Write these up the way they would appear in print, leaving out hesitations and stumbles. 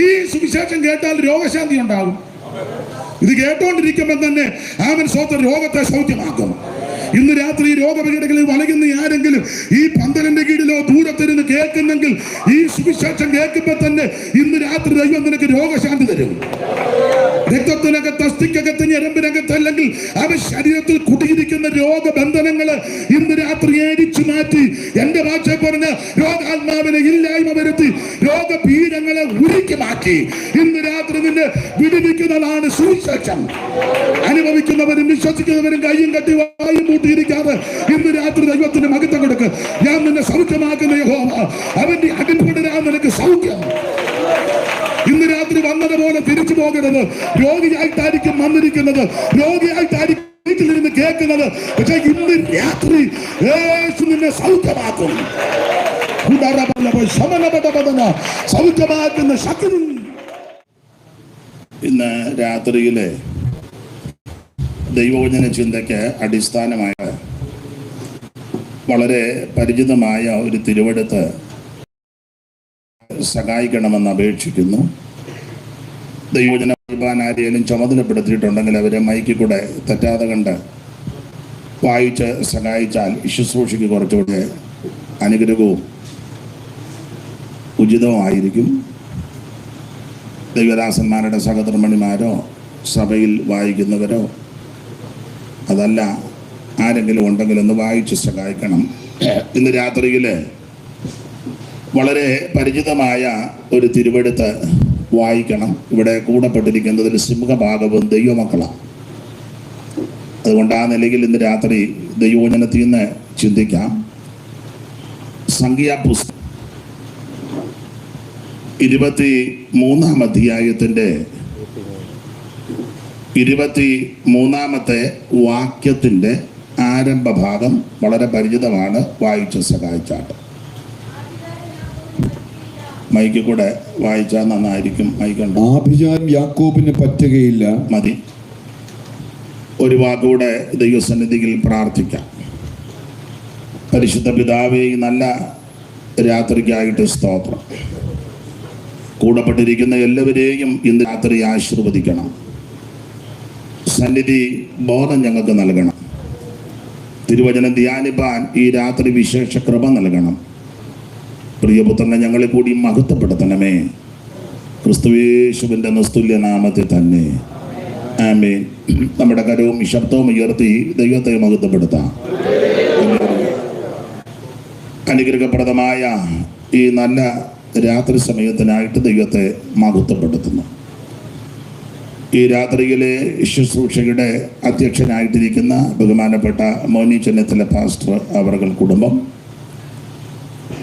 ഈ സുവിശേഷം കേട്ടാൽ രോഗശാന്തി ഉണ്ടാകും. ഇത് കേട്ടോണ്ടിരിക്കുമ്പോൾ തന്നെ ആമൻ സ്വന്തം രോഗത്തെ സൗഖ്യമാക്കും. ഇന്ന് രാത്രി രോഗപീഠകളിൽ വലയുന്ന ആരെങ്കിലും ഈ പന്തലിന്റെ കീഴിലോ ദൂരത്തിരുന്ന് കേൾക്കുന്നെങ്കിൽ ഈ സുവിശേഷം കേൾക്കുമ്പോൾ തന്നെ ഇന്ന് രാത്രി ദൈവം നിനക്ക് രോഗശാന്തി തരും. രക്തത്തിനകത്ത്, അസ്ഥിക്കകത്ത്, ഞരമ്പിനകത്ത്, അല്ലെങ്കിൽ അവൻ ശരീരത്തിൽ കുടിയിരിക്കുന്ന രോഗബന്ധനങ്ങള് ഇന്ന് രാത്രി ഏടിച്ചു മാറ്റി, എന്റെ ഭാഷ പറഞ്ഞ രോഗാത്മാവിനെ ഇല്ലായ്മ വരുത്തി രോഗപീഠങ്ങളെ ഉരുക്കി മാറ്റി ഇന്ന് രാത്രി നിന്നെ വിടുവിക്കുന്നതാണ് സുവിശേഷം. അനുഭവിക്കുന്നവരും വിശ്വസിക്കുന്നവരും കയ്യും കട്ടി വായും കൂട്ടിയിരിക്കാതെ ഇന്ന് രാത്രി ദൈവത്തിന് മഹത്വം കൊടുക്ക്. ഞാൻ നിന്നെ സൗഖ്യമാക്കുന്ന യഹോവ, അവന്റെ അടിപൊളിരാൻ നിനക്ക് സൗഖ്യം. ഇന്ന് രാത്രി വന്നതുപോലെ തിരിച്ചു പോകരുത്. രോഗിയായിട്ടായിരിക്കും വന്നിരിക്കുന്നത്, രോഗിയായിട്ടായിരിക്കും വീട്ടിലിരുന്ന് കേൾക്കുന്നത്. പക്ഷെ ഇന്ന് രാത്രി യേശു നിന്നെ സൗഖ്യമാക്കും. സൗഖ്യമാക്കുന്ന ശക്തി ഇന്ന് രാത്രിയിലെ ദൈവവചന ചിന്തയ്ക്ക് അടിസ്ഥാനമായ വളരെ പരിചിതമായ ഒരു തിരുവെടുത്ത് സഹായിക്കണമെന്ന് അപേക്ഷിക്കുന്നു. ദൈവവചന കുർബാന ആരെയും ചുമതലപ്പെടുത്തിയിട്ടുണ്ടെങ്കിൽ അവരെ മൈക്കിൽ കൂടെ തെറ്റാതെ കണ്ട് വായിച്ച് സഹായിച്ചാൽ ശുശ്രൂഷയ്ക്ക് കുറച്ചുകൂടെ അനുഗ്രഹവും ഉചിതവുമായിരിക്കും. ദൈവദാസന്മാരുടെ സഹധർമ്മിണിമാരോ സഭയിൽ വായിക്കുന്നവരോ അതല്ല ആരെങ്കിലും ഉണ്ടെങ്കിൽ ഒന്ന് വായിച്ച് സഹായിക്കണം. ഇന്ന് രാത്രിയിൽ വളരെ പരിചിതമായ ഒരു തിരുവെടുത്ത് വായിക്കണം. ഇവിടെ കൂടപ്പെട്ടിരിക്കുന്നതിൽ സിംഹഭാഗവും ദൈവമക്കളാണ്. അതുകൊണ്ട് ആ നിലയിൽ ഇന്ന് രാത്രി ദൈവവചനത്തിൽ നിന്ന് ചിന്തിക്കാം. സംഖ്യാപുസ്തകം 23-ാം അധ്യായത്തിൻ്റെ 23-ാമത്തെ വാക്യത്തിൻ്റെ ആരംഭ ഭാഗം വളരെ പരിചിതമാണ്. വായിച്ച് സഹായിച്ചാട്ട് മൈക്ക് കൂടെ വായിച്ചാൽ നന്നായിരിക്കും. മൈക്കുണ്ട്. ആഭിചാരം യാക്കോബിന് പറ്റുകയില്ല. മതി. ഒരു വാക്കുകൂടെ ദൈവസന്നിധിയിൽ പ്രാർത്ഥിക്കാം. പരിശുദ്ധ പിതാവേ, നല്ല രാത്രിക്കായിട്ട് സ്തോത്രം. കൂടപ്പെട്ടിരിക്കുന്ന എല്ലാവരെയും ഇന്ന് രാത്രി ആശീർവദിക്കണം. സന്നിധി ബോധം ഞങ്ങൾക്ക് നൽകണം. തിരുവചനം ധ്യാനിപ്പാൻ ഈ രാത്രി വിശേഷ കൃപ നൽകണം. പ്രിയപുത്രനെ ഞങ്ങളെ കൂടി മഹത്വപ്പെടുത്തണമേ. ക്രിസ്തുയേശുവിൻ്റെ നിസ്തുല്യ നാമത്തിൽ തന്നെ ആമേൻ. നമ്മുടെ കരവും ശബ്ദവും ഉയർത്തി ദൈവത്തെ മഹത്വപ്പെടുത്താം. അനുഗ്രഹപ്രദമായ ഈ നല്ല രാത്രി സമയത്തിനായിട്ട് ദൈവത്തെ മഹത്വപ്പെടുത്തുന്നു. ഈ രാത്രിയിലെ ശുശ്രൂഷയുടെ അധ്യക്ഷനായിട്ടിരിക്കുന്ന ബഹുമാനപ്പെട്ട മോനി ചെന്നത്തില പാസ്റ്റർ അവരുടെ കുടുംബം,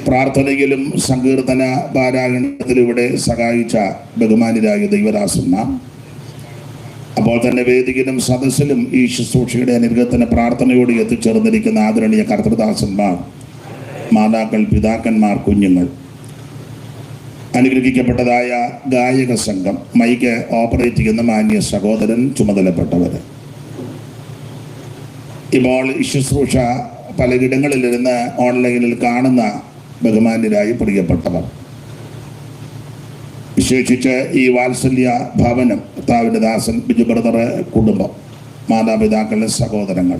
പ്രാർത്ഥനയിലും സങ്കീർത്തന പാരായണത്തിലും ഇവിടെ സഹായിച്ച ബഹുമാനിരായ ദൈവദാസന്മാർ, അപ്പോൾ തന്നെ വേദിയിലും സദസ്സിലും ഈ ശുശ്രൂഷയുടെ അനുഗ്രഹത്തിന് പ്രാർത്ഥനയോട് എത്തിച്ചേർന്നിരിക്കുന്ന ആദരണീയ കർത്തൃദാസന്മാർ, മാതാക്കൾ, പിതാക്കന്മാർ, കുഞ്ഞുങ്ങൾ, അനുഗ്രഹിക്കപ്പെട്ടതായ ഗായക സംഘം, മൈക്ക് ഓപ്പറേറ്റ് ചെയ്യുന്ന മാന്യ സഹോദരൻ, ചുമതലപ്പെട്ടവർ, ഇപ്പോൾ ശുശ്രൂഷ പലയിടങ്ങളിലിരുന്ന് ഓൺലൈനിൽ കാണുന്ന ബഹുമാന്യരായി പ്രിയപ്പെട്ടവർ, വിശേഷിച്ച് ഈ വാത്സല്യ ഭവനം കർത്താവിൻ്റെ ദാസൻ ബിജു ബ്രദർ കുടുംബം, മാതാപിതാക്കളുടെ സഹോദരങ്ങൾ,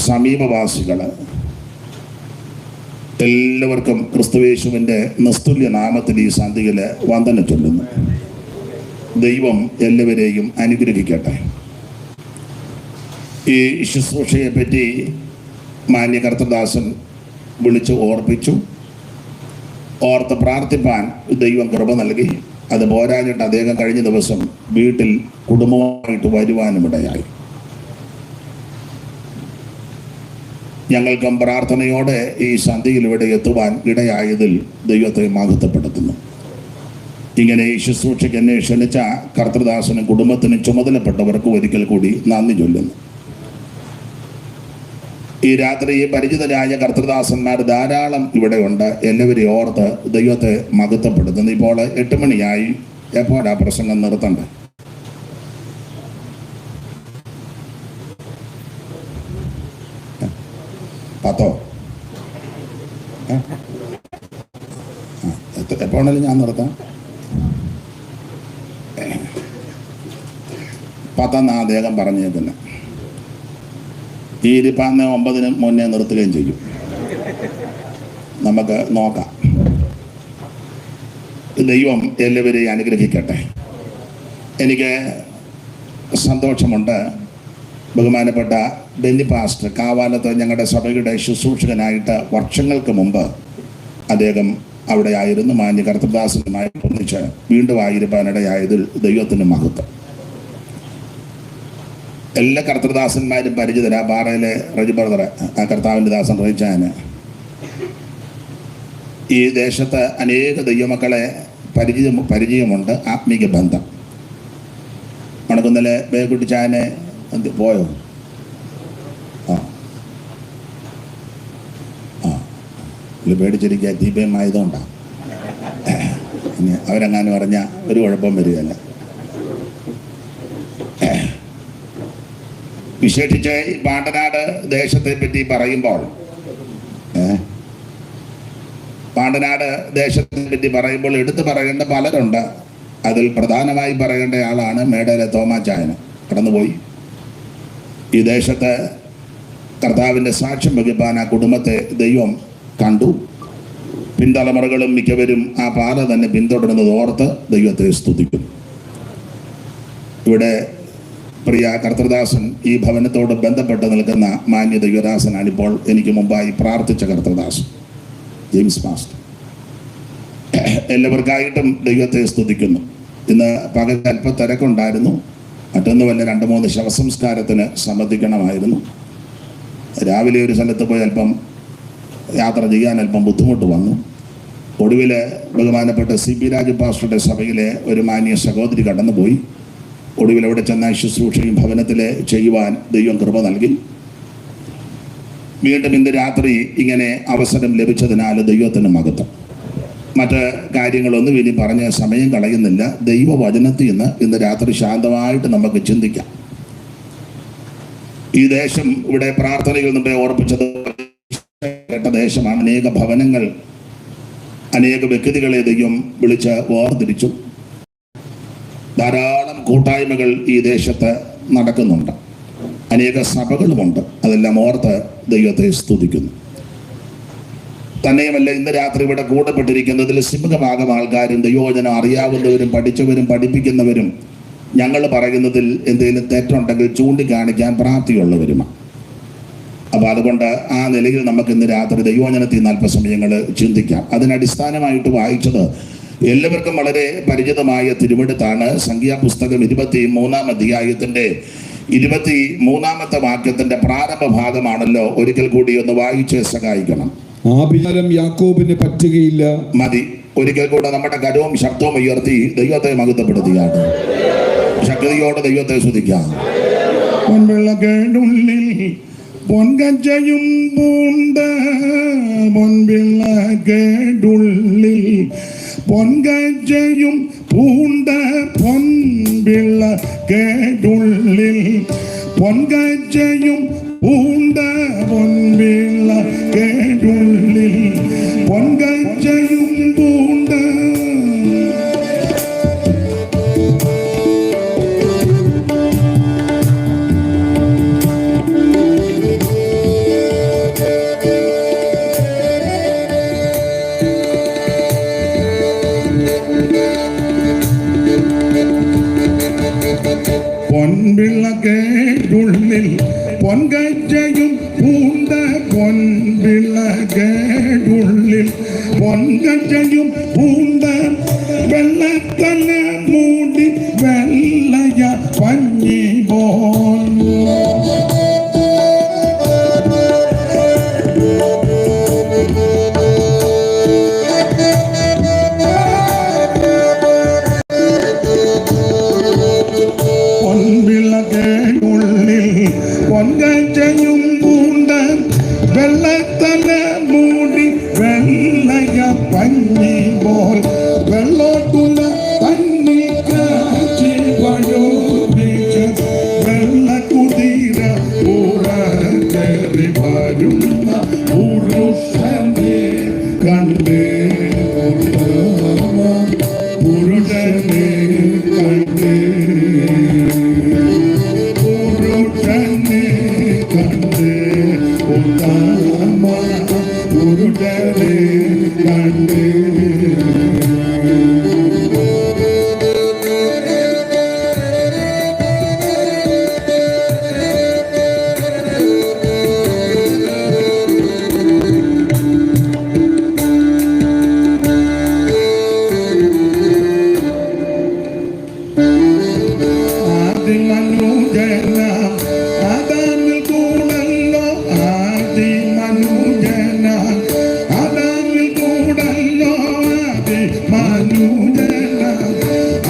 സമീപവാസികൾ, എല്ലാവർക്കും ക്രിസ്തുയേശുവിൻ്റെ നിസ്തുല്യ നാമത്തിൽ ഈ സന്ധ്യയിൽ വന്ദനം ചൊല്ലുന്നു. ദൈവം എല്ലാവരെയും അനുഗ്രഹിക്കട്ടെ. ഈ ശുശ്രൂഷയെ പറ്റി മാന്യ കർത്തദാസൻ വിളിച്ച് ഓർപ്പിച്ചു. ഓർത്ത് പ്രാർത്ഥിപ്പാൻ ദൈവം കൃപ നൽകി. അത് പോരാഞ്ഞിട്ട് അദ്ദേഹം കഴിഞ്ഞ ദിവസം വീട്ടിൽ കുടുംബമായിട്ട് വരുവാനുമിടയായി. ഞങ്ങൾക്കും പ്രാർത്ഥനയോടെ ഈ സന്ധ്യയിൽ ഇവിടെ എത്തുവാൻ ഇടയായതിൽ ദൈവത്തെ മഹത്വപ്പെടുത്തുന്നു. ഇങ്ങനെ ഈ ശുശ്രൂഷയ്ക്ക് എന്നെ ക്ഷണിച്ച കർത്തൃദാസനും കുടുംബത്തിനും ചുമതലപ്പെട്ടവർക്കും ഒരിക്കൽ കൂടി നന്ദി ചൊല്ലുന്നു. ഈ രാത്രി പരിചിതരായ കർത്തൃദാസന്മാർ ധാരാളം ഇവിടെ ഉണ്ട്. എല്ലാവരെയും ഓർത്ത് ദൈവത്തെ മഹത്വപ്പെടുത്തുന്നു. ഇപ്പോൾ 8 മണിയായി. എപ്പോഴാ പ്രസംഗം നിർത്തണ്ടേ? പത്തോ? എപ്പോഴാണെങ്കിലും ഞാൻ നിർത്താം. 10 അദ്ദേഹം പറഞ്ഞേക്കുന്നത്. ഈ 29 മുന്നേ നിർത്തുകയും ചെയ്യും. നമുക്ക് നോക്കാം. ദൈവം എല്ലാവരെയും അനുഗ്രഹിക്കട്ടെ. എനിക്ക് സന്തോഷമുണ്ട്. ബഹുമാനപ്പെട്ട ബെന്നി പാസ്റ്റർ കാവാലത്ത് ഞങ്ങളുടെ സഭയുടെ ശുശ്രൂഷകനായിട്ട് വർഷങ്ങൾക്ക് മുമ്പ് അദ്ദേഹം അവിടെ ആയിരുന്നു. മാന്യ കർത്തൃദാസനുമായി ഒന്നിച്ച് വീണ്ടും ആയിരിക്കാനിടയായതിൽ ദൈവത്തിന് മഹത്വം. എല്ലാ കർത്തൃദാസന്മാരും പരിചിതരാ. പാറയിലെ റജി ബ്രദർ, ആ കർത്താവിൻ്റെ ദാസൻ റയിച്ചാന് ഈ ദേശത്ത് അനേക ദൈവമക്കളെ പരിചയമുണ്ട്. ആത്മീക ബന്ധം. മണക്കുന്നലെ ബേക്കുട്ടിച്ചാനെ പോയോ? ഇത് പേടിച്ചിരിക്കുക ദീപമായതുകൊണ്ടാണ്. ഇനി അവരെങ്ങാനും പറഞ്ഞാൽ ഒരു കുഴപ്പം വരികയല്ല. വിശേഷിച്ച് ഈ പാണ്ടനാട് ദേശത്തെ പറ്റി പറയുമ്പോൾ പാണ്ടനാട് ദേശത്തെ പറ്റി പറയുമ്പോൾ എടുത്തു പറയേണ്ട പലരുണ്ട്. അതിൽ പ്രധാനമായി പറയേണ്ട ആളാണ് മേടയിലെ തോമാച്ചായന്. കടന്നുപോയി. ഈ ദേശത്ത് കർത്താവിൻ്റെ സാക്ഷ്യം വഹിപ്പാൻ ആ കുടുംബത്തെ ദൈവം കണ്ടു. പിൻതലമുറകളും മിക്കവരും ആ പാത തന്നെ പിന്തുടരുന്നത് ഓർത്ത് ദൈവത്തെ സ്തുതിക്കുന്നു. ഇവിടെ പ്രിയ കർത്തൃദാസൻ ഈ ഭവനത്തോട് ബന്ധപ്പെട്ട് നിൽക്കുന്ന മാന്യ ദൈവദാസനാണ് ഇപ്പോൾ എനിക്ക് മുമ്പായി പ്രാർത്ഥിച്ച കർത്തൃദാസൻ ജെയിംസ് മാസ്റ്റർ. എല്ലാവർക്കായിട്ടും ദൈവത്തെ സ്തുതിക്കുന്നു. ഇന്ന് പകൽ അല്പം തിരക്കുണ്ടായിരുന്നു. മറ്റൊന്നുമല്ല, 2-3 ശവസംസ്കാരത്തിന് സംബന്ധിക്കണമായിരുന്നു. രാവിലെ ഒരു സ്ഥലത്ത് പോയി അല്പം യാത്ര ചെയ്യാൻ അല്പം ബുദ്ധിമുട്ട് വന്നു. ഒടുവിൽ ബഹുമാനപ്പെട്ട CP രാജു പാസ്റ്ററുടെ സഭയിലെ ഒരു മാന്യ സഹോദരി കടന്നുപോയി. ഒടുവിൽ അവിടെ ചെന്ന ശുശ്രൂഷയും ഭവനത്തിലെ ചെയ്യുവാൻ ദൈവം കൃപ നൽകി. വീണ്ടും ഇന്ന് രാത്രി ഇങ്ങനെ അവസരം ലഭിച്ചതിനാൽ ദൈവത്തിന് മഹത്വം. മറ്റ് കാര്യങ്ങളൊന്നും ഇനി പറഞ്ഞ സമയം കളയുന്നില്ല. ദൈവവചനത്തിൽ നിന്ന് ഇന്ന് രാത്രി ശാന്തമായിട്ട് നമുക്ക് ചിന്തിക്കാം. ഈ ദേശം ഇവിടെ പ്രാർത്ഥനകൾ നമ്മെ ഓർപ്പിച്ചത് കേട്ട ദേശമാണ്. അനേക ഭവനങ്ങൾ, അനേക വ്യക്തികളെ ദൈവം വിളിച്ച് വേർതിരിച്ചു. ധാരാളം കൂട്ടായ്മകൾ ഈ ദേശത്ത് നടക്കുന്നുണ്ട്. അനേക സഭകളുമുണ്ട്. അതെല്ലാം ഓർത്ത് ദൈവത്തെ സ്തുതിക്കുന്നു. തന്നെയുമല്ല, ഇന്ന് രാത്രി ഇവിടെ കൂടപ്പെട്ടിരിക്കുന്നതിൽ സിംഹഭാഗം ആൾക്കാരും ദൈവവചനം അറിയാവുന്നവരും പഠിച്ചവരും പഠിപ്പിക്കുന്നവരും ഞങ്ങൾ പറയുന്നതിൽ എന്തെങ്കിലും തെറ്റുണ്ടെങ്കിൽ ചൂണ്ടിക്കാണിക്കാൻ പ്രാപ്തിയുള്ളവരുമാണ്. അപ്പോൾ അതുകൊണ്ട് ആ നിലയിൽ നമുക്ക് ഇന്ന് രാത്രി ദൈവവചനത്തിൽ അല്പസമയങ്ങൾ ചിന്തിക്കാം. അതിനടിസ്ഥാനമായിട്ട് വായിച്ചത് എല്ലാവർക്കും വളരെ പരിചിതമായ തിരുവെടുത്താണ്. സംഖ്യാപുസ്തകം 23-ാം അധ്യായത്തിൻ്റെ 23-ാമത്തെ വാക്യത്തിൻ്റെ പ്രാരംഭ ഭാഗമാണല്ലോ. ഒരിക്കൽ കൂടി ഒന്ന് വായിച്ച് സഹായിക്കണം. ആഭിചാരം യാക്കോബിന് പറ്റുകയില്ല. മതി. ഒരിക്കൽ കൂടെ നമ്മുടെ കരവും ശബ്ദവും ഉയർത്തി ദൈവത്തെ മഹത്വപ്പെടുത്തുകയാണ്. ശക്തിയോടെ ദൈവത്തെ സ്തുതിക്കാം. പൊൻവിളകേടുള്ളിൽ പൊൻകച്ചയും പൂണ്ട, പൊൻവിളകേടുള്ളിൽ പൊൻകച്ചയും പൂണ്ട, പൊൻവിളകേടുള്ളിൽ പൊൻകച്ചയും പൂണ്ട, പൊൻവിളകേടുള്ളിൽ പൊൻകച്ചയും പൂണ്ട. പൊൻവിളകേടുള്ളിൽ പൊൻകച്ചയും പൂണ്ട, പൊൻവിളകേടുള്ളിൽ പൊൻകച്ചയും പൂണ്ട, വെള്ളത്തല മൂടി വെള്ളയ പഞ്ഞി പോൽ. പൊൻകച്ചയും പൂണ്ട, വെള്ളത്തല മൂടി വെള്ളയ പഞ്ഞി പോൽ.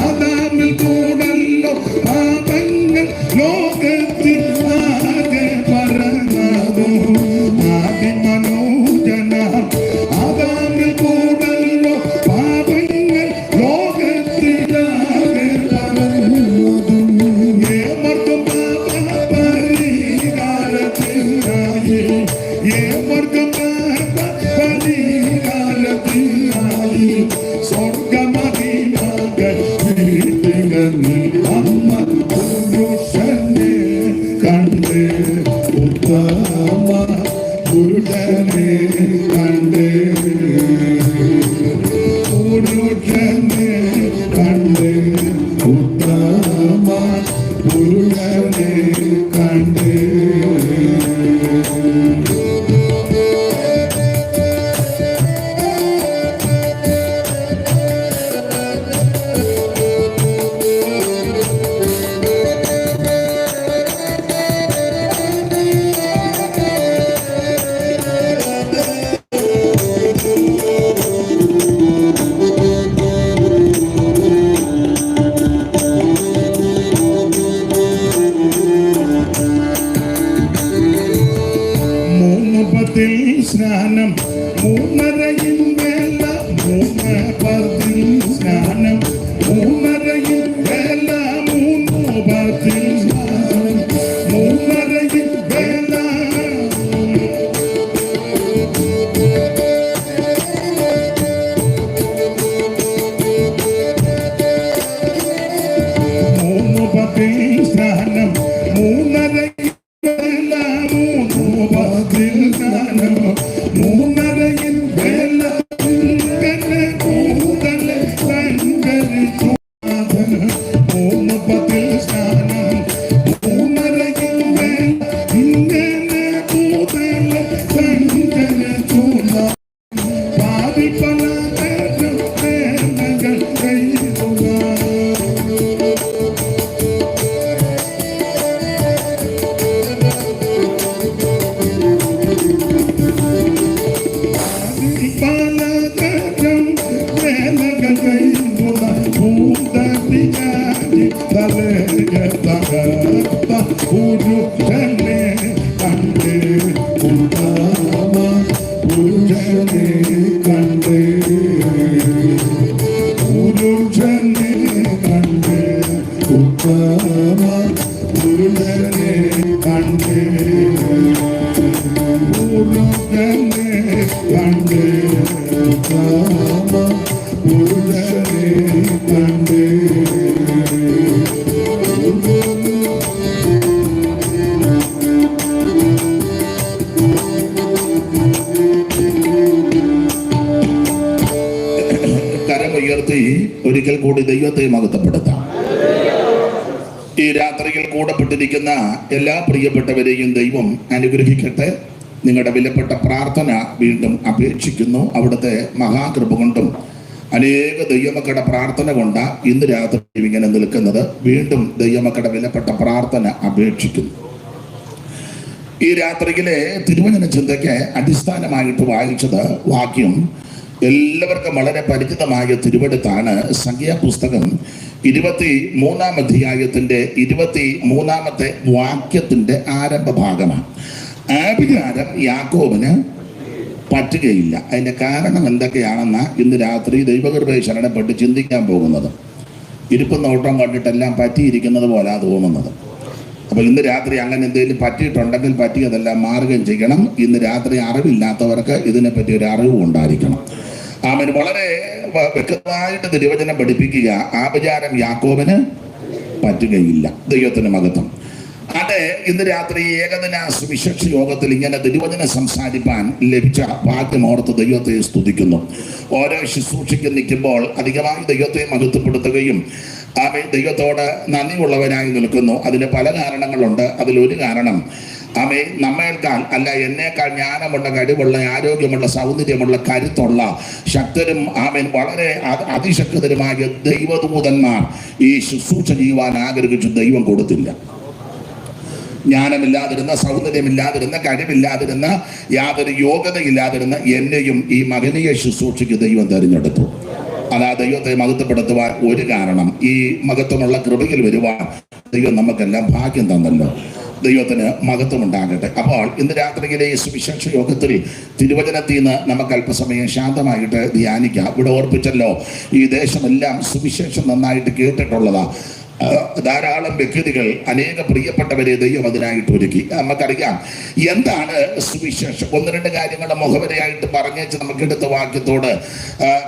അതാമിൽ കൂടല്ലോ പാപങ്ങൾ ലോകത്തിൽ ആകെ പറന്നതു ആകെ മനോജന അതാമിൽ കൂടല്ലോ പാപങ്ങൾ ലോകത്തിൽ ആകെ പറന്നതു ഏവർക്കും പരിഹാരത്തിനായി ഏവർക്കും പരിഹാരത്തിനായി സ്വർഗമഹിമകൾ അമ്മ പുരുഷനെ കണ്ട് ഉത്തമ പുരുഷനെ കണ്ട് പുരുഷനെ കണ്ട് ഉത്തമ പുരുഷനെ കണ്ട് സ്നാനം മൂന്നരയിൽ വേല മൂന്നപത്തിൽ സ്നാനം മൂന്നരയിൽ വേല മൂന്നപത്തിൽ സ്നാനം മൂന്നരയിൽ വേല മൂന്നപത്തിൽ സ്നാനം മൂന്നരയിൽ വേല മൂന്നപത്തിൽ സ്നാനം മൂന്നരയിൽ വേല കൂതൽ സഞ്ചരിച്ചു മൂന്നപത്തിൽ സ്നാനം മൂന്നരയിൽ വേല ഇങ്ങനെ കൂതൽ സഞ്ചരിച്ചു പാതിപ്പല വേദനകൾ കഴിയുക പുരുഷനെ കണ്ട് ഉത്തമ പുരുഷനെ കണ്ട് പുരുഷനെ കണ്ട് ഉത്തമ പുരുഷനെ കണ്ട് പുരുഷനെ കണ്ട് ഉത്തമ പുരുഷനെ കണ്ട് കരമുയർത്തി ഒരിക്കൽ കൂടി ദൈവത്തെ മഹത്വപ്പെടുത്താം. ഈ രാത്രിയിൽ കൂടപ്പെട്ടിരിക്കുന്ന എല്ലാ പ്രിയപ്പെട്ടവരെയും ദൈവം അനുഗ്രഹിക്കട്ടെ. നിങ്ങളുടെ വിലപ്പെട്ട പ്രാർത്ഥന വീണ്ടും അപേക്ഷിക്കുന്നു. അവിടുത്തെ മഹാകൃപ കൊണ്ടും അനേക ദൈവമക്കളുടെ പ്രാർത്ഥന കൊണ്ട് ഇന്ന് രാത്രി ഇങ്ങനെ നിൽക്കുന്നത്. വീണ്ടും ദൈവമക്കളുടെ വിലപ്പെട്ട പ്രാർത്ഥന അപേക്ഷിക്കുന്നു. ഈ രാത്രിയിലെ തിരുവചന ചിന്തയ്ക്ക് അടിസ്ഥാനമായിട്ട് വായിച്ചത് വാക്യം എല്ലാവർക്കും വളരെ പരിചിതമായ തിരുവെടുത്താണ്. സംഖ്യാപുസ്തകം 23-ാം അധ്യായത്തിന്റെ 23-ാമത്തെ വാക്യത്തിന്റെ ആരംഭ ഭാഗമാണ്. ആഭിചാരം യാക്കോബിന് പറ്റുകയില്ല. അതിന്റെ കാരണം എന്തൊക്കെയാണെന്ന് ഇന്ന് രാത്രി ദൈവകൃപയെ ശരണപ്പെട്ട് ചിന്തിക്കാൻ പോകുന്നത്. ഇരിപ്പ് നോട്ടം കണ്ടിട്ടെല്ലാം പറ്റിയിരിക്കുന്നത് പോലെ തോന്നുന്നത്. അപ്പോൾ ഇന്ന് രാത്രി അങ്ങനെ എന്തെങ്കിലും പറ്റിയിട്ടുണ്ടെങ്കിൽ പറ്റിയതെല്ലാം മാറുകയും ചെയ്യണം. ഇന്ന് രാത്രി അറിവില്ലാത്തവർക്ക് ഇതിനെപ്പറ്റി ഒരു അറിവും ഉണ്ടായിരിക്കണം. അവൻ വളരെ വ്യക്തമായിട്ട് തിരുവചനം പഠിപ്പിക്കുക. ആഭിചാരം യാക്കോബിന് പറ്റുകയില്ല. ദൈവത്തിന് മഹത്വം. അതെ, ഇന്ന് രാത്രി ഏകദിന സുവിശേഷ യോഗത്തിൽ ഇങ്ങനെ തിരുവചനം സംസാരിപ്പാൻ ലഭിച്ച ഭാഗ്യമോർത്ത് ദൈവത്തെ സ്തുതിക്കുന്നു. ഓരോ ശുശ്രൂഷയ്ക്ക് നിൽക്കുമ്പോൾ അധികമായി ദൈവത്തെ മഹത്വപ്പെടുത്തുകയും അവൻ ദൈവത്തോട് നന്ദിയുള്ളവനായി നിൽക്കുന്നു. അതിന് പല കാരണങ്ങളുണ്ട്. അതിലൊരു കാരണം അവൻ നമ്മേക്കാൾ അല്ല എന്നേക്കാൾ ജ്ഞാനമുള്ള, കഴിവുള്ള, ആരോഗ്യമുള്ള, സൗന്ദര്യമുള്ള, കരുത്തുള്ള, ശക്തരും അവൻ വളരെ അതിശക്തരുമായ ദൈവദൂതന്മാർ ഈ ശുശ്രൂഷ ചെയ്യുവാൻ ആഗ്രഹിച്ചു ദൈവം കൊടുത്തില്ല. ജ്ഞാനമില്ലാതിരുന്ന, സൗന്ദര്യമില്ലാതിരുന്ന, കഴിവില്ലാതിരുന്ന, യാതൊരു യോഗ്യതയില്ലാതിരുന്ന എന്നെയും ഈ മകനീയ ശുശ്രൂഷയ്ക്ക് ദൈവം തിരഞ്ഞെടുത്തു. അതാ ദൈവത്തെ മഹത്വപ്പെടുത്തുവാൻ ഒരു കാരണം, ഈ മഹത്വമുള്ള കൃപയിൽ വരുവാൻ ദൈവം നമുക്കെല്ലാം ഭാഗ്യം തന്നല്ലോ. ദൈവത്തിന് മഹത്വം ഉണ്ടാകട്ടെ. അപ്പോൾ ഇന്ന് രാത്രിയിലെ ഈ സുവിശേഷ യോഗത്തിൽ തിരുവചനത്തിൽ നിന്ന് നമുക്ക് അല്പസമയം ശാന്തമായിട്ട് ധ്യാനിക്കാം. ഇവിടെ ഓർപ്പിച്ചല്ലോ, ഈ ദേശമെല്ലാം സുവിശേഷം നന്നായിട്ട് കേട്ടിട്ടുള്ളതാ. ധാരാളം വ്യക്തികൾ, അനേക പ്രിയപ്പെട്ടവരെ ദൈവം അതിനായിട്ട് ഒരുക്കി. നമുക്കറിയാം എന്താണ് സുവിശേഷം. ഒന്ന് രണ്ട് കാര്യങ്ങളുടെ മുഖവരയായിട്ട് പറഞ്ഞേച്ച് നമുക്ക് എടുത്ത വാക്യത്തോട്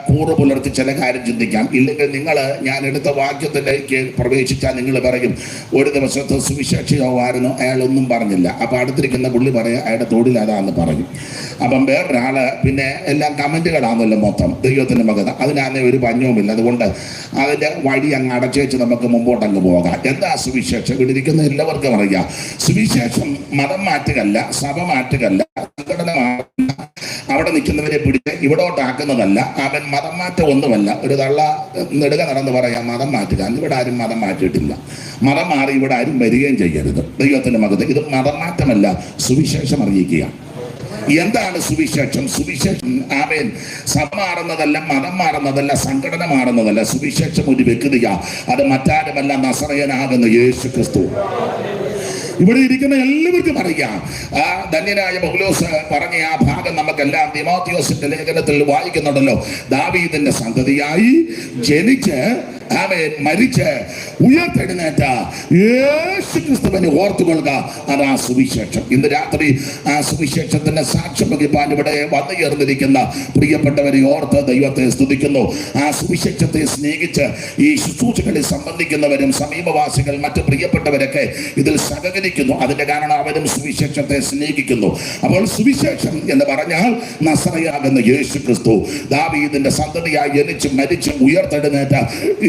കൂറ് പുലർത്തി ചില കാര്യം ചിന്തിക്കാം. ഇല്ലെങ്കിൽ ഞാൻ എടുത്ത വാക്യത്തിലേക്ക് പ്രവേശിച്ചാൽ നിങ്ങൾ പറയും, ഒരു ദിവസത്തെ സുവിശേഷമായിരുന്നു, അയാളൊന്നും പറഞ്ഞില്ല. അപ്പം അടുത്തിരിക്കുന്ന പുള്ളി പറയാം അയാളുടെ തൊഴിൽ അതാന്ന് പറയും. അപ്പം വേറൊരാള് പിന്നെ എല്ലാം കമന്റുകളാണല്ലോ മൊത്തം. ദൈവത്തിന്റെ മകത അതിനാന്നെ ഒരു പഞ്ഞവുമില്ല. അതുകൊണ്ട് അതിന്റെ വഴി അങ്ങ് അടച്ചേച്ച് നമുക്ക് മുമ്പോട്ടങ്ങ് പോകാം. എന്താ സുവിശേഷം? ഇവിടെ ഇരിക്കുന്ന എല്ലാവർക്കും അറിയാം, സുവിശേഷം മതം മാറ്റുകയല്ല, സഭ മാറ്റുകയല്ല, സംഘടന മാറ്റുക, അവിടെ നിൽക്കുന്നവരെ പിടിച്ച് ഇവിടോട്ടാക്കുന്നതല്ല. അവൻ മതം മാറ്റം ഒന്നുമല്ല. ഒരു തള്ള നെടുക നടന്ന് പറയാം മതം മാറ്റുക. ഇവിടെ ആരും മതം മാറ്റിയിട്ടില്ല. മതം മാറി ഇവിടെ ആരും വരികയും ചെയ്യരുത്. ദൈവത്തിന്റെ മകത ഇത് മതം മാറ്റമല്ല, സുവിശേഷം അറിയിക്കുക. എന്താണ് സുവിശേഷം? സുവിശേഷം ആമേൻ സഭ മാറുന്നതല്ല, മതം മാറുന്നതല്ല, സംഘടന മാറുന്നതല്ല. സുവിശേഷം ഒരു വ്യക്തിയാ. അത് മറ്റാരുമല്ല, നസറയനാകുന്ന യേശു ക്രിസ്തു. ഇവിടെ ഇരിക്കുന്ന എല്ലാവർക്കും അറിയാം. ആ ധന്യനായ പൗലോസ് പറഞ്ഞ ആ ഭാഗം നമുക്കെല്ലാം തിമോഥെയോസിന്റെ ലേഖനത്തിൽ വായിക്കുന്നുണ്ടല്ലോ. ദാവീദിന്റെ സന്തതിയായി ജനിച്ച് ആമേൻ മരിച്ച് ഉയർത്തെഴുന്നേറ്റ യേശു ക്രിസ്തുവിനെ ഓർത്തുകൊള്ളുക. അതാ സുവിശേഷം. ഇന്ന് രാത്രി ആ സുവിശേഷത്തിന്റെ സാക്ഷ്യം വഹിപ്പാൻ ഇവിടെ വന്നു ചേർന്നിരിക്കുന്ന പ്രിയപ്പെട്ടവരെ ഓർത്ത് ദൈവത്തെ സ്തുതിക്കുന്നു. ആ സുവിശേഷത്തെ സ്നേഹിച്ച് ഈ ശുശ്രൂഷകളിൽ സംബന്ധിക്കുന്നവരും സമീപവാസികൾ മറ്റു പ്രിയപ്പെട്ടവരൊക്കെ ഇതിൽ സഹകരിക്കുന്നു. അതിന്റെ കാരണം അവരും സുവിശേഷത്തെ സ്നേഹിക്കുന്നു. അപ്പോൾ സുവിശേഷം എന്ന് പറഞ്ഞാൽ നസറയാകുന്ന യേശു ക്രിസ്തു, ദാവീദിന്റെ സന്തതിയായി ജനിച്ച് മരിച്ച് ഉയർത്തെഴുന്നേറ്റ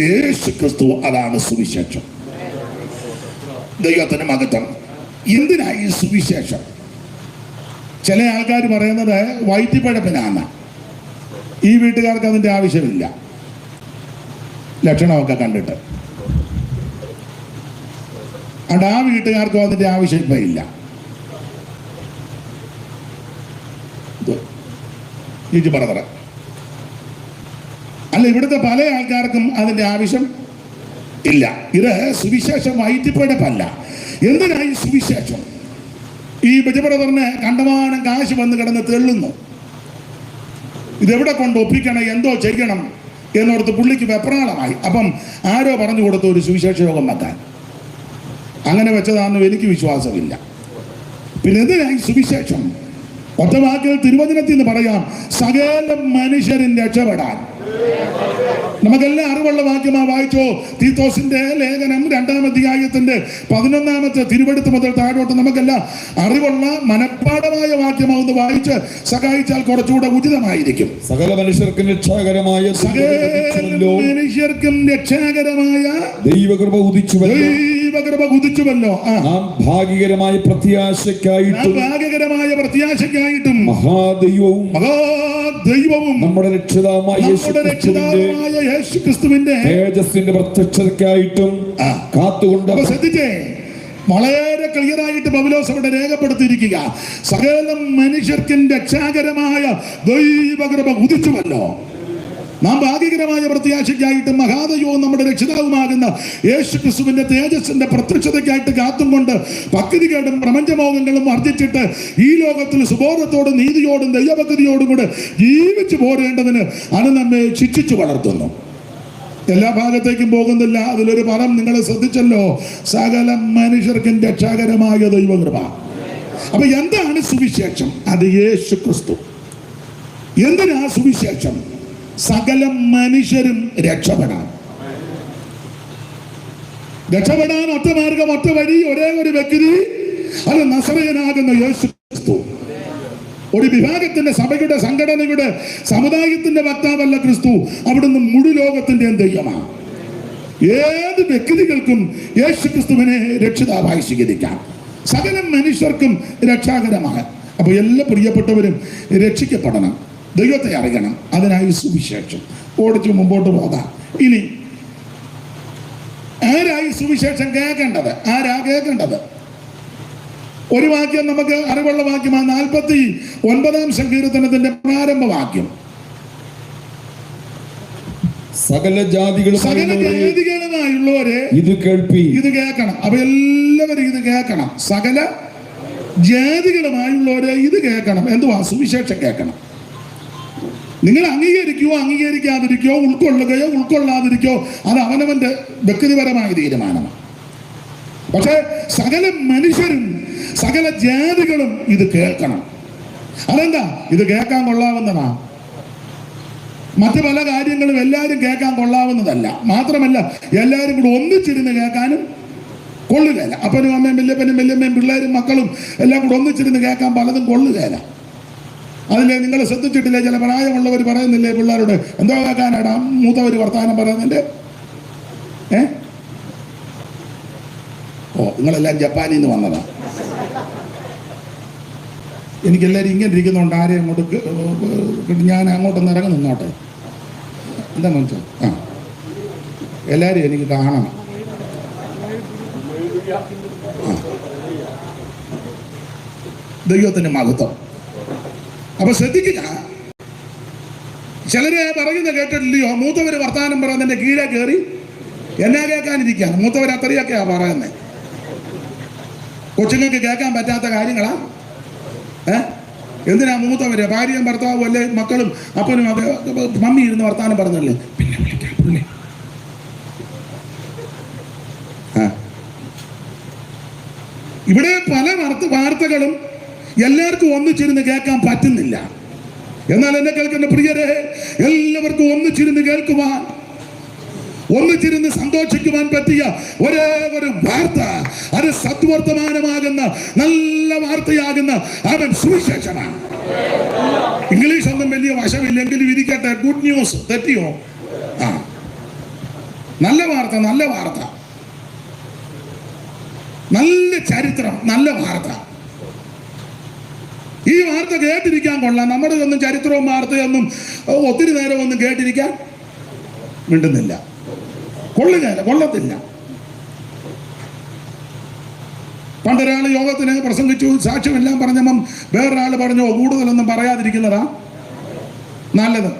യേശു ക്രിസ്തു, അതാണ് സുവിശേഷം. ദൈവത്തിന് മഹത്വം. എന്തിനായി സുവിശേഷം? ചില ആൾക്കാർ പറയുന്നത് വയറ്റിപ്പഴപ്പിനാണ്. ഈ വീട്ടുകാർക്ക് അതിന്റെ ആവശ്യമില്ല, ലക്ഷണമൊക്കെ കണ്ടിട്ട്. അതുകൊണ്ട് ആ വീട്ടുകാർക്കും അതിന്റെ ആവശ്യം ഇപ്പം ഇല്ല. ചേച്ചി പറഞ്ഞ അല്ല, ഇവിടുത്തെ പല ആൾക്കാർക്കും അതിന്റെ ആവശ്യം ഇല്ല. ഇത് സുവിശേഷം വയറ്റിപ്പഴപ്പല്ല. എന്തിനായി സുവിശേഷം? ഈ ബിജബ്രദറിന് കണ്ടമാനം കാശ് വന്ന് കിടന്ന് തെള്ളുന്നു. ഇതെവിടെ കൊണ്ട് ഒപ്പിക്കണം, എന്തോ ചെയ്യണം എന്നോർത്ത് പുള്ളിക്ക് വെപ്രാളമായി. അപ്പം ആരോ പറഞ്ഞു കൊടുത്തു ഒരു സുവിശേഷ യോഗം വെക്കാൻ. അങ്ങനെ വെച്ചതാണെന്ന് എനിക്ക് വിശ്വാസമില്ല. പിന്നെ എന്തിനായി സുവിശേഷം? ഒറ്റ വാക്കിൽ തിരുവചനത്തിൽ നിന്ന് പറയാം, സകല മനുഷ്യരും രക്ഷപ്പെടാൻ. നമുക്കെല്ലാം അറിവുള്ള വാക്യമാ. വായിച്ചോ, തീത്തോസിന്റെ ലേഖനം 2-ാം അധ്യായത്തിന്റെ 11-ാമത്തെ തിരുവെടുത്ത് മുതൽ താഴോട്ട് നമുക്കെല്ലാം അറിവുള്ള മനഃപ്പാഠമായ വാക്യമാവുന്ന വായിച്ച് സഹായിച്ചാൽ കുറച്ചുകൂടെ ഉചിതമായിരിക്കും. സകല മനുഷ്യർക്കും രക്ഷാകരമായ ദൈവകൃപ ഉദിച്ചുവല്ലോ. ഭാഗ്യകരമായ പ്രത്യാശയ്ക്കായിട്ടും മഹാദൈവവും നമ്മുടെ രക്ഷിതാവായ യേശു ക്രിസ്തുവിന്റെ തേജസ്സിന്റെ പ്രത്യക്ഷതയ്ക്കായിട്ടും കാത്തുകൊണ്ട്. ശ്രദ്ധിച്ചേ, വളരെ ക്ലിയർ ആയിട്ട് പൗലോസ് അവിടെ രേഖപ്പെടുത്തിയിരിക്കുക, സകല മനുഷ്യർക്കും രക്ഷാകരമായ ദൈവകൃപ ഉദിച്ചുവല്ലോ. നാം ഭാഗ്യകരമായ പ്രത്യാശയ്ക്കായിട്ട് മഹാദൈവവും നമ്മുടെ രക്ഷിതാവുമാകുന്ന യേശു ക്രിസ്തുവിന്റെ തേജസ്സിന്റെ പ്രത്യക്ഷതയ്ക്കായിട്ട് കാത്തും കൊണ്ട് ഭക്തികേടും പ്രപഞ്ചമോഹങ്ങളും വർദ്ധിച്ചിട്ട് ഈ ലോകത്തിൽ സുബോധത്തോടും നീതിയോടും ദൈവഭക്തിയോടും കൂടെ ജീവിച്ചു പോരേണ്ടതിന് അത് നമ്മെ ശിക്ഷിച്ചു വളർത്തുന്നു. എല്ലാ ഭാഗത്തേക്കും പോകുന്നില്ല. അതിലൊരു പദം നിങ്ങൾ ശ്രദ്ധിച്ചല്ലോ, സകല മനുഷ്യർക്കും രക്ഷാകരമായ ദൈവകൃപ. അപ്പൊ എന്താണ് സുവിശേഷം? അത് യേശു ക്രിസ്തു. എന്തിനാ സുവിശേഷം? സകല മനുഷ്യരും രക്ഷപ്പെടാൻ ഒറ്റ മാർഗം, ഒറ്റ വഴി, ഒരേ ഒരു വ്യക്തി, അത് നസറയനാകുന്ന യേശു ക്രിസ്തു. ഒരു വിഭാഗത്തിന്റെ, സഭയുടെ, സംഘടനയുടെ, സമുദായത്തിന്റെ വക്താവല്ല ക്രിസ്തു. അവിടുന്ന് മുഴു ലോകത്തിന്റെ ദൈവമാണ്. ഏത് വ്യക്തികൾക്കും യേശു ക്രിസ്തുവിനെ രക്ഷിതാവായി സ്വീകരിക്കാം. സകല മനുഷ്യർക്കും രക്ഷാകരമാണ്. അപ്പൊ എല്ലാ പ്രിയപ്പെട്ടവരും രക്ഷിക്കപ്പെടണം, ദൈവത്തെ അറിയണം. അതിനായി സുവിശേഷം ഓടിച്ചു മുമ്പോട്ട് പോകാം. ഇനി ആരായി സുവിശേഷം കേൾക്കേണ്ടത്? ആരാ കേൾക്കേണ്ടത്? ഒരു വാക്യം നമുക്ക് അറിവുള്ള വാക്യമാണ്. 49-ാം സങ്കീർത്തനത്തിന്റെ പ്രാരംഭ വാക്യം. സകല ജാതികളുമായുള്ളവരെ ഇത് കേൾപ്പി. ഇത് കേൾക്കണം. അപ്പൊ എല്ലാവരും ഇത് കേൾക്കണം. സകല ജാതികളുമായുള്ളവരെ ഇത് കേൾക്കണം. എന്തുവാ? സുവിശേഷം കേൾക്കണം. നിങ്ങൾ അംഗീകരിക്കുകയോ അംഗീകരിക്കാതിരിക്കോ, ഉൾക്കൊള്ളുകയോ ഉൾക്കൊള്ളാതിരിക്കോ, അത് അവനവന്റെ വ്യക്തിപരമായ തീരുമാനമാണ്. പക്ഷെ സകല മനുഷ്യരും സകല ജാതികളും ഇത് കേൾക്കണം. അതെന്താ? ഇത് കേൾക്കാൻ കൊള്ളാവുന്നതാണ്. മറ്റു പല കാര്യങ്ങളും എല്ലാവരും കേൾക്കാൻ കൊള്ളാവുന്നതല്ല. മാത്രമല്ല എല്ലാവരും കൂടെ ഒന്നിച്ചിരുന്ന് കേൾക്കാനും കൊള്ളുകയില്ല. അപ്പനും അമ്മയും വല്യപ്പനും വല്യമ്മയും പിള്ളേരും മക്കളും എല്ലാം കൂടെ ഒന്നിച്ചിരുന്ന് കേൾക്കാൻ പലതും കൊള്ളുകയില്ല. അതിലെ നിങ്ങൾ ശ്രദ്ധിച്ചിട്ടില്ലേ? ചില പ്രായമുള്ളവർ പറയുന്നില്ലേ പിള്ളേരോട്, എന്തോ കേൾക്കാനാടാ മൂത്തവർ വർത്തമാനം പറയുന്നതിൻ്റെ? ഓ, നിങ്ങളെല്ലാം ജപ്പാനിൽ നിന്ന് വന്നതാ. എനിക്കെല്ലാവരും ഇങ്ങനെ ഇരിക്കുന്നതുകൊണ്ട് ആരെയും അങ്ങോട്ട് ഞാൻ അങ്ങോട്ടൊന്ന് ഇറങ്ങി നിന്നോട്ടെ. എന്താ മനസ്സിൽ? ആ, എല്ലാവരും എനിക്ക് കാണണം. ദൈവത്തിന്റെ മഹത്വം. അപ്പൊ ശ്രദ്ധിക്കുക. ചിലരെ പറയുന്ന കേട്ടിട്ടില്ലയോ? മൂത്തവര് വർത്തമാനം പറയുന്നതിന്റെ കീഴെ കയറി എന്നാ കേൾക്കാനിരിക്കുകയാണ്. മൂത്തവർ അത്രയൊക്കെയാ പറയുന്നത്. കൊച്ചുങ്ങൾക്ക് കേൾക്കാൻ പറ്റാത്ത കാര്യങ്ങളാ. എന്തിനാ മൂത്തവര്? ഭാര്യയും ഭർത്താവും അല്ലേ, മക്കളും അപ്പനും മമ്മി ഇരുന്ന് വർത്താനം പറഞ്ഞല്ലേ, പിന്നെ വിളിക്കാം പുള്ളി. ഇവിടെ പല വാർത്തകളും എല്ലാവർക്കും ഒന്നിച്ചിരുന്ന് കേൾക്കാൻ പറ്റുന്നില്ല. എന്നാൽ എന്നെ കേൾക്കുന്ന പ്രിയരെ, എല്ലാവർക്കും ഒന്നിച്ചിരുന്ന് കേൾക്കുവാൻ, ഒന്നിച്ചിരുന്ന് സന്തോഷിക്കുവാൻ പറ്റിയ ഒരേ ഒരു വാർത്ത, അത് സദ്വർത്തമാനമാകുന്ന നല്ല വാർത്തയാകുന്ന അവൻ സുവിശേഷമാണ്. ഇംഗ്ലീഷ് ഒന്നും വലിയ വശമില്ലെങ്കിലും ഇരിക്കട്ടെ. Good news. തെറ്റിയോ? ആ, നല്ല വാർത്ത, നല്ല വാർത്ത, നല്ല ചരിത്രം, നല്ല വാർത്ത. ഈ വാർത്ത കേട്ടിരിക്കാൻ കൊള്ളാം. നമ്മുടെ ഒന്നും ചരിത്രവും വാർത്തയൊന്നും ഒത്തിരി നേരം ഒന്നും കേട്ടിരിക്കാൻ മിണ്ടുന്നില്ല, കൊള്ളുകയില്ല, കൊള്ളത്തില്ല. പണ്ടൊരാൾ യോഗത്തിന് പ്രസംഗിച്ചു, സാക്ഷ്യമെല്ലാം പറഞ്ഞപ്പം വേറൊരാൾ പറഞ്ഞോ കൂടുതലൊന്നും പറയാതിരിക്കുന്നതാ നല്ലത്.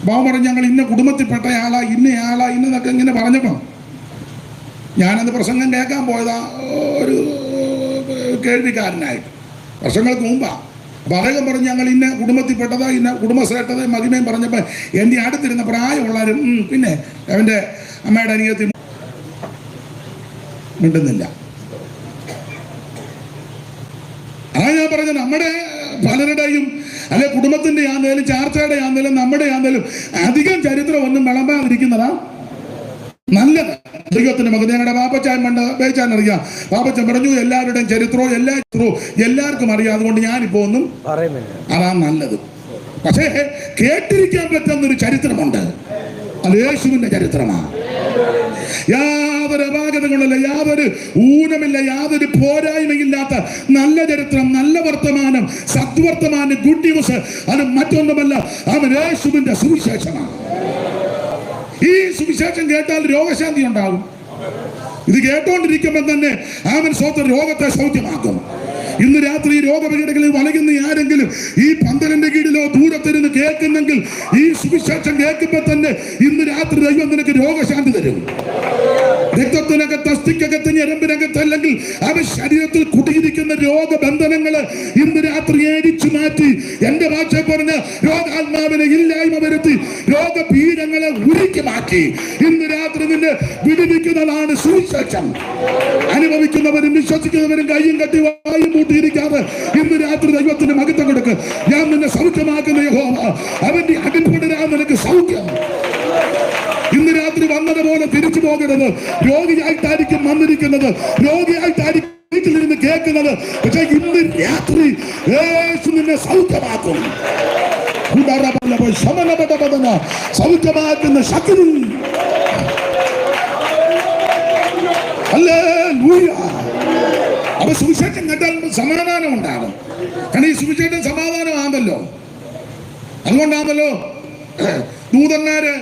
ബാബു പറഞ്ഞു ഞങ്ങൾ ഇന്ന കുടുംബത്തിൽപ്പെട്ട ആളാ, ഇന്നയാളാ, ഇന്നതൊക്കെ ഇങ്ങനെ പറഞ്ഞപ്പം ഞാനത് പ്രസംഗം കേൾക്കാൻ പോയതാ ഒരു കേൾവിക്കാരനായിട്ട് വർഷങ്ങൾക്ക് മുമ്പാ. അപ്പം അദ്ദേഹം പറഞ്ഞു ഞങ്ങൾ ഇന്ന കുടുംബത്തിൽപ്പെട്ടതാ, ഇന്ന കുടുംബശ്രേഷ്ഠത മഹിമയും പറഞ്ഞപ്പോൾ എൻ്റെ അടുത്തിരുന്ന പ്രായമുള്ളവരും പിന്നെ അവൻ്റെ അമ്മയുടെ അനിയത്തി മിണ്ടുന്നില്ല. അതാ ഞാൻ പറഞ്ഞത്, നമ്മുടെ പലരുടെയും അല്ലെ കുടുംബത്തിൻ്റെ ആന്നേലും ചാർച്ചയുടെ ആന്നേലും നമ്മുടെ ആന്നേലും അധികം ചരിത്രം ഒന്നും വിളമ്പാതിരിക്കുന്നതാ നല്ലത്. ദൈവത്തിന്റെ മകൻ ഞങ്ങളുടെ പാപ്പച്ചാൻ പണ്ട് പേച്ചാൻ അറിയാം. പാപ്പച്ചൻ പറഞ്ഞു എല്ലാവരുടെയും ചരിത്രവും എല്ലാവർക്കും അറിയാം, അതുകൊണ്ട് ഞാനിപ്പോ ഒന്നും അതാ നല്ലത്. പക്ഷേ കേട്ടിരിക്കാൻ പറ്റുന്നൊരു ചരിത്രമുണ്ട്, അത് യേശുവിന്റെ ചരിത്രമാണ്. യാതൊരു അപാകതകളില്ല, യാതൊരു ഊനമില്ല, യാതൊരു പോരായ്മയില്ലാത്ത നല്ല ചരിത്രം, നല്ല വർത്തമാനം, സദ്വർത്തമാനം, ഗുഡ് ന്യൂസ്. അത് മറ്റൊന്നുമല്ല, അവൻ യേശുവിന്റെ സുവിശേഷമാണ്. ഈ സുവിശേഷം കേട്ടാൽ രോഗശാന്തി ഉണ്ടാകും. ഇത് കേട്ടോണ്ടിരിക്കുമ്പോൾ തന്നെ അവൻ സ്വന്തം രോഗത്തെ സൗഖ്യമാക്കും. ഇന്ന് രാത്രി രോഗപീഠകളിൽ വലയുന്ന ആരെങ്കിലും ഈ പന്തലിന്റെ കീഴിലോ ദൂരത്തിരുന്ന് കേൾക്കുന്നെങ്കിൽ ഈ സുവിശേഷം കേൾക്കുമ്പോൾ തന്നെ ഇന്ന് രാത്രി ദൈവം നിനക്ക് രോഗശാന്തി തരും. രക്തത്തിനകത്ത്, അസ്ഥിക്കകത്ത്, ഞരമ്പിനകത്ത്, അല്ലെങ്കിൽ അവൻ ശരീരത്തിൽ കുടിയിരിക്കുന്ന രോഗബന്ധനങ്ങള് ഇന്ന് രാത്രി ഏടിച്ചു മാറ്റി, എന്റെ ഭാഷ പറഞ്ഞ രോഗാത്മാവിനെ ഇല്ലായ്മ വരുത്തി, രോഗപീഠങ്ങളെ ഉരുക്കി മാറ്റി ഇന്ന് രാത്രി നിന്നെ വിടുവിക്കുന്നതാണ് സുവിശേഷം. അനുഭവിക്കുന്നവരും വിശ്വസിക്കുന്നവരും കയ്യും കട്ടി വായും കൂട്ടിയിരിക്കാതെ ഇന്ന് രാത്രി ദൈവത്തിന് മഹത്വം കൊടുക്ക്. ഞാൻ നിന്നെ സൗഖ്യമാക്കുന്ന യഹോവ, അവന്റെ അടിപൊളിരാ നിനക്ക് സൗഖ്യം. ഇന്ന് രാത്രി വന്നതുപോലെ തിരിച്ചു പോകരുത്. രോഗിയായിട്ടായിരിക്കും വന്നിരിക്കുന്നത്, രോഗിയായിട്ടായിരിക്കും വീട്ടിലിരുന്ന് കേൾക്കുന്നത്. പക്ഷെ ഇന്ന് രാത്രി യേശു നിന്നെ സൗഖ്യമാക്കും. സൗഖ്യമാക്കുന്ന ശക്തി. അപ്പൊ സുവിശേഷം കേട്ടാൽ സമാധാനം ഉണ്ടാകും. കാരണം ഈ സുവിശേഷം സമാധാനമാണല്ലോ. അതുകൊണ്ടാണല്ലോ ദൂതന്മാര്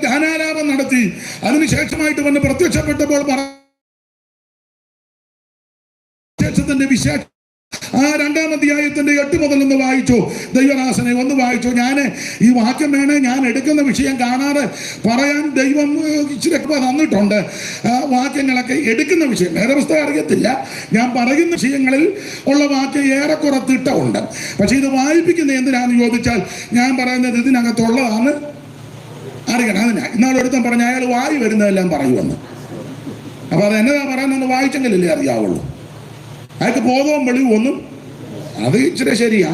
ധ്യാനാലാപം നടത്തി അതിനുശേഷമായിട്ട് വന്ന് പ്രത്യക്ഷപ്പെട്ടപ്പോൾ വിശേഷത്തിന്റെ വിശേഷം ആ 2-ാം അധ്യായത്തിന്റെ 8 മുതൽ ഒന്ന് വായിച്ചു. ദൈവദാസനെ ഒന്ന് വായിച്ചു. ഞാൻ ഈ വാക്യം വേണേ ഞാൻ എടുക്കുന്ന വിഷയം കാണാതെ പറയാൻ ദൈവം ഇച്ചിരി തന്നിട്ടുണ്ട്. വാക്യങ്ങളൊക്കെ എടുക്കുന്ന വിഷയം വേറെ പുസ്തകം അറിയത്തില്ല. ഞാൻ പറയുന്ന വിഷയങ്ങളിൽ ഉള്ള വാക്യം ഏറെക്കുറെ തിട്ടമുണ്ട്. പക്ഷെ ഇത് വായിപ്പിക്കുന്ന എന്തിനാന്ന് ചോദിച്ചാൽ ഞാൻ പറയുന്നത് ഇതിനകത്തുള്ളതാണ് അറിയണം. അതിനാ ഇന്നാളൊരുത്തം പറഞ്ഞ അയാൾ വായി വരുന്നതെല്ലാം പറയുമെന്ന്. അപ്പൊ അത് എന്നതാ പറയുന്നത് വായിച്ചെങ്കിലല്ലേ അറിയാവുള്ളൂ. അയാൾക്ക് ബോധവും വെളിവും ഒന്നും അത് ഇച്ചിരി ശരിയാ.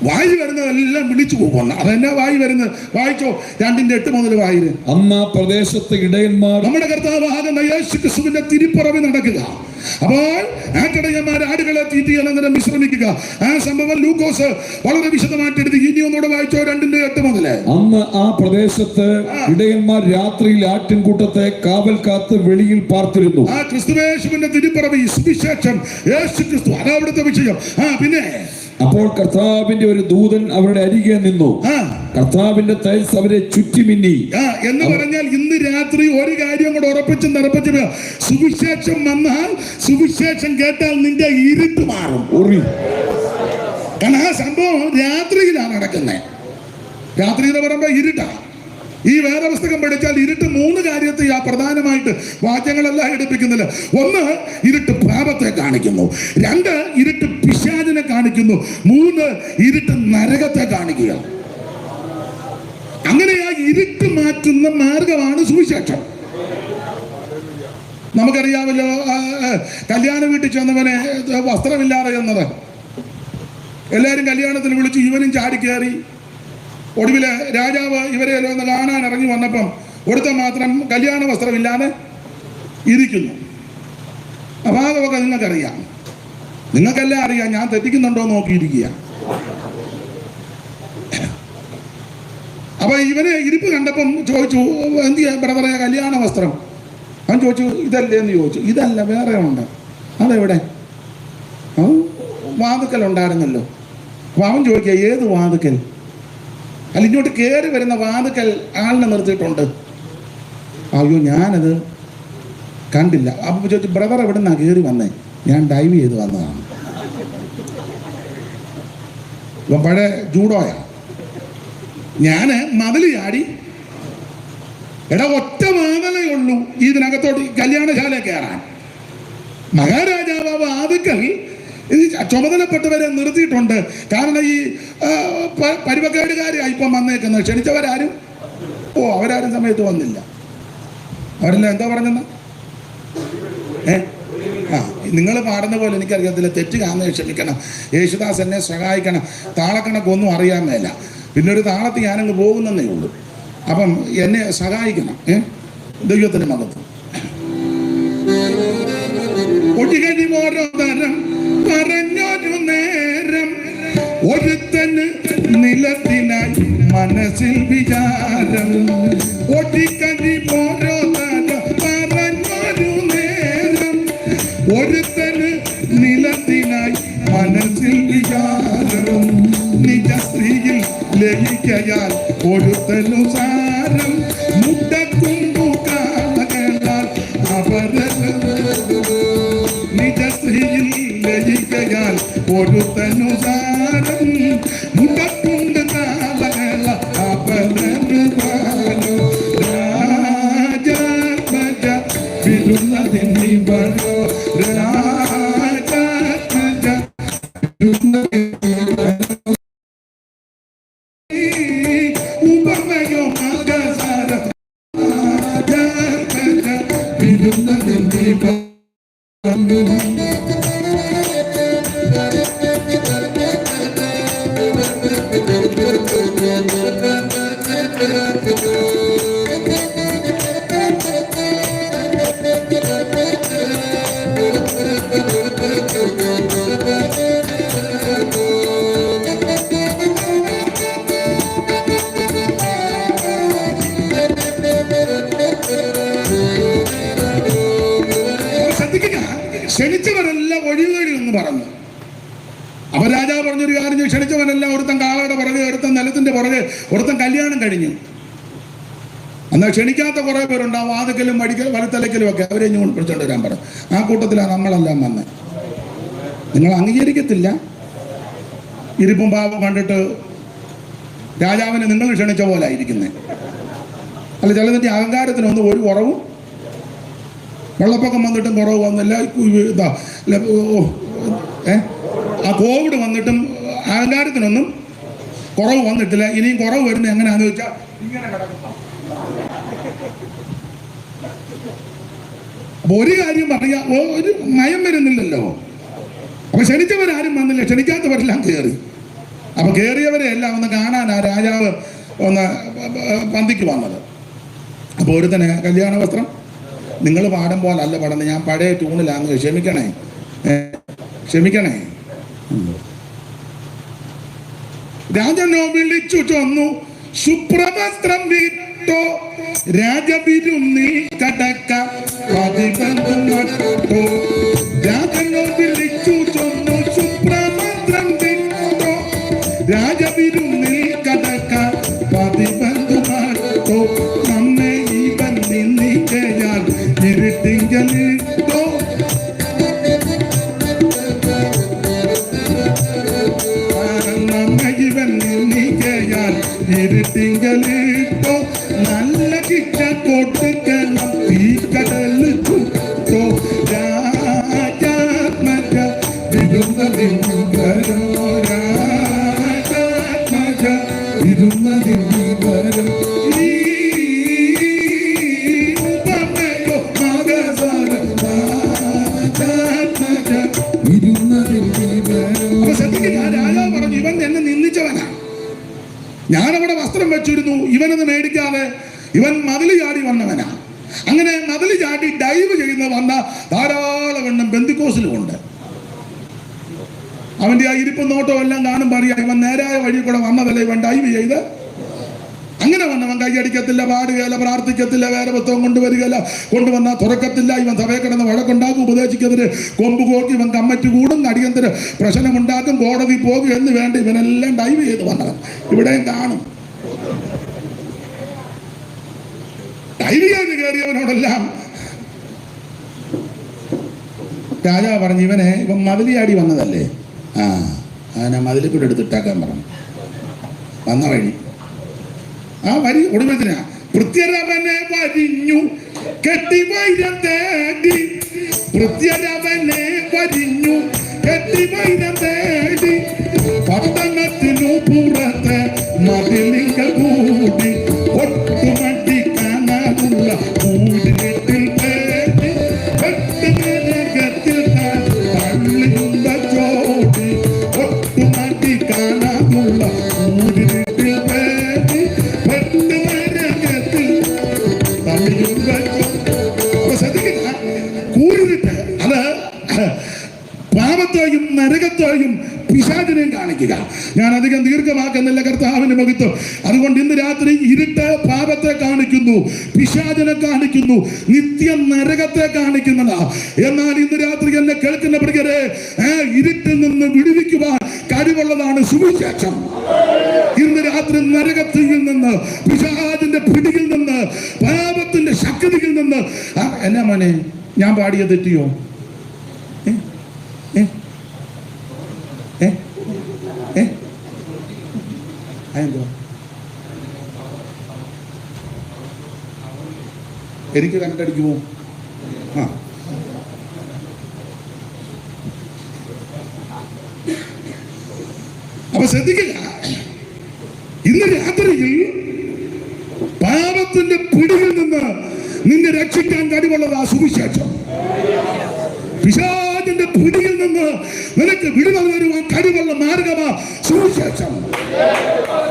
വായി വരുന്നതെല്ലാം വിളിച്ചു പോകുന്നു. അതെന്നാ വായി വരുന്നത്? വായിച്ചോ 2:8 മുതൽ വായില്. അന്ന് ആ പ്രദേശത്തെ ഇടയന്മാർ നമ്മുടെ കർത്താവാകുന്ന യേശു ക്രിസ്തുവിന്റെ തിരുപ്പുറമെ നടക്കുക. അപ്പോൾ ആ ഇടയന്മാർ ആടുകളെ തീറ്റിയാൽ അന്നേരം വിശ്രമിക്കുക. ആ സംഭവം ലൂക്കോസ് വളരെ വിശദമായിട്ട് എഴുതി. ഇനി ഒന്നുകൂടെ വായിച്ചോ 2:8 മുതല്. അന്ന് ആ പ്രദേശത്ത് ഇടയന്മാർ രാത്രിയിൽ ആട്ടിൻകൂട്ടത്തെ കാവൽ കാത്ത് വെളിയിൽ പാർത്തിരുന്നു. ആ ക്രിസ്തുവേശുവിന്റെ തിരുപ്പുറമെ സുവിശേഷം യേശു ക്രിസ്തു അതാ അവിടുത്തെ വിഷയം. പിന്നെ അപ്പോൾ കർത്താവിന്റെ ഒരു ദൂതൻ അവരുടെ അരികെ നിന്നു. കർത്താവിന്റെ തേജസ് അവരെ ചുറ്റിമിന്നി. എന്ന് പറഞ്ഞാൽ ഇന്ന് രാത്രി ഒരു കാര്യം കൂടെ ഉറപ്പിച്ചും തറപ്പിച്ചും, സുവിശേഷം വന്നാൽ സുവിശേഷം കേട്ടാൽ നിന്റെ ഇരുട്ട് മാറും. കാരണം ആ സംഭവം രാത്രിയിലാണ് നടക്കുന്നത്. രാത്രി എന്ന് പറയുമ്പോ ഇരുട്ടാ. ഈ വേറെ പുസ്തകം പഠിച്ചാൽ ഇരുട്ട് 3 കാര്യത്തെ പ്രധാനമായിട്ട് വാക്യങ്ങളെല്ലാം എടുപ്പിക്കുന്നില്ല. 1 ഇരുട്ട് പാപത്തെ കാണിക്കുന്നു, 2 ഇരുട്ട് പിശാചിനെ കാണിക്കുന്നു, 3 ഇരുട്ട് നരകത്തെ കാണിക്കുക. അങ്ങനെ ആ ഇരുട്ട് മാറ്റുന്ന മാർഗമാണ് സുവിശേഷം. നമുക്കറിയാമല്ലോ, കല്യാണ വീട്ടിൽ ചെന്നവനെ വസ്ത്രമില്ലാതെ എന്നത് എല്ലാവരും കല്യാണത്തിന് വിളിച്ച് ഇവനും ചാടിക്കയറി. ഒടുവില് രാജാവ് ഇവരെ ഒന്ന് കാണാൻ ഇറങ്ങി വന്നപ്പം ഒരുത്ത മാത്രം കല്യാണ വസ്ത്രമില്ലാതെ ഇരിക്കുന്നു. അപ്പൊ അതൊക്കെ നിങ്ങൾക്കറിയാം, നിങ്ങൾക്കെല്ലാം അറിയാം. ഞാൻ തെറ്റിക്കുന്നുണ്ടോ നോക്കിയിരിക്കുക. അപ്പൊ ഇവന് ഇരിപ്പ് കണ്ടപ്പം ചോദിച്ചു, എന്ത് ചെയ്യാൻ ബ്രദറെ കല്യാണ വസ്ത്രം? അവൻ ചോദിച്ചു, ഇതല്ലേ എന്ന് ചോദിച്ചു. ഇതല്ല, വേറെ ഉണ്ട്. അതെവിടെ? വാതുക്കൽ ഉണ്ടായിരുന്നല്ലോ. അപ്പൊ അവൻ ചോദിക്കുക, ഏത് വാതുക്കൽ? അല്ല, ഇങ്ങോട്ട് കയറി വരുന്ന വാതുക്കൽ ആളിനെ നിർത്തിയിട്ടുണ്ട്. അയ്യോ, ഞാനത് കണ്ടില്ല. അപ്പൊ ചോദിച്ചു, ബ്രദർ എവിടെ നിന്നാ കയറി വന്നേ? ഞാൻ ഡൈവ് ചെയ്ത് വന്നതാണ്. ഇപ്പം പഴയ ജൂഡോയാ. ഞാന് മതിൽ ചാടി. എടാ, ഒറ്റ വാതിലേ ഉള്ളൂ ഇതിനകത്തോട്ട് കല്യാണശാല കയറാൻ. മഹാരാജാവ് വാതുക്കൽ ചുമതലപ്പെട്ടവരെ നിർത്തിയിട്ടുണ്ട്. കാരണം ഈ പരിവക്കേടുകാരായി ഇപ്പം വന്നേക്കുന്നത്. ക്ഷണിച്ചവരാരും അവരാരും സമയത്ത് വന്നില്ല. അവരെല്ലാം എന്താ പറഞ്ഞെന്ന് നിങ്ങൾ പാടുന്ന പോലെ എനിക്കറിയത്തില്ല. തെറ്റ് കാണുന്നത് ക്ഷമിക്കണം. യേശുദാസ് എന്നെ സഹായിക്കണം. താളക്കണക്കൊന്നും അറിയാൻ മേല. പിന്നെ ഒരു താളത്തിൽ ഞാനങ്ങ് പോകുന്നതേ ഉള്ളൂ. അപ്പം എന്നെ സഹായിക്കണം. ദൈവത്തിന് മകത്വം. ഒടികടി ഓരോ തരം പറഞ്ഞൊരു നേരം ഒരുത്തന് നിലത്തിനായി മനസ്സിൽ വിചാരം. ഒടികടി ഓരോ തരം പറഞ്ഞൊരു നേരം ഒരുത്തന് നിലത്തിനായി മനസ്സിൽ വിചാരം. നിജ സ്ത്രീയിൽ ലയിക്കയാൽ ഒരുത്തനു സാരം. മുട്ടക്കുമ്പു കാളകളാൽ നിജ സ്ത്രീയിൽ ലയിക്കയാൽ ഒരുത്തനു സാരം. മുട്ടക്കുണ്ട് കാളകള അപരനുപാലോ. രാജാത്മജ വിരുന്നതിന് വരോ. രാജാത്മജ ഉപമയോ മകസാര. രാജാത്മജ വിരുന്നതിന് വരോ. ക്ഷണിച്ചവരെല്ലാം ഒഴിവേടി എന്ന് പറഞ്ഞു. അപ്പൊ രാജാവ് പറഞ്ഞൊരു കാര്യം, ക്ഷണിച്ചവനെല്ലാം ഒരുത്തൻ കാളയുടെ പുറകെ, ഒരുത്തൻ നിലത്തിന്റെ പുറകെ, ഒരുത്തൻ കല്യാണം കഴിഞ്ഞു. എന്നാൽ ക്ഷണിക്കാത്ത കുറെ പേരുണ്ടാവും. വാതുക്കലും വലത്തലക്കലും ഒക്കെ അവരെ ഇങ്ങോട്ട് പിടിച്ചോണ്ട് വരാൻ പറഞ്ഞു. ആ കൂട്ടത്തിലാണ് നമ്മളെല്ലാം വന്നത്. നിങ്ങൾ അംഗീകരിക്കത്തില്ല. ഇരിപ്പും പാവം കണ്ടിട്ട് രാജാവിനെ നിങ്ങൾ ക്ഷണിച്ച പോലെ ആയിരിക്കുന്നേ. അല്ല, ചിലതിൻ്റെ അഹങ്കാരത്തിനൊന്നും ഒരു കുറവും, വെള്ളപ്പൊക്കം വന്നിട്ടും കുറവ് വന്നില്ല. ഇതാ ആ കോവിഡ് വന്നിട്ടും അഹങ്കാരത്തിനൊന്നും കുറവ് വന്നിട്ടില്ല. ഇനിയും കുറവ് വരുന്നത് എങ്ങനെയാണെന്ന് വെച്ചാൽ ഇങ്ങനെ കിടക്കുന്നു. അപ്പൊ ഒരു കാര്യം പറയാ, ഒരു മയം വരുന്നില്ലല്ലോ. അപ്പൊ ക്ഷണിച്ചവരാരും വന്നില്ല, ക്ഷണിക്കാത്തവരെല്ലാം കയറി. അപ്പൊ കയറിയവരെ എല്ലാം ഒന്ന് കാണാനാ രാജാവ് ഒന്ന് പന്തിക്ക് വന്നത്. അപ്പൊ ഒരുത്തനെ കല്യാണ വസ്ത്രം നിങ്ങൾ പാടും പോലല്ല പാടുന്നത്, ഞാൻ പഴയ ട്യൂണിലാന്ന്, ക്ഷമിക്കണേ ക്ഷമിക്കണേ. രാജനോ വിളിച്ചു ചൊന്നു, സുപ്രവസ്ത്രം വിട്ടോ രാജവിരുന്നിൽ കടക്ക പതിവന്നു നട്ടോ. രാജനോ വിളിച്ചു ചൊന്നു, സുപ്രവസ്ത്രം വിട്ടോ രാജവിരുന്നിൽ കടക്ക പതിവന്നു നട്ടോ. നമ്മെ ഇവൻ നിന്നിക്കയാൽ ഇരുട്ടിങ്കലിട്ടോ. ഇരുട്ടിങ്കലിട്ടോ നല്ല കിട്ട കൊടുക്കണം ഈ കടൽ ചുട്ടോ. രാജാത്മജ ഇരുന്നതിരോ രാജാത്മജ ഇരുന്നതിരോ ഈ ഉപമയോ മകസാര രാജാത്മജ ഇരുന്നതിരോ. രാജാവ് പറഞ്ഞു, ഇവൻ എന്നെ നിന്ദിച്ചവനാ, ഞാനവിടെ വസ്ത്രം വെച്ചിരുന്നു, ഇവനൊന്ന് മേടിക്കാതെ ഇവൻ മതില് ചാടി വന്നവനാ. അങ്ങനെ മതില് ചാടി ഡൈവ് ചെയ്യുന്ന വന്ന ധാരാളം എണ്ണം ബന്ധുക്കോസിലുമുണ്ട്. അവന്റെ ആ ഇരിപ്പും നോട്ടവും എല്ലാം കാണും പറയാ, ഇവൻ നേരായ വഴി കൂടെ വന്നതല്ല, ഇവൻ ഡൈവ് ചെയ്ത് അങ്ങനെ വന്നവൻ കൈയടിക്കത്തില്ല, പാടുകയില്ല, പ്രാർത്ഥിക്കത്തില്ല, വേറെ പുസ്തകം കൊണ്ടുവരികയില്ല, കൊണ്ടുവന്നാൽ തുറക്കത്തില്ല. ഇവൻ സഭയെ കിടന്ന് വഴക്കുണ്ടാക്കും, ഉപദേശിക്കതിന് കൊമ്പ് കോക്കി ഇവൻ കമ്മറ്റി കൂടും, അടിയന്തര പ്രശ്നമുണ്ടാക്കും, കോടതി പോകും എന്ന് വേണ്ട ഇവനെല്ലാം ഡൈവ് ചെയ്ത് വന്നവൻ ഇവിടെയും കാണും. ഡൈവ് ചെയ്ത് കയറിയവനോടെല്ലാം രാജാവ് പറഞ്ഞു, ഇവൻ മതിലിയാടി വന്നതല്ലേ, അവനെ മതിലിൽ കൂടെ എടുത്തിട്ടാക്കാൻ പറഞ്ഞു. വന്ന വഴി ആ വരി ഒടുമ്പത്തിനാ പ്രത്യരവനെ വരിഞ്ഞു കെട്ടി വൈരം തേടി. പ്രത്യരവനെ വരിഞ്ഞു കെട്ടി വൈരം തേടി. പട്ടണത്തിനു പുറത്ത് മതിലിങ്ക കൂടി ഒട്ടുമട്ടി കാണാനുള്ള കൂടിനെട്ടിൽ തേടി. പെട്ടുനരകത്തിൽ തള്ളിയുള്ള ചോടി ഒട്ടുമട്ടി കാണാനുള്ള കൂടിനെട്ടിൽ തേടി. കൂടിട്ട് അത് പാപത്തെയും നരകത്തെയും പിശാചിനെയും കാണിക്കുക. ഞാൻ അധികം ദീർഘമാക്കുന്നില്ല, കർത്താവിന്റെ മഹത്വം. അതുകൊണ്ട് ഇന്ന് രാത്രി ഇരുട്ട് പാപത്തെ കാണിക്കുന്നു, പിശാചിനെ കാണിക്കുന്നു, നിത്യ നരകത്തെ കാണിക്കുന്നതാ. എന്നാൽ ഇന്ന് രാത്രി എന്നെ കേൾക്കുന്ന പ്രിയരെ, ഇരുട്ടിൽ നിന്ന് വിടുവിക്കുവാൻ കഴിവുള്ളതാണ് സുവിശേഷം. ഇന്ന് രാത്രി നരകത്തിൽ നിന്ന്, പിശാചിന്റെ പിടിയിൽ നിന്ന്, പാപത്തിന്റെ ശക്തിയിൽ നിന്ന്. എന്നാ മോനെ, ഞാൻ പാടിയ തെറ്റിയോ? എനിക്ക് കണ്ടടിക്കുമോ? അപ്പൊ ശ്രദ്ധിക്കില്ല, ഇന്ന് രാത്രിയിൽ പാപത്തിന്റെ പിടിയിൽ നിന്ന് നിന്നെ രക്ഷിക്കാൻ കഴിവുള്ളതാ സുവിശേഷം. പിശാചിന്റെ പിടിയിൽ നിന്ന് നിനക്ക് വിടുതൽ വരുവാൻ കഴിവുള്ള മാർഗമാ സുവിശേഷം.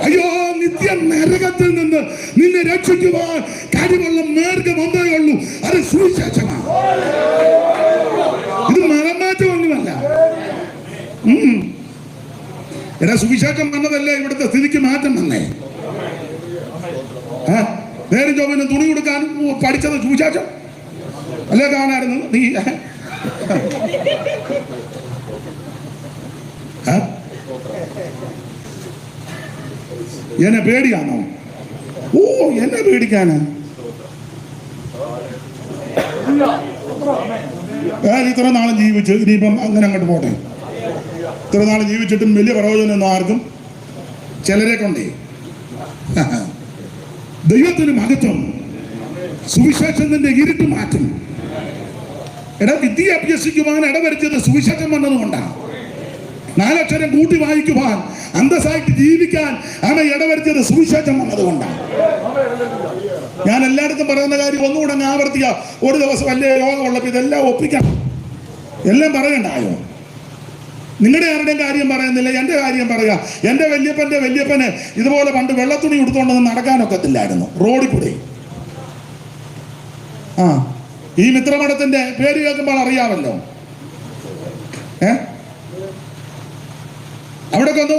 അയ്യോ, നിത്യ നരകത്തിൽ നിന്ന് നിന്നെ രക്ഷിക്കുവാൻ കഴിവുള്ള മാർഗം ഒന്നേ ഉള്ളൂ, അത് സുവിശേഷമാണ്. ഇത് മതമാറ്റമൊന്നുമല്ല. എടാ, സുവിശേഷം വന്നതല്ലേ ഇവിടുത്തെ സ്ഥിതിക്ക് മാറ്റം വന്നേ. നേരം ചോദിച്ചു തുണി കൊടുക്കാൻ പഠിച്ചത് സുവിശേഷം അല്ലേ? കാണായിരുന്നു നീ എന്നെ പേടിയാണോ? ഓ, എന്നെ പേടിക്കാനാ? ഞാൻ ഇത്ര നാളും ജീവിച്ചു, ഇനിയിപ്പം അങ്ങനെ അങ്ങോട്ട് പോട്ടെ. ഇത്ര നാൾ ജീവിച്ചിട്ടും വലിയ പ്രയോജനമൊന്നും ആർക്കും ചിലരെ കൊണ്ടേ. ദൈവത്തിന് മഹത്വം. സുവിശേഷത്തിന്റെ ഇരുട്ട് മാറ്റും. വിദ്യ അഭ്യസിക്കുവാൻ ഇടവരുത്തിയത് സുവിശേഷം വന്നതുകൊണ്ടാണ്. 4 അക്ഷരം കൂട്ടി വായിക്കുവാൻ, അന്തസ്സായിട്ട് ജീവിക്കാൻ അവൻ ഇടവരുത്തിയത് സുവിശേഷം വന്നതുകൊണ്ടാണ്. ഞാൻ എല്ലായിടത്തും പറയുന്ന കാര്യം ഒന്നുകൂടെ ആവർത്തിക്കുക. ഒരു ദിവസം വലിയ യോഗമുള്ളപ്പോൾ ഇതെല്ലാം ഒപ്പിക്കണം, എല്ലാം പറയണ്ടായോ? നിങ്ങളുടെ ആരുടെയും കാര്യം പറയുന്നില്ല, എൻ്റെ കാര്യം പറയുക. എൻ്റെ വല്യപ്പന് ഇതുപോലെ പണ്ട് വെള്ളത്തുണി എടുത്തുകൊണ്ടൊന്നും നടക്കാനൊക്കത്തില്ലായിരുന്നു റോഡിൽ കൂടെ. ഈ മിത്രമഠത്തിന്റെ പേര് കേൾക്കുമ്പോൾ അറിയാമല്ലോ. അവിടെ ഒന്ന്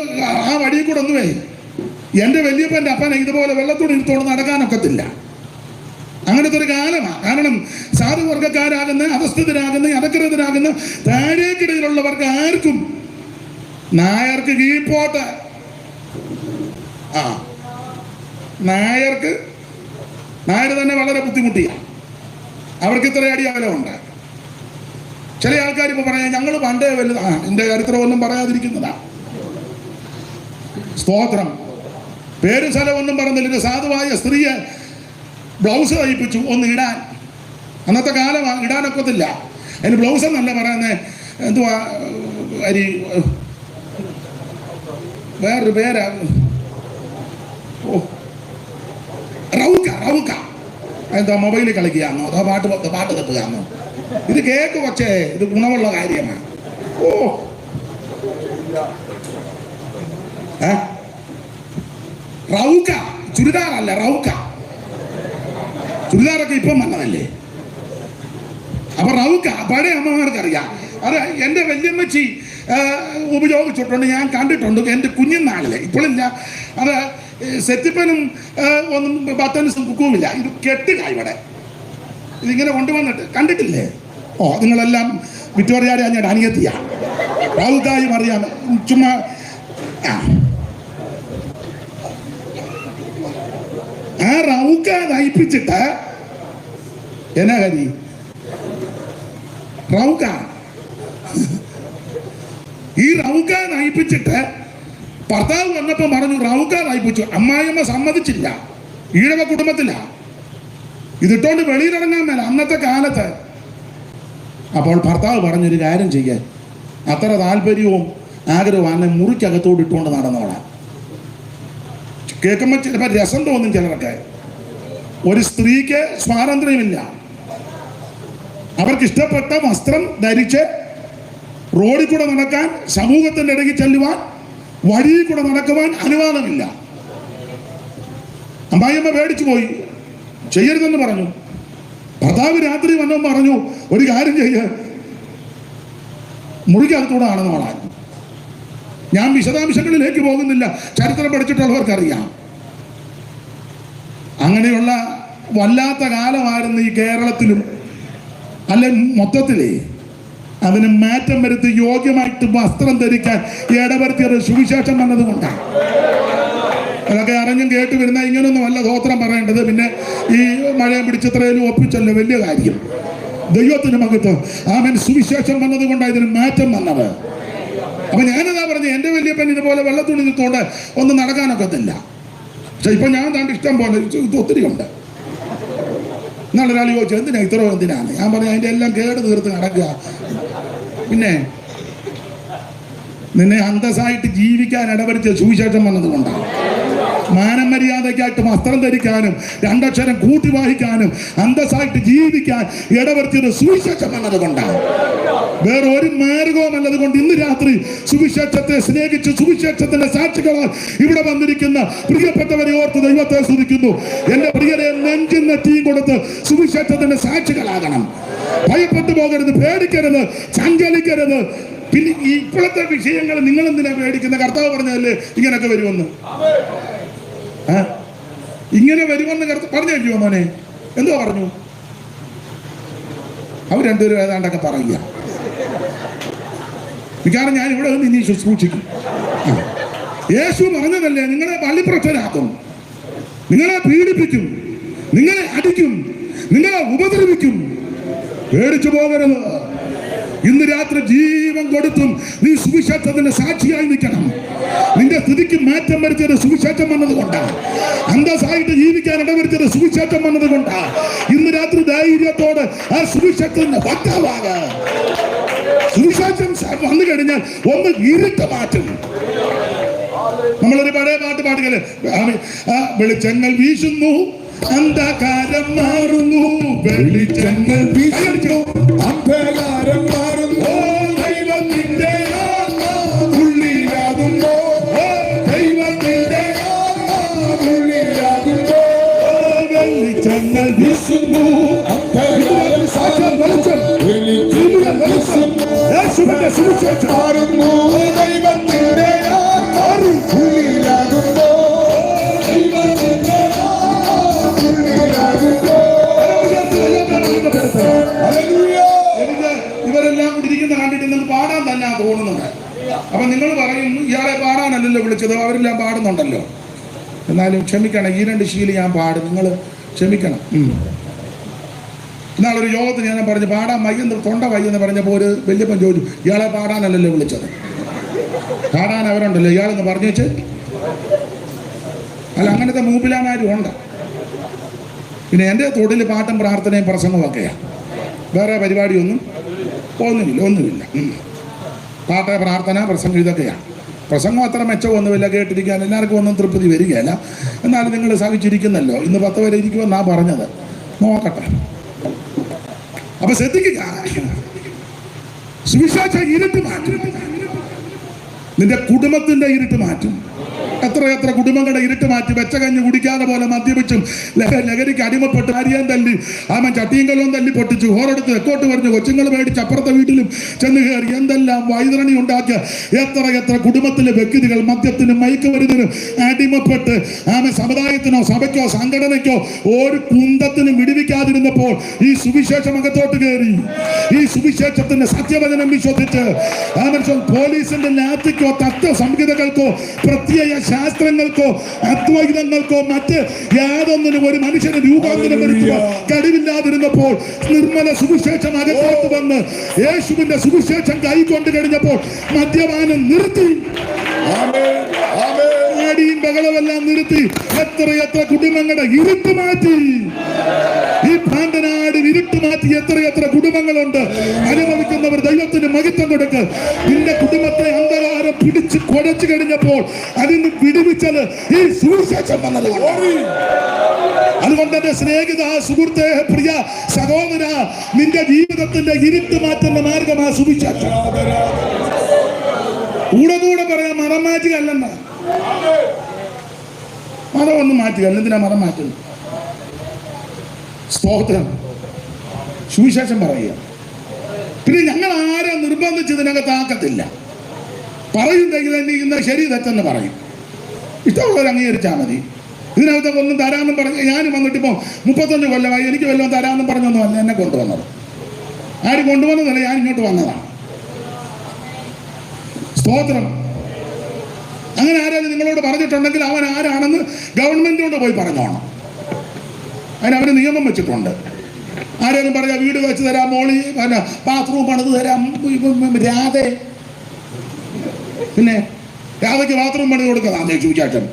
ആ വഴിയിൽ കൂടെ ഒന്നുമേ എൻ്റെ വല്യപ്പൻ്റെ അപ്പനെ ഇതുപോലെ വെള്ളത്തുണി എടുത്തുകൊണ്ട് നടക്കാനൊക്കത്തില്ല. അങ്ങനത്തെ ഒരു കാലമാണ്. കാരണം സാധുവർഗക്കാരാകുന്ന, അധസ്ഥിതരാകുന്ന, അധകൃതരാകുന്ന താഴേക്കിടയിലുള്ളവർക്ക് ആർക്കും, നായർക്ക് കീഴ്പോട്ട്, നായർ തന്നെ വളരെ ബുദ്ധിമുട്ടിയാണ്. അവർക്ക് ഇത്ര അടി അകലമുണ്ട്. ചില ആൾക്കാർ ഇപ്പൊ പറയാം ഞങ്ങൾ പണ്ടേ വലുത്. എന്റെ ചരിത്രമൊന്നും പറയാതിരിക്കുന്നതാ. സ്തോത്രം. പേരും സ്ഥലമൊന്നും പറഞ്ഞില്ല. സാധുവായ സ്ത്രീയെ ബ്ലൗസ് തയ്പ്പിച്ചു ഒന്ന് ഇടാൻ. അന്നത്തെ കാലമാണ്, ഇടാനൊക്കത്തില്ല. അതിന് ബ്ലൗസ് എന്നല്ല പറയുന്നത്, എന്തുവാ അരി, വേറൊരു പേരാ, റൗക്ക. എന്താ മൊബൈലിൽ കളിക്കുകയാണോ അതോ പാട്ട് തട്ടുകയാണോ? ഇത് കേക്ക് പക്ഷേ ഇത് ഗുണമുള്ള കാര്യമാണ്. റൗക്ക, ചുരിദാറല്ല, റൗക്ക. ചുരിദാറൊക്കെ ഇപ്പം വന്നതല്ലേ. അപ്പൊ റൗക്ക പഴയ അമ്മമാർക്കറിയാം. അത് എൻ്റെ വല്യമ്മച്ചി ഉപയോഗിച്ചിട്ടുണ്ട്, ഞാൻ കണ്ടിട്ടുണ്ട് എൻ്റെ കുഞ്ഞുനാളില്. ഇപ്പോഴില്ല. അത് സെറ്റിപ്പനും ഒന്നും ബട്ടൻസും കുക്കുമില്ല. ഇത് കെട്ടുക ഇവിടെ ഇതിങ്ങനെ കൊണ്ടുവന്നിട്ട് കണ്ടിട്ടില്ലേ? നിങ്ങളെല്ലാം വിക്ടോറിയയുടെ ഞാൻ അനിയത്തിയ റൗക്കായും അറിയാം. ചുമ്മാ ആ റൗക്ക നയിപ്പിച്ചിട്ട് എന്നാ കരി റൗക്ക ഈ റൗക്ക നയിപ്പിച്ചിട്ട് ഭർത്താവ് വന്നപ്പോ പറഞ്ഞു റൗക്ക നയിപ്പിച്ചു. അമ്മായിയമ്മ സമ്മതിച്ചില്ല. ഈഴവ കുടുംബത്തിലാ. ഇതിട്ടോണ്ട് വെളിയിലിറങ്ങാൻ മേല അന്നത്തെ കാലത്ത്. അപ്പോൾ ഭർത്താവ് പറഞ്ഞൊരു കാര്യം ചെയ്യാൻ, അത്ര താല്പര്യവും ആഗ്രഹവും അന്നെ മുറിക്കകത്തോട് ഇട്ടുകൊണ്ട് നടന്നോളാം. കേൾക്കുമ്പോൾ ചിലപ്പോൾ രസം തോന്നും ചിലർക്ക്. ഒരു സ്ത്രീക്ക് സ്വാതന്ത്ര്യമില്ല. അവർക്ക് ഇഷ്ടപ്പെട്ട വസ്ത്രം ധരിച്ച് റോഡിൽ കൂടെ നടക്കാൻ, സമൂഹത്തിന്റെ ഇടയ്ക്ക് ചെല്ലുവാൻ, വഴിയിൽ കൂടെ നടക്കുവാൻ അനുവാദമില്ല. അമ്മായിയമ്മ പേടിച്ചു പോയി, ചെയ്യരുതെന്ന് പറഞ്ഞു. ഭർത്താവ് രാത്രി വന്നപ്പോൾ പറഞ്ഞു ഒരു കാര്യം ചെയ്യ, മുറിക്കകത്തൂടെ നടന്നോളാൻ. ഞാൻ വിശദാംശങ്ങളിലേക്ക് പോകുന്നില്ല, ചരിത്രം പഠിച്ചിട്ടുള്ളവർക്കറിയാം. അങ്ങനെയുള്ള വല്ലാത്ത കാലമായിരുന്നു ഈ കേരളത്തിലും അല്ലെ മൊത്തത്തിലേ. അതിന് മാറ്റം വരുത്തി യോഗ്യമായിട്ട് വസ്ത്രം ധരിക്കാൻ ഇടവരുത്തിയത് സുവിശേഷം വന്നതുകൊണ്ടാണ്. അതൊക്കെ അറിഞ്ഞും കേട്ട് വരുന്ന ഇങ്ങനൊന്നും അല്ല സ്തോത്രം പറയേണ്ടത്. പിന്നെ ഈ മഴയും പിടിച്ചത്രയിലും ഒപ്പിച്ചല്ലോ വലിയ കാര്യം. ദൈവത്തിന് മഹത്വം. ആമേൻ. സുവിശേഷം വന്നത് കൊണ്ടാണ് ഇതിന് മാറ്റം വന്നത്. അപ്പൊ ഞാനതാ പറഞ്ഞു, എൻ്റെ വല്യപ്പൻ ഇതുപോലെ വെള്ളത്തുണി നിൽത്തോണ്ട് ഒന്നും നടക്കാനൊക്കത്തില്ല. പക്ഷെ ഇപ്പൊ ഞാൻ താണ്ട് ഇഷ്ടം പോലെ ഇത് ഒത്തിരി ഉണ്ട്. എന്നാളൊരാൾ ചോദിച്ചു എന്തിനാണ്. ഞാൻ പറഞ്ഞു അതിൻ്റെ എല്ലാം കേട് തീർത്ത് നടക്കുക. പിന്നെ നിന്നെ അന്തസ്സായിട്ട് ജീവിക്കാൻ ഇടവരുത്തിയ സുവിശേഷം വന്നതുകൊണ്ടാണ്. മാനമര്യാദയ്ക്കായിട്ട് വസ്ത്രം ധരിക്കാനും 2 അക്ഷരം കൂട്ടി വായിക്കാനും അന്തസ്സായിട്ട് ജീവിക്കാൻ ഇടവരുത്തിയത് സുവിശേഷം വന്നതുകൊണ്ടാണ്. വേറെ ഒരു മാർഗവും അല്ലതുകൊണ്ട് ഇന്ന് രാത്രി സുവിശേഷത്തെ സ്നേഹിച്ച് സുവിശേഷത്തിന്റെ സാക്ഷികളാൽ ഇവിടെ വന്നിരിക്കുന്ന പ്രിയപ്പെട്ടവരെ ഓർത്ത് ദൈവത്തെ സ്തുതിക്കുന്നു. എന്റെ പ്രിയരെ, നെഞ്ചിൽ നെറ്റിയും കൊടുത്ത് സുവിശേഷത്തിന്റെ സാക്ഷികളാകണം. ഭയപ്പെട്ടു പോകരുത്, പേടിക്കരുത്, ചഞ്ചലിക്കരുത്. പിന്നെ ഇപ്പോഴത്തെ വിഷയങ്ങൾ നിങ്ങൾ എന്തിനാ പേടിക്കുന്ന? കർത്താവ് പറഞ്ഞതല്ലേ ഇങ്ങനൊക്കെ വരുമെന്ന്. ഇങ്ങനെ വരുമെന്ന് പറഞ്ഞല്ലോ മോനെ. എന്തോ പറഞ്ഞു? അവർ രണ്ടുപേരും ഏതാണ്ടൊക്കെ പറയുക. കാരണം ഞാൻ ഇവിടെ നിന്ന് ഇനി ശുശ്രൂഷിക്കും. യേശു പറഞ്ഞതല്ലേ, നിങ്ങളെ പള്ളിപ്രശ്നരാക്കും, നിങ്ങളെ പീഡിപ്പിക്കും, നിങ്ങളെ അടിക്കും, നിങ്ങളെ ഉപദ്രവിക്കും. പേടിച്ചു പോകരുത്. ഇന്ന് രാത്രി ജീവൻ കൊടുത്തും നീ സുവിശേഷത്തിന്റെ സാക്ഷിയായി നിൽക്കണം. നിന്റെ സ്ഥിതിക്ക് മാറ്റം വരുത്തിയത് സുവിശേഷം വന്നത് കൊണ്ടാണ്. അന്തസ്സായിട്ട് ജീവിക്കാൻ ഇടവരുത്തിയത് സുവിശേഷം വന്നത് കൊണ്ടാണ്. ഇന്ന് രാത്രി ധൈര്യത്തോട് ആ സുവിശേഷത്തിന്റെ വക്താവാക. സുവിശേഷം വന്നു കഴിഞ്ഞാൽ ഒന്ന് ഇരുട്ട് മാറ്റും. നമ്മളൊരു പഴയ പാട്ട് പാടുകല്ലേ, വെളിച്ചങ്ങൾ വീശുന്നു, അന്ധകാരം മാറുന്നു, വെളിച്ചങ്ങൾ വീശുന്നു, അന്ധകാരം മാറുന്നു, ദൈവത്തിന്റെ ഉള്ളിലാകുമ്പോ, ദൈവത്തിന്റെ ഉള്ളിലാകുമ്പോ, വെളിച്ചങ്ങൾ വീശുന്നു, അന്ധകാരം വീശുന്നു, യേശുവിന്റെ സുവിശേഷം മാറുന്നു, ദൈവത്തിന്റെ ഉള്ളിലാകുമ്പോ, ഇവരെല്ലാം കൂടി ഇരിക്കുന്ന കണ്ടിട്ട് നിങ്ങൾക്ക് പാടാൻ തന്നെ തോന്നുന്നുണ്ട്. അപ്പൊ നിങ്ങൾ പറയും ഇയാളെ പാടാനല്ലല്ലോ വിളിച്ചത്, അവരെല്ലാം പാടുന്നുണ്ടല്ലോ. എന്നാലും ക്ഷമിക്കണം, ഈ 2 ശീലം ഞാൻ പാടും, നിങ്ങൾ ക്ഷമിക്കണം. ഇന്നാളൊരു യോഗത്തിന് ഞാൻ പറഞ്ഞു പാടാൻ വയ്യെന്ന്, തൊണ്ട വയ്യെന്ന് പറഞ്ഞപ്പോൾ ഒരു വല്യപ്പൻ ചോദിച്ചു, ഇയാളെ പാടാനല്ലല്ലോ വിളിച്ചത്, പാടാൻ അവരുണ്ടല്ലോ, ഇയാളെന്ന് പറഞ്ഞു വെച്ച്. അല്ല, അങ്ങനത്തെ മൂപ്പിലാമാരും ഉണ്ട്. പിന്നെ എൻ്റെ തൊടിൽ പാട്ടും പ്രാർത്ഥനയും പ്രസംഗമൊക്കെയാണ്, വേറെ പരിപാടിയൊന്നും ഒന്നുമില്ല. പാട്ട്, പ്രാർത്ഥന, പ്രസംഗം ഇതൊക്കെയാണ്. പ്രസംഗം അത്ര മെച്ചമൊന്നുമില്ല, കേട്ടിരിക്കാൻ എല്ലാവർക്കും ഒന്നും തൃപ്തി വരികയല്ല. എന്നാലും നിങ്ങൾ സഹിച്ചിരിക്കുന്നല്ലോ. ഇന്ന് 10 വരെ ഇരിക്കുമെന്നാണ് പറഞ്ഞത്, നോക്കട്ടെ. അപ്പൊ ശ്രദ്ധിക്കുക, സുവിശേഷം ഇരുട്ട് മാറ്റും, നിന്റെ കുടുംബത്തിന്റെ ഇരുട്ട് മാറ്റും. എത്ര കുടുംബങ്ങളുടെ ഇരുട്ട് മാറ്റി. വെച്ചകഞ്ഞ് കുടിക്കാതെ പോലെ മദ്യപിച്ചും ലഹരിക്ക് അടിമപ്പെട്ട് അരിയാൻ തല്ലി, ആമൻ ചട്ടിയും കലവും തല്ലി പൊട്ടിച്ചു, ഓരോടത്ത് തെക്കോട്ട് പറഞ്ഞു, കൊച്ചുങ്ങൾ മേടിച്ച് അപ്പുറത്തെ വീട്ടിലും ചെന്ന് കയറി എന്തെല്ലാം വൈതരണി ഉണ്ടാക്കിയ എത്ര കുടുംബത്തിലെ വ്യക്തികൾ മദ്യത്തിനും മയക്കുമരുന്നിനും അടിമപ്പെട്ട് ആമൻ സമുദായത്തിനോ സഭയ്ക്കോ സംഘടനയ്ക്കോ ഒരു കുന്തത്തിനും വിടുവിക്കാതിരുന്നപ്പോൾ ഈ സുവിശേഷം അകത്തോട്ട് കയറി. ഈ സുവിശേഷത്തിന്റെ സത്യവചനം വിശ്വസിച്ച് ആമൻ പോലീസിന്റെ ലാത്തിക്കോ തത്വ സംഹിതകൾക്കോ പ്രത്യേക ശാസ്ത്രങ്ങൾക്കോ അദ്വൈതങ്ങൾക്കോ മറ്റ് യാതൊന്നിനും ഒരു മനുഷ്യന് രൂപാന്തരം വരുത്തുക കഴിവില്ലാതിരുന്നപ്പോൾ നിർമ്മല സുവിശേഷം അകത്തോട്ട് വന്ന് യേശുവിന്റെ സുവിശേഷം കൈക്കൊണ്ട് കഴിഞ്ഞപ്പോൾ മദ്യപാനം നിർത്തി, ആടിയും ബഹളമെല്ലാം നിർത്തി. എത്ര കുടുംബങ്ങളുടെ ഇരുട്ട് മാറ്റി. ഈ ഭ്രാന്തനാട് ഇരുട്ട് മാറ്റി എത്ര കുടുംബങ്ങളുണ്ട്. അനുഭവിക്കുന്നവർ ദൈവത്തിന് മഹത്വം കൊടുക്ക്. നിന്റെ കുടുംബത്തെ അന്ധകാരം പിടിച്ച് കുഴച്ചു കഴിഞ്ഞപ്പോൾ അതിന് വിടുവിച്ചത് ഈ സുവിശേഷം വന്നത്. അതുകൊണ്ട് എന്റെ സ്നേഹിത, സുഹൃത്തെ, പ്രിയ സഹോദര, നിന്റെ ജീവിതത്തിന്റെ ഇരുട്ട് മാറ്റുന്ന മാർഗമാ സുവിശേഷം. കൂടെ പറയാം, മതം മാറ്റുക അല്ലെന്ന, മതം ഒന്നും മാറ്റുക. എന്തിനാ മതം മാറ്റുന്നത്? സ്തോത്രം. സുവിശേഷം പറയുക. പിന്നെ ഞങ്ങൾ ആരെ നിർബന്ധിച്ചതിനകത്ത് ആക്കത്തില്ല. പറയുന്നെങ്കിൽ ഇന്ന് ശരി തെറ്റെന്ന് പറയും. ഇഷ്ടമുള്ളവർ അംഗീകരിച്ചാൽ മതി. ഇതിനകത്ത് ഒന്നും തരാമെന്നും പറഞ്ഞ് ഞാനും വന്നിട്ടിപ്പോൾ 35 കൊല്ലമായി. എനിക്ക് വല്ലതും തരാമെന്നും പറഞ്ഞൊന്നും അല്ല എന്നെ കൊണ്ടുവന്നത്. ആരും കൊണ്ടുവന്നതല്ല, ഞാൻ ഇങ്ങോട്ട് വന്നതാണ്. സ്തോത്രം. അങ്ങനെ ആരെങ്കിലും നിങ്ങളോട് പറഞ്ഞിട്ടുണ്ടെങ്കിൽ അവൻ ആരാണെന്ന് ഗവൺമെന്റിനോട് പോയി പറഞ്ഞോണം. അതിനവന് നിയമം വെച്ചിട്ടുണ്ട്. ആരെങ്കിലും പറയാം വീട് വെച്ച് തരാം, മോളി പിന്നെ ബാത്റൂം പണിത് തരാം, രാധേ പിന്നെ രാധയ്ക്ക് ബാത്റൂം പണിത് കൊടുക്കുന്നതാണ് സുവിശേഷം.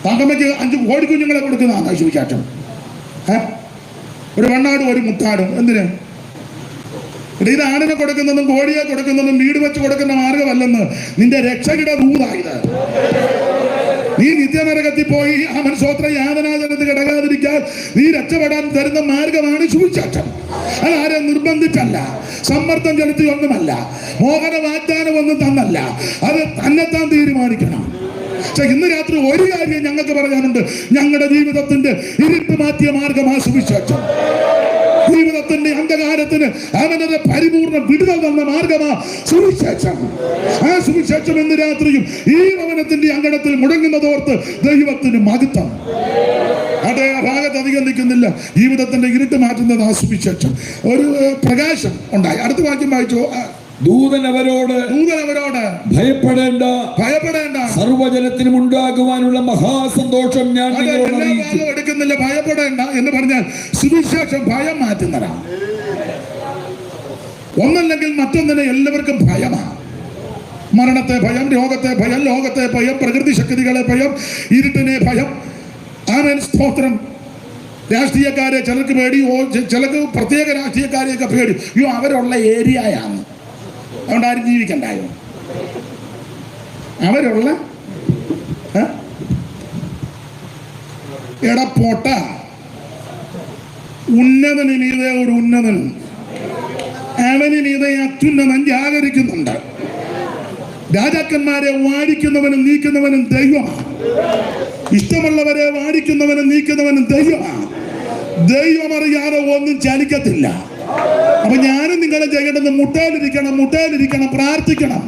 തങ്കമ്മയ്ക്ക് 5 കോഴിക്കുഞ്ഞുങ്ങളെ കൊടുക്കുന്നതാണ് സുവിശേഷം. ഒരു വെണ്ണാടും ഒരു മുത്താടും എന്തിന്? ഇത് ആടിനെ കൊടുക്കുന്നതും കോഴിയെ കൊടുക്കുന്നതും വീട് വെച്ച് കൊടുക്കുന്ന മാർഗമല്ലെന്ന് നിന്റെ രക്ഷയുടെ ദൂതായത്. നീ നിത്യനരകത്തിൽ പോയി അവൻ സ്വത്ര യാതനാജനത്ത് കിടക്കാതിരിക്കാൻ നീ രക്ഷപ്പെടാൻ തരുന്ന മാർഗമാണ് സുവിശേഷം. അതാരെ നിർബന്ധിച്ചല്ല, സമ്മർദ്ദം ചെലുത്തി ഒന്നുമല്ല, മോഹന വാഗ്ദാനം ഒന്നും തന്നല്ല. അത് തന്നെത്താൻ തീരുമാനിക്കണം. പക്ഷെ ഇന്ന് രാത്രി ഒരു കാര്യം ഞങ്ങൾക്ക് പറയാനുണ്ട്. ഞങ്ങളുടെ ജീവിതത്തിന്റെ ഇരുട്ട് മാറ്റിയ മാർഗമാ സുവിശേഷം. ജീവിതത്തിന്റെ അന്ധകാരത്തിന് അവനത് പരിപൂർണ്ണ വിടുതൽ തന്ന മാർഗമാ സുവിശേഷം. ആ സുവിശേഷം ഇന്ന് രാത്രിയും ഈ ഭവനത്തിന്റെ അങ്കണത്തിൽ മുടങ്ങുന്നതോർത്ത് ദൈവത്തിന് മഹത്വം. അതേ ഭാഗത്ത് അധികം നിൽക്കുന്നില്ല. ജീവിതത്തിന്റെ ഇരുട്ട് മാറ്റുന്നത് ആ സുവിശേഷം. ഒരു പ്രകാശം ഉണ്ടായി. അടുത്ത വാക്യം വായിച്ചോ. ദൂതൻ അവരോട് ഭയപ്പെടേണ്ട, സർവ്വജനത്തിനും ഉണ്ടാകുവാനുള്ള മഹാസന്തോഷം ഞാൻ നിങ്ങളോട് അറിയിച്ചു. എടുക്കുന്നില്ല, ഭയപ്പെടേണ്ട എന്ന് പറഞ്ഞാൽ സുവിശേഷം ഭയം മാറ്റുന്നതാണ്. ഒന്നല്ലെങ്കിൽ മറ്റൊന്നിനെ എല്ലാവർക്കും ഭയമാണ്. മരണത്തെ ഭയം, രോഗത്തെ ഭയം, ലോകത്തെ ഭയം, പ്രകൃതി ശക്തികളെ ഭയം, ഇരുട്ടിനെ ഭയം. ആമേൻ, സ്തോത്രം. രാഷ്ട്രീയക്കാരെ ചിലർക്ക് പേടി, ചിലർക്ക് പ്രത്യേക രാഷ്ട്രീയക്കാരെയൊക്കെ പേടി. അയ്യോ, അവരുള്ള ഏരിയയാണ്, അതുകൊണ്ട് ആരും ജീവിക്കണ്ടായോ? അവരുള്ള എടപ്പോട്ട ഉന്നതനിമീതെ ഒരു ഉന്നതനും അവനിമീതെ അത്യുന്നതൻ ജാഗരിക്കുന്നുണ്ട്. രാജാക്കന്മാരെ വാഴിക്കുന്നവനും നീക്കുന്നവനും ദൈവമാണ്. ഇഷ്ടമുള്ളവരെ വാഴിക്കുന്നവനും നീക്കുന്നവനും ദൈവമാണ്. ദൈവം അറിയാതെ ഒന്നും ചലിക്കത്തില്ല. അപ്പൊ ഞാനും നിങ്ങളെ ചെയ്യേണ്ടത് മുട്ടയിലിരിക്കണം, പ്രാർത്ഥിക്കണം.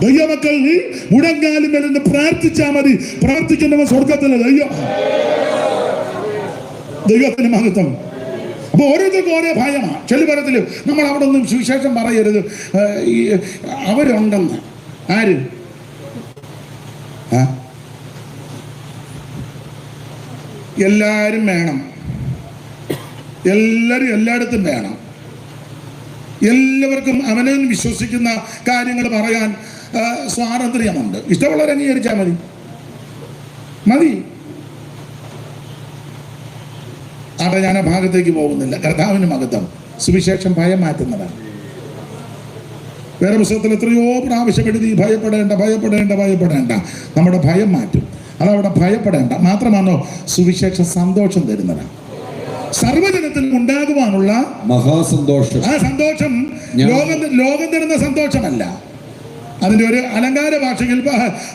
ദൈവമക്കൾ മുടങ്കാലും വരുന്ന പ്രാർത്ഥിച്ചാൽ മതി. പ്രാർത്ഥിക്കുന്നവൻ സ്വർഗത്തിലെ ദൈവത്തിന് മഹത്വം. അപ്പൊ ഓരോരുത്തർക്കും ഓരോ ഭയമാണ്. ചില പറയത്തില് നമ്മൾ അവിടെ ഒന്നും സുവിശേഷം പറയരുത്, അവരുണ്ടെന്ന്. ആര്? എല്ലാരും വേണം, എല്ലാരും എല്ലായിടത്തും വേണം. എല്ലാവർക്കും അവനവൻ വിശ്വസിക്കുന്ന കാര്യങ്ങൾ പറയാൻ സ്വാതന്ത്ര്യമുണ്ട്. ഇഷ്ടമുള്ളവർ അംഗീകരിച്ചാൽ മതി. അവിടെ ഞാൻ ആ ഭാഗത്തേക്ക് പോകുന്നില്ല. കർത്താവിന് മഹത്വം. സുവിശേഷം ഭയം മാറ്റുന്നതാണ്. വേറെ പുസ്തകത്തിൽ എത്രയോ പ്രാവശ്യം എഴുതി ഭയപ്പെടേണ്ട. നമ്മുടെ ഭയം മാറ്റും. അതവിടെ ഭയപ്പെടേണ്ട. മാത്രമാണോ സുവിശേഷം സന്തോഷം തരുന്നതാണ്. സർവജനത്തിനും ഉണ്ടാകുവാനുള്ള മഹാസന്തോഷം. ആ സന്തോഷം ലോകം തരുന്ന സന്തോഷമല്ല. അതിന്റെ ഒരു അലങ്കാര ഭാഷയിൽ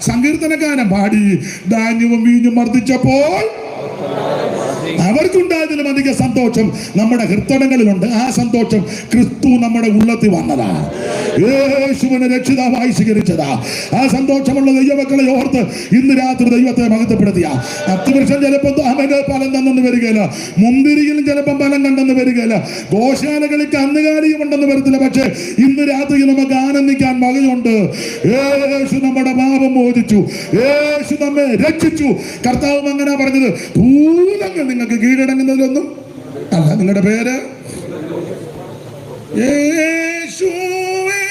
സങ്കീർത്തനക്കാരൻ പാടി, ധാന്യവും വീഞ്ഞും മർദ്ദിച്ചപ്പോൾ അവർക്കുണ്ടായതിലും അധിക സന്തോഷം നമ്മുടെ ഹൃദയങ്ങളിലുണ്ട്. ആ സന്തോഷം ക്രിസ്തു നമ്മുടെ ഉള്ളത്തിൽ വന്നതാ, യേശുവിനെ രക്ഷിതാവായി സ്വീകരിച്ചതാ. ആ സന്തോഷമുള്ള ദൈവമക്കളെ ഓർത്ത് ഇന്ന് രാത്രി ദൈവത്തെ മഹത്വപ്പെടുത്തിയ അത്തിവൃക്ഷം ചിലപ്പോൾ അവന് ഫലം തന്നെന്ന് വരികയില്ല, മുന്തിരിയിലും ചിലപ്പം ഫലം കണ്ടെന്ന് വരികയില്ല, ഗോശാലകളിൽ കന്നുകാലിയും ഉണ്ടെന്ന് വരത്തില്ല. പക്ഷേ ഇന്ന് രാത്രി നമുക്ക് ആനന്ദിക്കാൻ വകയുണ്ട്. യേശു നമ്മുടെ പാപം മോചിച്ചു, യേശു നമ്മെ രക്ഷിച്ചു. കർത്താവും അങ്ങനെ പറഞ്ഞത്, ഭൂതങ്ങൾ നിങ്ങൾക്ക് കീഴടങ്ങുന്നതിലൊന്നും അല്ല. നിങ്ങളുടെ പേര് യേശുവേ,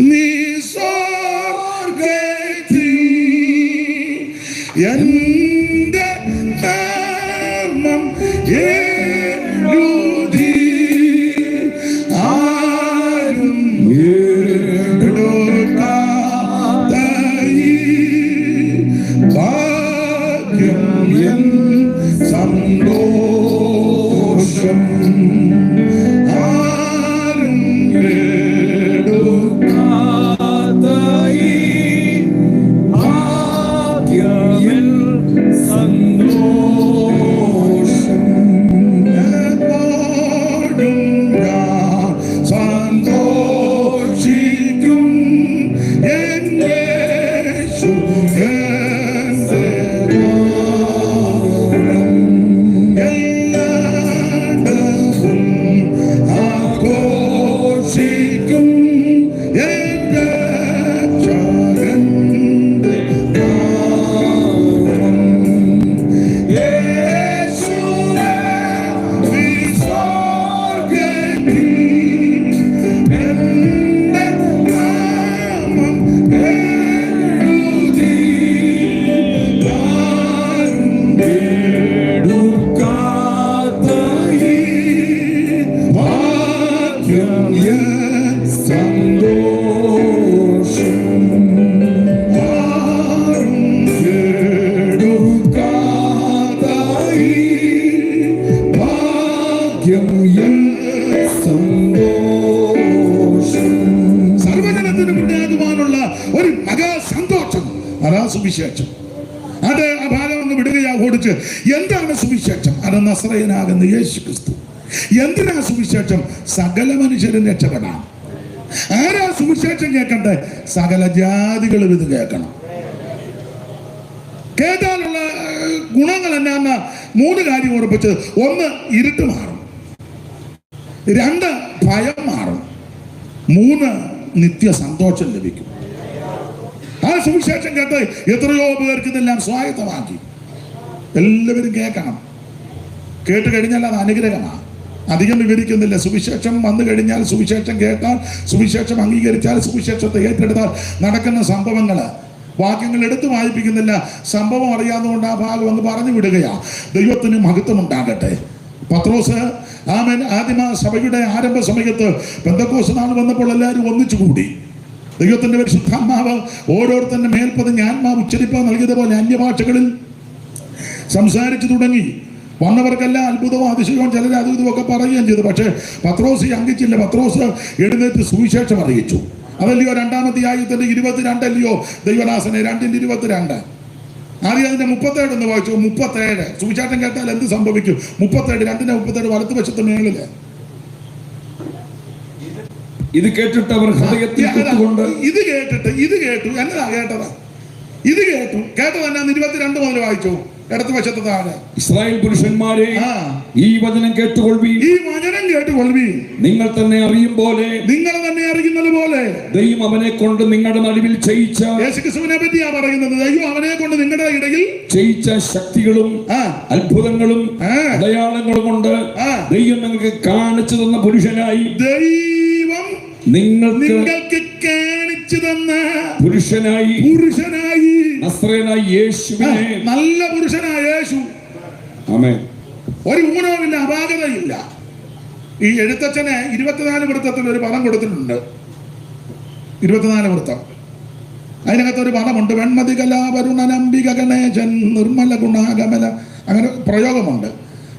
നീ സ്വർഗ്ഗത്തിൽ എന്റെ നാമം എഴുതി ആരും എടുക്കാത്ത ഈ ഭാഗ്യം എൻ സന്തോഷം ആരും എടുക്കാത്ത ഈ ഭാഗ്യം എൻ സന്തോഷം എപ്പോഴും ഞാൻ സന്തോഷിക്കും എൻ യേശു എന്റെ ആഘോഷിക്കും എന്റെ ചരന്റെ നാമം. യേശുവേ, നീ സ്വർഗ്ഗത്തിൽ എന്റെ നാമം എഴുതി ആരും എടുക്കാത്ത ഈ ഭാഗ്യം എൻ സന്തോഷം ആരും എടുക്കാത്ത ഈ ഭാഗ്യം എൻ സന്തോഷം. സർവജനത്തിനും ഉണ്ടാകുവാനുള്ള ഒരു മഹാസന്തോഷം, അതാ സുവിശേഷം. അത് ആ ഭാഗം ഒന്ന് വിടുകയാ ഓടിച്ച്. എന്താണ് സുവിശേഷം? അത് നസറയനാകുന്ന യേശു ക്രിസ്തു. എന്തിനാ സുവിശേഷം? സകല മനുഷ്യരും രക്ഷപ്പെടാം. ആരാ സുവിശേഷം കേൾക്കട്ടെ? സകല ജാതികളും ഇത് കേൾക്കണം. കേട്ടാലുള്ള ഗുണങ്ങൾ എന്നാന്ന് 3 കാര്യം ഓർപ്പിച്ചത്. 1, ഇരുട്ട് മാറും. 2, ഭയം മാറും. 3, നിത്യ സന്തോഷം ലഭിക്കും. ആ സുവിശേഷം കേട്ട് എത്രയോ പേർക്ക് ഇതെല്ലാം സ്വായത്തമാക്കി. എല്ലാവരും കേൾക്കണം. കേട്ട് കഴിഞ്ഞാൽ അത് അനുഗ്രഹമാണ്. അധികം വിവരിക്കുന്നില്ല. സുവിശേഷം വന്നു കഴിഞ്ഞാൽ, സുവിശേഷം കേട്ടാൽ, സുവിശേഷം അംഗീകരിച്ചാൽ, സുവിശേഷത്തെ ഏറ്റെടുത്താൽ നടക്കുന്ന സംഭവങ്ങൾ വാക്യങ്ങൾ എടുത്തു വായിപ്പിക്കുന്നില്ല. സംഭവം അറിയാവുന്നതുകൊണ്ട് ആ ഭാഗം ഒന്ന് പറഞ്ഞു വിടുകയാ. ദൈവത്തിന് മഹത്വം ഉണ്ടാകട്ടെ. പത്രോസ് ആമേൻ ആദിമ സഭയുടെ ആരംഭ സമയത്ത് പെന്തക്കോസ്ത് നാൾ വന്നപ്പോൾ എല്ലാവരും ഒന്നിച്ചു കൂടി. ദൈവത്തിന്റെ പരിശുദ്ധാത്മാവ് ഓരോരുത്തരുടെ മേൽപ്പതിഞ്ഞ് ആത്മാവ് ഉച്ചരിപ്പാൻ നൽകിയതുപോലെ അന്യഭാഷകളിൽ സംസാരിച്ചു തുടങ്ങി. വന്നവർക്കെല്ലാം അത്ഭുതവും അതിശയവും ചിലർ അതും ഇതുമൊക്കെ പറയുകയും ചെയ്തു. പക്ഷേ പത്രോസ് അംഗിച്ചില്ല. പത്രോസ് എഴുന്നേറ്റ് സുവിശേഷം അറിയിച്ചു. അതല്ലയോ 2-ാം അധ്യായത്തിന്റെ 22 അല്ലയോ ദൈവദാസനെ, 2:22. ആദ്യം അതിന്റെ 37 എന്ന് വായിച്ചു. 37 സുവിശേഷം കേട്ടാൽ എന്ത് സംഭവിക്കും? 37 2:37 വലത്തുവശത്ത് മേളില്. ഇത് കേട്ടിട്ട് അവർ ഹൃദയത്തിൽ കുത്തുകൊണ്ട് ഇത് കേട്ടു എന്നതാ കേട്ടതാ? ഇത് കേട്ടത് എന്നാന്ന് 22 മുതൽ വായിച്ചു. ഇടത്ത് വശത്ത് താഴെ ഇസ്രായേൽ പുരുഷന്മാരെ, ഈ വചനം കേട്ടുകൊള്ളുവീൻ, നിങ്ങൾ തന്നെ അറിയും പോലെ, നിങ്ങൾ തന്നെ അറിയുന്നത് പോലെ ദൈവം അവനെ കൊണ്ട് നിങ്ങളുടെ നടുവിൽ ചെയ്യിച്ച, യേശുക്രിസ്തുവിനെ പറ്റിയാ പറയുന്നത്. ദൈവം അവനെ കൊണ്ട് നിങ്ങളുടെ ഇടയിൽ ചെയ്യിച്ച ശക്തികളും അത്ഭുതങ്ങളും അടയാളങ്ങളും കൊണ്ട് ദൈവം നിങ്ങൾക്ക് കാണിച്ചു തന്ന പുരുഷനായി, ദൈവം നിങ്ങൾക്ക് കാണിച്ചു തന്ന പുരുഷനായി നസ്രയനായ യേശുവിനെ, നല്ല പുരുഷനായ യേശു. ആമേൻ. ഒരു ഊനവുമില്ല, അപാകതയില്ല. ഈ എഴുത്തച്ഛന് 24 വൃത്തത്തിൽ ഒരു പദം കൊടുത്തിട്ടുണ്ട്. 24 വൃത്തം. അതിനകത്ത് ഒരു പദമുണ്ട്. വെൺമതി കലാപരുണനംബിക ഗണേശൻ നിർമ്മല ഗുണാഗമല, അങ്ങനെ പ്രയോഗമുണ്ട്.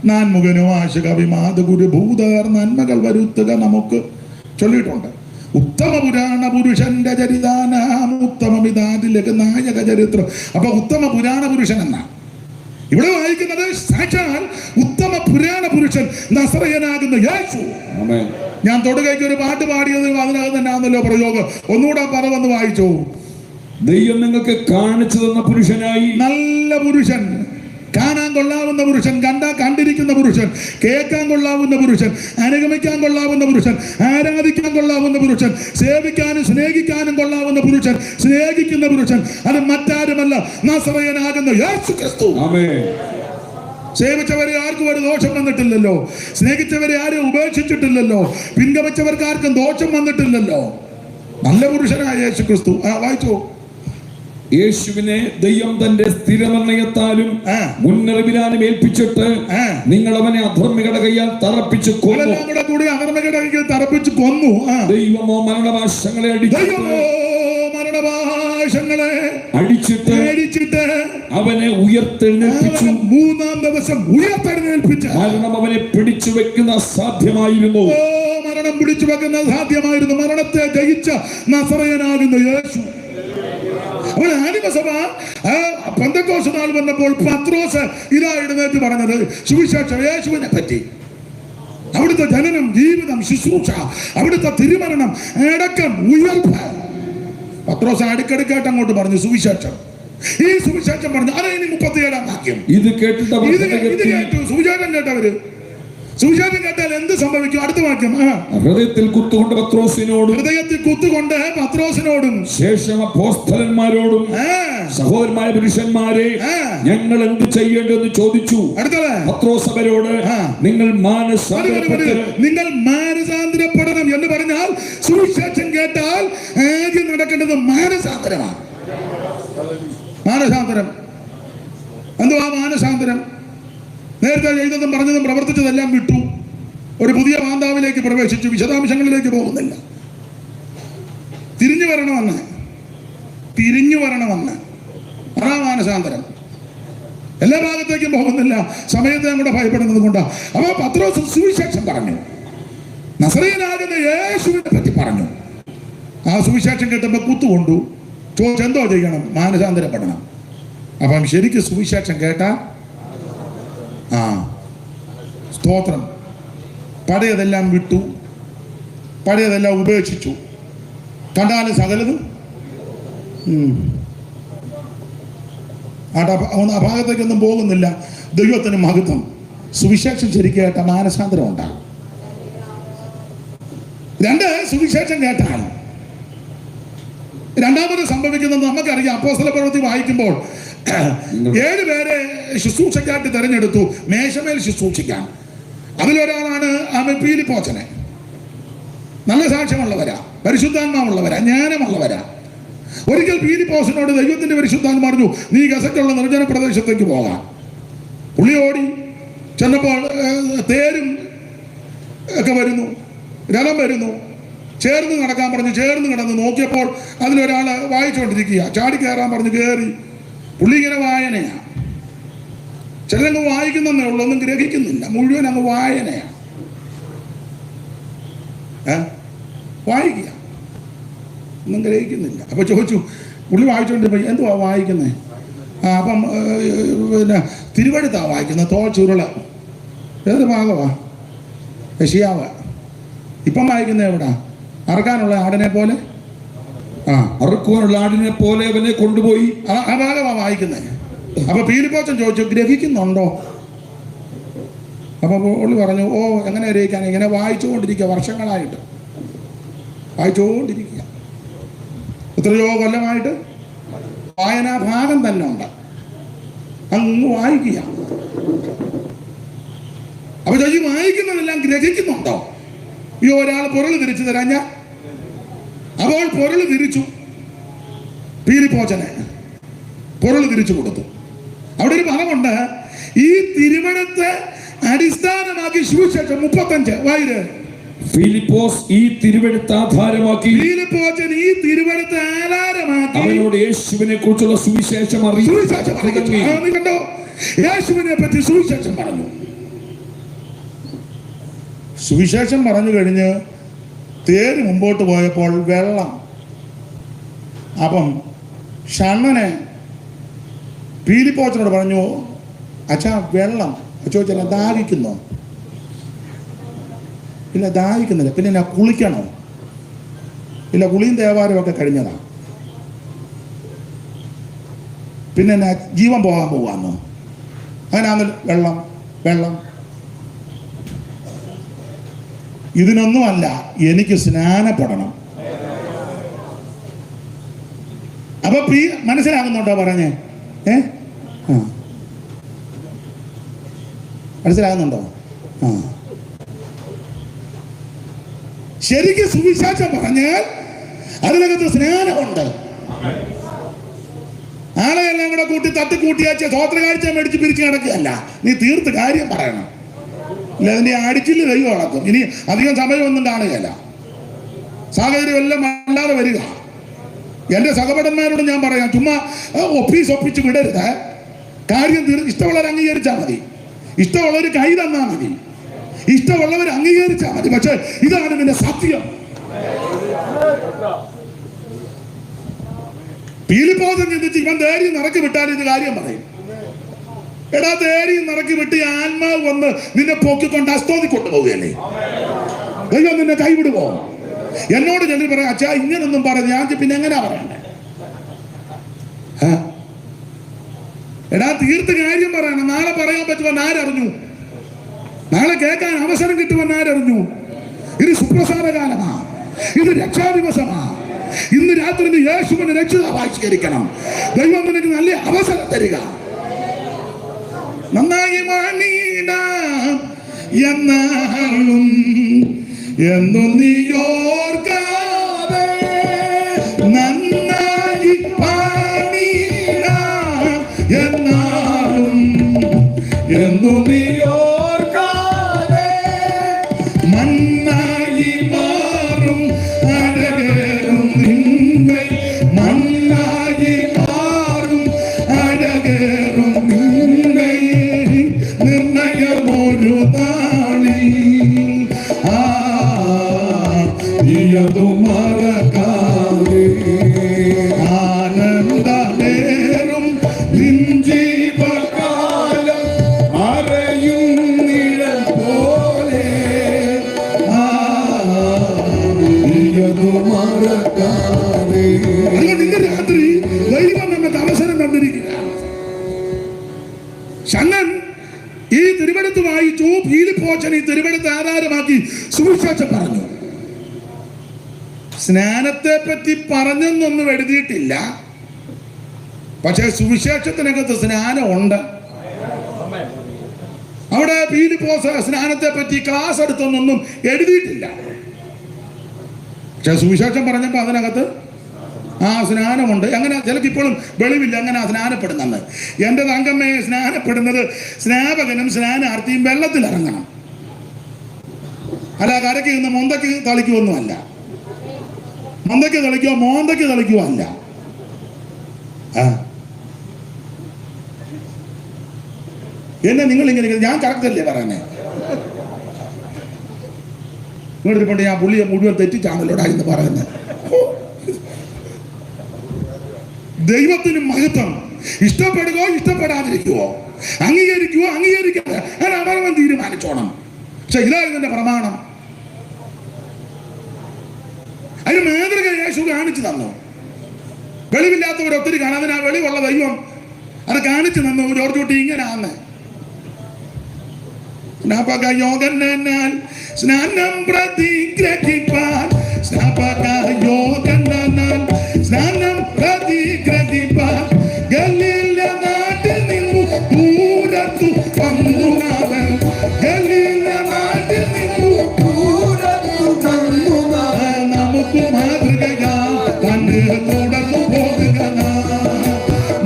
നാൻമുഖനോ ആശക വിമാത ഗുരുഭൂതർ നന്മകൾ വരുത്തുക നമുക്ക് ചൊല്ലിയിട്ടുണ്ട്. ഉത്തമ പുരാണ പുരുഷന്റെ ചരിതാനാം ഉത്തമമിതാതിലക നായക ചരിത്രം. അപ്പൊ ഉത്തമ പുരാണ പുരുഷൻ എന്നാ ഇവിടെ വായിക്കുന്നത്. സാക്ഷാൽ ഉത്തമ പുരാണ പുരുഷൻ നസറയനാകുന്ന യേശു. ഞാൻ തൊടുകയ്ക്ക് ഒരു പാട്ട് പാടിയത് അതിനകത്ത് തന്നെയാണല്ലോ പ്രയോഗം. ഒന്നുകൂടെ പറവന്ന് വായിച്ചോ. ദൈവം നിങ്ങൾക്ക് കാണിച്ചു തന്ന പുരുഷനായി, നല്ല പുരുഷൻ, കാണാൻ കൊള്ളാവുന്ന പുരുഷൻ, കണ്ടിരിക്കുന്ന പുരുഷൻ, കേൾക്കാൻ കൊള്ളാവുന്ന പുരുഷൻ, അനുഗമിക്കാൻ കൊള്ളാവുന്ന പുരുഷൻ, ആരാധിക്കാൻ കൊള്ളാവുന്ന പുരുഷൻ, സേവിക്കാനും സ്നേഹിക്കാനും കൊള്ളാവുന്ന പുരുഷൻ, സ്നേഹിക്കുന്ന പുരുഷൻ. അത് മറ്റാരുമല്ല, നസറയനാകുന്ന യേശുക്രിസ്തു. സേവിച്ചവരെ ആർക്കും ഒരു ദോഷം വന്നിട്ടില്ലല്ലോ. സ്നേഹിച്ചവരെ ആരും ഉപേക്ഷിച്ചിട്ടില്ലല്ലോ. പിൻഗമിച്ചവർക്ക് ആർക്കും ദോഷം വന്നിട്ടില്ലല്ലോ. നല്ല പുരുഷനായ യേശുക്രിസ്തു. വായിച്ചോ. യേശുവിനെ ദൈവം തന്റെ സ്ഥിരനിർണയത്താലും മുന്നറിവിനാലും ഏൽപ്പിച്ചിട്ട് നിങ്ങൾ അവനെ അധർമ്മികളുടെ കയ്യാൽ തറപ്പിച്ചു കൊന്നു. ദൈവമോ മരണഭാഷങ്ങളെ അടിച്ചിട്ട് അവനെ ഉയർത്തെഴുന്നേൽപ്പിച്ചു. 3-ാം ദിവസം ഉയർത്തെഴുന്നേൽപ്പിച്ചു. മരണം അവനെ പിടിച്ചു വെക്കുന്ന അസാധ്യമായിരുന്നു. മരണം പിടിച്ചു വെക്കുന്ന സാധ്യമായിരുന്നു. മരണത്തെ ജയിച്ച നസറയനാകുന്ന യേശു. അപ്പോൾ ആദിമസഭ പെന്തക്കോസ്ത് നാൾ വന്നപ്പോൾ പത്രോസ് ഇതാ എഴുന്നേറ്റ് പറഞ്ഞത് സുവിശേഷം യേശുവിനെ പറ്റി. അവിടുത്തെ ജനനം, ജീവിതം, ശുശ്രൂഷ, അവിടുത്തെ തിരുമരണം, അടക്കം, ഉയർപ്പ്. പത്രോസ് അടുക്കടുക്കായിട്ട് അങ്ങോട്ട് പറഞ്ഞു സുവിശേഷം. ഈ സുവിശേഷം പറഞ്ഞു. അത് ഇനി 37-ാം വാക്യം. ഇത് കേട്ടിട്ട് കേട്ടു. സുവിശേഷം കേട്ടവര്. സുവിശേഷം കേട്ടാൽ എന്ത് സംഭവിക്കും? അടുത്ത വാക്യം. ഹൃദയത്തിൽ കുത്തുകൊണ്ട് പത്രോസിനോടും ശേഷം അപ്പോസ്തലന്മാരോടും സഹോദരന്മാരെ പുരുഷന്മാരെ, ഞങ്ങൾ എന്ത് ചെയ്യേണ്ടതെന്ന് ചോദിച്ചു. അടുത്തത് പത്രോസ് അവരോട്, നിങ്ങൾ മാനസാന്തരപ്പെടണം എന്ന് പറഞ്ഞാൽ സുവിശേഷം കേട്ടാൽ ആദ്യം നടക്കേണ്ടത് മാനസാന്തരമാണ്. മാനസാന്തരം. എന്തുവാ മാനസാന്തരം? നേരത്തെ ചെയ്തതും പറഞ്ഞതും പ്രവർത്തിച്ചതെല്ലാം വിട്ടു. ഒരു പുതിയ മാന്താവിലേക്ക് പ്രവേശിച്ചു. വിശദാംശങ്ങളിലേക്ക് പോകുന്നില്ല. തിരിഞ്ഞു വരണമെന്ന് അതാ മാനസാന്തരം. എല്ലാ ഭാഗത്തേക്കും പോകുന്നില്ല. സമയത്തെ കൂടെ ഭയപ്പെടുന്നത് കൊണ്ടാണ്. അപ്പൊ പത്രോസ് സുവിശേഷം പറഞ്ഞു. നസറയനാകുന്ന യേശുവിനെ പറ്റി പറഞ്ഞു. ആ സുവിശേഷം കേട്ടപ്പോ കുത്തുകൊണ്ടു. ചോദിച്ചെന്തോ ചെയ്യണം? മാനസാന്തരപ്പെടണം. അപ്പം ശരിക്കും സുവിശേഷം കേട്ടാ സ്തോത്രം. പഴയതെല്ലാം വിട്ടു, പഴയതെല്ലാം ഉപേക്ഷിച്ചു. കണ്ടാലും സകലതും ആ ഭാഗത്തേക്കൊന്നും പോകുന്നില്ല. ദൈവത്തിന് മഹത്വം. സുവിശേഷം ശരിക്കും കേട്ട മാനസാന്തരം ഉണ്ടാകും. 2, സുവിശേഷം കേട്ടാൽ രണ്ടാമത് സംഭവിക്കുന്നത് നമുക്കറിയാം. അപ്പോസ്തല പ്രവൃത്തി വായിക്കുമ്പോൾ 7 പേരെ ശുശ്രൂഷയ്ക്കായിട്ട് തെരഞ്ഞെടുത്തു. മേശമേൽ ശുശ്രൂഷിക്കാൻ. അതിലൊരാളാണ് പീലിപ്പോച്ചനെ. നല്ല സാക്ഷ്യമുള്ളവരാ, പരിശുദ്ധാത്മാവുള്ളവരാ, ജ്ഞാനമുള്ളവരാ. ഒരിക്കൽ പീലിപ്പോസിനോട് ദൈവത്തിന്റെ പരിശുദ്ധാത്മ പറഞ്ഞു, നീ ഗസറ്റുള്ള നിർജ്ജന പ്രദേശത്തേക്ക് പോകാം. പുള്ളി ഓടി ചെന്നപ്പോൾ തേരും ഒക്കെ വരുന്നു, രഥം വരുന്നു. ചേർന്ന് നടക്കാൻ പറഞ്ഞു, ചേർന്ന് കിടന്ന് നോക്കിയപ്പോൾ അതിലൊരാൾ വായിച്ചുകൊണ്ടിരിക്കുക. ചാടി കയറാൻ പറഞ്ഞു, കയറി. പുള്ളി ഇങ്ങനെ വായനയാ. ചിലരങ്ങ് വായിക്കുന്നേ ഉള്ളൂ, ഒന്നും ഗ്രഹിക്കുന്നില്ല. മുഴുവൻ അങ്ങ് വായനയാണ്, വായിക്കുക, ഒന്നും ഗ്രഹിക്കുന്നില്ല. അപ്പൊ ചോദിച്ചു, പുള്ളി വായിച്ചുകൊണ്ടിരിപ്പോ എന്തുവാ വായിക്കുന്നേ? അപ്പം പിന്നെ തിരുവഴുത്താ വായിക്കുന്നത്, തോൾ ചുരുള. ഏത് ഭാഗമാ? യശയ്യാവ്. ഇപ്പം വായിക്കുന്ന എവിടാ? അറക്കാനുള്ള ആടിനെ പോലെ, അറക്കുവാനുള്ള ആടിനെ പോലെ അവനെ കൊണ്ടുപോയി. ആ ഭാഗമാ വായിക്കുന്നത്. അപ്പൊ പീലിപ്പോച്ചൻ ചോദിച്ചു, ഗ്രഹിക്കുന്നുണ്ടോ? അപ്പൊ പുള്ളി പറഞ്ഞു, ഓ എങ്ങനെ ഗ്രഹിക്കാൻ, ഇങ്ങനെ വായിച്ചുകൊണ്ടിരിക്കുക, വർഷങ്ങളായിട്ട് വായിച്ചുകൊണ്ടിരിക്കുക. എത്രയോ കൊല്ലമായിട്ട് വായനാ ഭാഗം തന്നെ ഉണ്ട്, അങ്ങ് വായിക്കുക. അപ്പൊ ചോദിച്ചു, വായിക്കുന്നതെല്ലാം ഗ്രഹിക്കുന്നുണ്ടോ? ഈ ഒരാൾ പൊരുൾ തിരിച്ചു തരാൻ ഞാൻ. അപ്പോൾ പൊരുൾ തിരിച്ചു, പീലിപ്പോച്ചനെ പൊരുൾ തിരിച്ചു കൊടുത്തു. അവിടെ ഒരു പദമുണ്ട്, ഈ തിരുവഴുത്തെ അടിസ്ഥാനമാക്കി സുവിശേഷം 35 വായിര്. ഫിലിപ്പോസ് ഈ തിരുവെടുത്ത് ആധാരമാക്കി, ഫിലിപ്പോച്ചൻ ഈ തിരുവെടുത്ത് ആധാരമാക്കി അവനോട് യേശുവിനെ കുറിച്ചുള്ള സുവിശേഷം കണ്ടോ? യേശുവിനെ പറ്റി സുവിശേഷം പറഞ്ഞു. സുവിശേഷം പറഞ്ഞു കഴിഞ്ഞ് തേര് മുമ്പോട്ട് പോയപ്പോൾ വെള്ളം. അപ്പം ഷണ്ണനെ പീലിപ്പോച്ചനോട് പറഞ്ഞു, അച്ഛാ വെള്ളം. ചോദിച്ചാൽ ദാഹിക്കുന്നോ? ഇല്ല, ദാഹിക്കുന്നില്ല. പിന്നെ ഞാൻ കുളിക്കണോ? ഇല്ല, കുളിയും ദേവാലയം ഒക്കെ കഴിഞ്ഞതാ. പിന്നെ ഞാൻ ജീവൻ പോകാൻ പോവാന്നോ? അങ്ങനെയാണല്ലോ. വെള്ളം വെള്ളം. ഇതിനൊന്നുമല്ല, എനിക്ക് സ്നാനപ്പെടണം. അപ്പൊ മനസ്സിലാകുന്നുണ്ടോ പറഞ്ഞേ? മനസ്സിലാകുന്നുണ്ടോ? ശരിക്കും സുവിശേഷം പറഞ്ഞാൽ അതിനകത്ത് സ്നാനമുണ്ട്. ആളെയെല്ലാം കൂടെ കൂട്ടി തട്ടിക്കൂട്ടിയാച്ച സ്വോത്രകാഴ്ച മേടിച്ച് പിരിച്ചു കിടക്കുകയല്ല. നീ തീർത്ത് കാര്യം പറയണം. ഇല്ല, അതിന്റെ അടിച്ചില് ദൈവം അടക്കും. ഇനി അധികം സമയമൊന്നും കാണുകയല്ല, സാഹചര്യം എല്ലാം അല്ലാതെ വരിക. എന്റെ സഹപടന്മാരോട് ഞാൻ പറയാം, ചുമ്മാ ഒപ്പിച്ച് വിടരുത്. കാര്യം ഇഷ്ടമുള്ളവർ അംഗീകരിച്ചാൽ മതി, ഇഷ്ടമുള്ളവർ കൈ തന്നാൽ മതി, ഇഷ്ടമുള്ളവർ അംഗീകരിച്ചാൽ മതി. പക്ഷെ ഇതാണ് നിന്റെ സത്യം. പീലിപ്പോച്ചൻ ചിന്തിച്ച് ഇവൻ ധൈര്യം നിറക്കി വിട്ടാൽ ഇത് കാര്യം പറയും. എടാ, ധൈര്യം നിറക്കി വിട്ട് ആത്മാവ് വന്ന് നിന്നെ പൊക്കിക്കൊണ്ട് അസ്തോതി കൊണ്ടുപോവുകയല്ലേ? ദൈവം നിന്നെ കൈവിടുവോ? എന്നോട് ചെല്ലി പറയാം, അച്ഛാ ഇങ്ങനൊന്നും പറഞ്ഞു. ഞാൻ പിന്നെ എങ്ങനെയാ പറയണ്ടേ? എടാ, തീർത്ത് കാര്യം പറയണം. നാളെ പറയാൻ പറ്റുമെന്ന് ആരറിഞ്ഞു? നാളെ കേൾക്കാൻ അവസരം കിട്ടുമെന്ന് ആരറിഞ്ഞു? ഇത് സുപ്രസാദ കാലമാ, ഇത് രക്ഷാദിവസമാ. ഇന്ന് രാത്രി നീ യേശുവിനെ രക്ഷിതാവായി സ്വീകരിക്കണം. ദൈവം നിനക്ക് നല്ല അവസരം തരിക. നന്നായി മാണിടാം എന്നാലും എന്നും നീ ഓർക്കാതെ, നന്നായി പാടിടാം എന്നാലും എന്നും നീ ഓർക്കാതെ, മണ്ണായി മാറും അഴകേറും നിന്നെ, മണ്ണായി മാറും അഴകേറും നിന്നെ, നിർണയമൊരു നാളിൽ നീയതു മറക്കാതെ, ആനന്ദമേറും നിൻ ജീവകാലം മറയും നിഴൽ പോലെ, നീയതു മറക്കാതെ. ഇന്ന് രാത്രി ദൈവം നമുക്ക് അവസരം തന്നിരിക്കുക. ഷണ്ണൻ ഈ തിരുവെടുത്ത് വായിച്ചു, പീലിപ്പോച്ചൻ ഈ തിരുവെടുത്ത് ആധാരമാക്കി സുവിശേഷം പറഞ്ഞു. സ്നാനത്തെ പറ്റി പറഞ്ഞെന്നൊന്നും എഴുതിയിട്ടില്ല, പക്ഷെ സുവിശേഷത്തിനകത്ത് സ്നാനമുണ്ട്. അവിടെ പീലിപ്പോസ് സ്നാനത്തെ പറ്റി ക്ലാസ് എടുത്തൊന്നും എഴുതിയിട്ടില്ല. പക്ഷെ സുവിശേഷം പറഞ്ഞപ്പോൾ അതിനകത്ത് ആ സ്നാനമുണ്ട്. അങ്ങനെ ചിലക്ക് ഇപ്പോഴും വെളിവില്ല അങ്ങനെ സ്നാനപ്പെടുന്നെന്ന്. എൻ്റെ തങ്കമ്മയെ സ്നാനപ്പെടുന്നത് സ്നാപകനും സ്നാനാർത്ഥിയും വെള്ളത്തിലിറങ്ങണം, അല്ല കരയ്ക്ക് നിന്ന് മൊന്തയ്ക്ക് തളിക്കുമൊന്നുമല്ല, മൊന്തയ്ക്ക് തളിക്കുമോ മോന്തയ്ക്ക് തളിക്കുമോ അല്ല. എന്നെ നിങ്ങൾ ഇങ്ങനെ ഞാൻ കറക്റ്റ് അല്ലേ പറയുന്നേ? നിങ്ങളിരിപ്പണ്ട് ഞാൻ പുള്ളിയെ മുഴുവൻ തെറ്റിച്ചാണല്ലോടാ എന്ന് പറയുന്നത്. ദൈവത്തിന് മഹത്വം. ഇഷ്ടപ്പെടുകയോ ഇഷ്ടപ്പെടാതിരിക്കുവോ, അംഗീകരിക്കുവോ അംഗീകരിക്കാതെ ഞാൻ അവരവൻ തീരുമാനിച്ചോണം. പക്ഷെ ഇതായിരുന്നു എന്റെ പ്രമാണം. അതിന് മാതൃക യേശു കാണിച്ചു തന്നു. വെളിവില്ലാത്തവർ ഒത്തിരി കാണാൻ അതിനാ വെളിവുള്ള ദൈവം അത് കാണിച്ചു തന്നു. ജോർജ് കുട്ടി ഇങ്ങനാന്ന് യോഗനാൽ സ്നാനം പ്രതിഗ്രഹിപ്പാൻ സ്നാനം പ്രതിഗ്രഹിപ്പാൻ ഗലീല നാട്ടിൽ നിന്നു ദൂരത്തു വന്നു അവൻ. ഗലീല നാട്ടിൽ നിന്നു ദൂരത്തു വന്നു അവൻ. നമുക്ക് മാതൃകയാ തന്നെ തുടർന്നു പോകുക.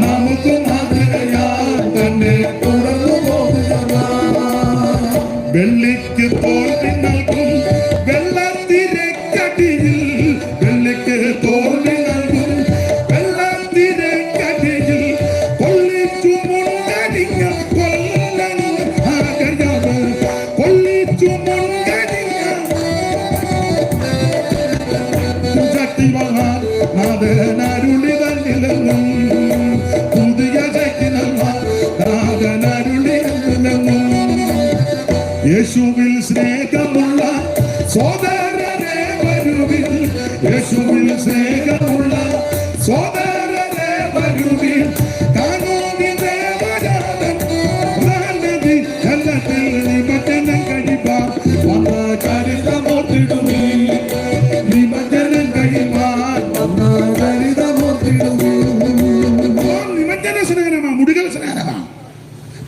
നമുക്ക് മാതൃകയാ തന്നെ തുടർന്നു പോകുക. വെള്ളിക്ക് തോൽവി നൽകും വെള്ളത്തിരക്കടിയിൽ, വെള്ളിക്ക് തോൽവി നൽകും വെള്ളത്തിരക്കടിയിൽ, കൊള്ളിച്ചു മുൻകടിഞ്ഞ കൊള്ളിച്ചു മുൻകടിഞ്ഞ ശക്തിവാൻ നാഥനരുളി തന്നിലെന്നും പുതിയ ശക്തി നൽകാൻ നാഥനരുളി തന്നിലെന്നും. യേശുവിൽ സ്നേഹമുള്ള സോദരരെ വരുവിൻ, യേശുവിൽ സ്നേഹമുള്ള സോദരരെ വരുവിൻ. കാണുവിൻ ദേവജാതൻ നല്ലതി കല്ലത്തിൽ നിമജ്ജനം കഴിപ്പാൻ വന്ന ചരിതമോർത്തിടുവിൻ. നിമജ്ജനം കഴിപ്പാൻ വന്ന ചരിതമോർത്തിടുവിൻ. നിമജ്ജന സ്നാനമാണ്, മുടികൾ സ്നാനമാണ്.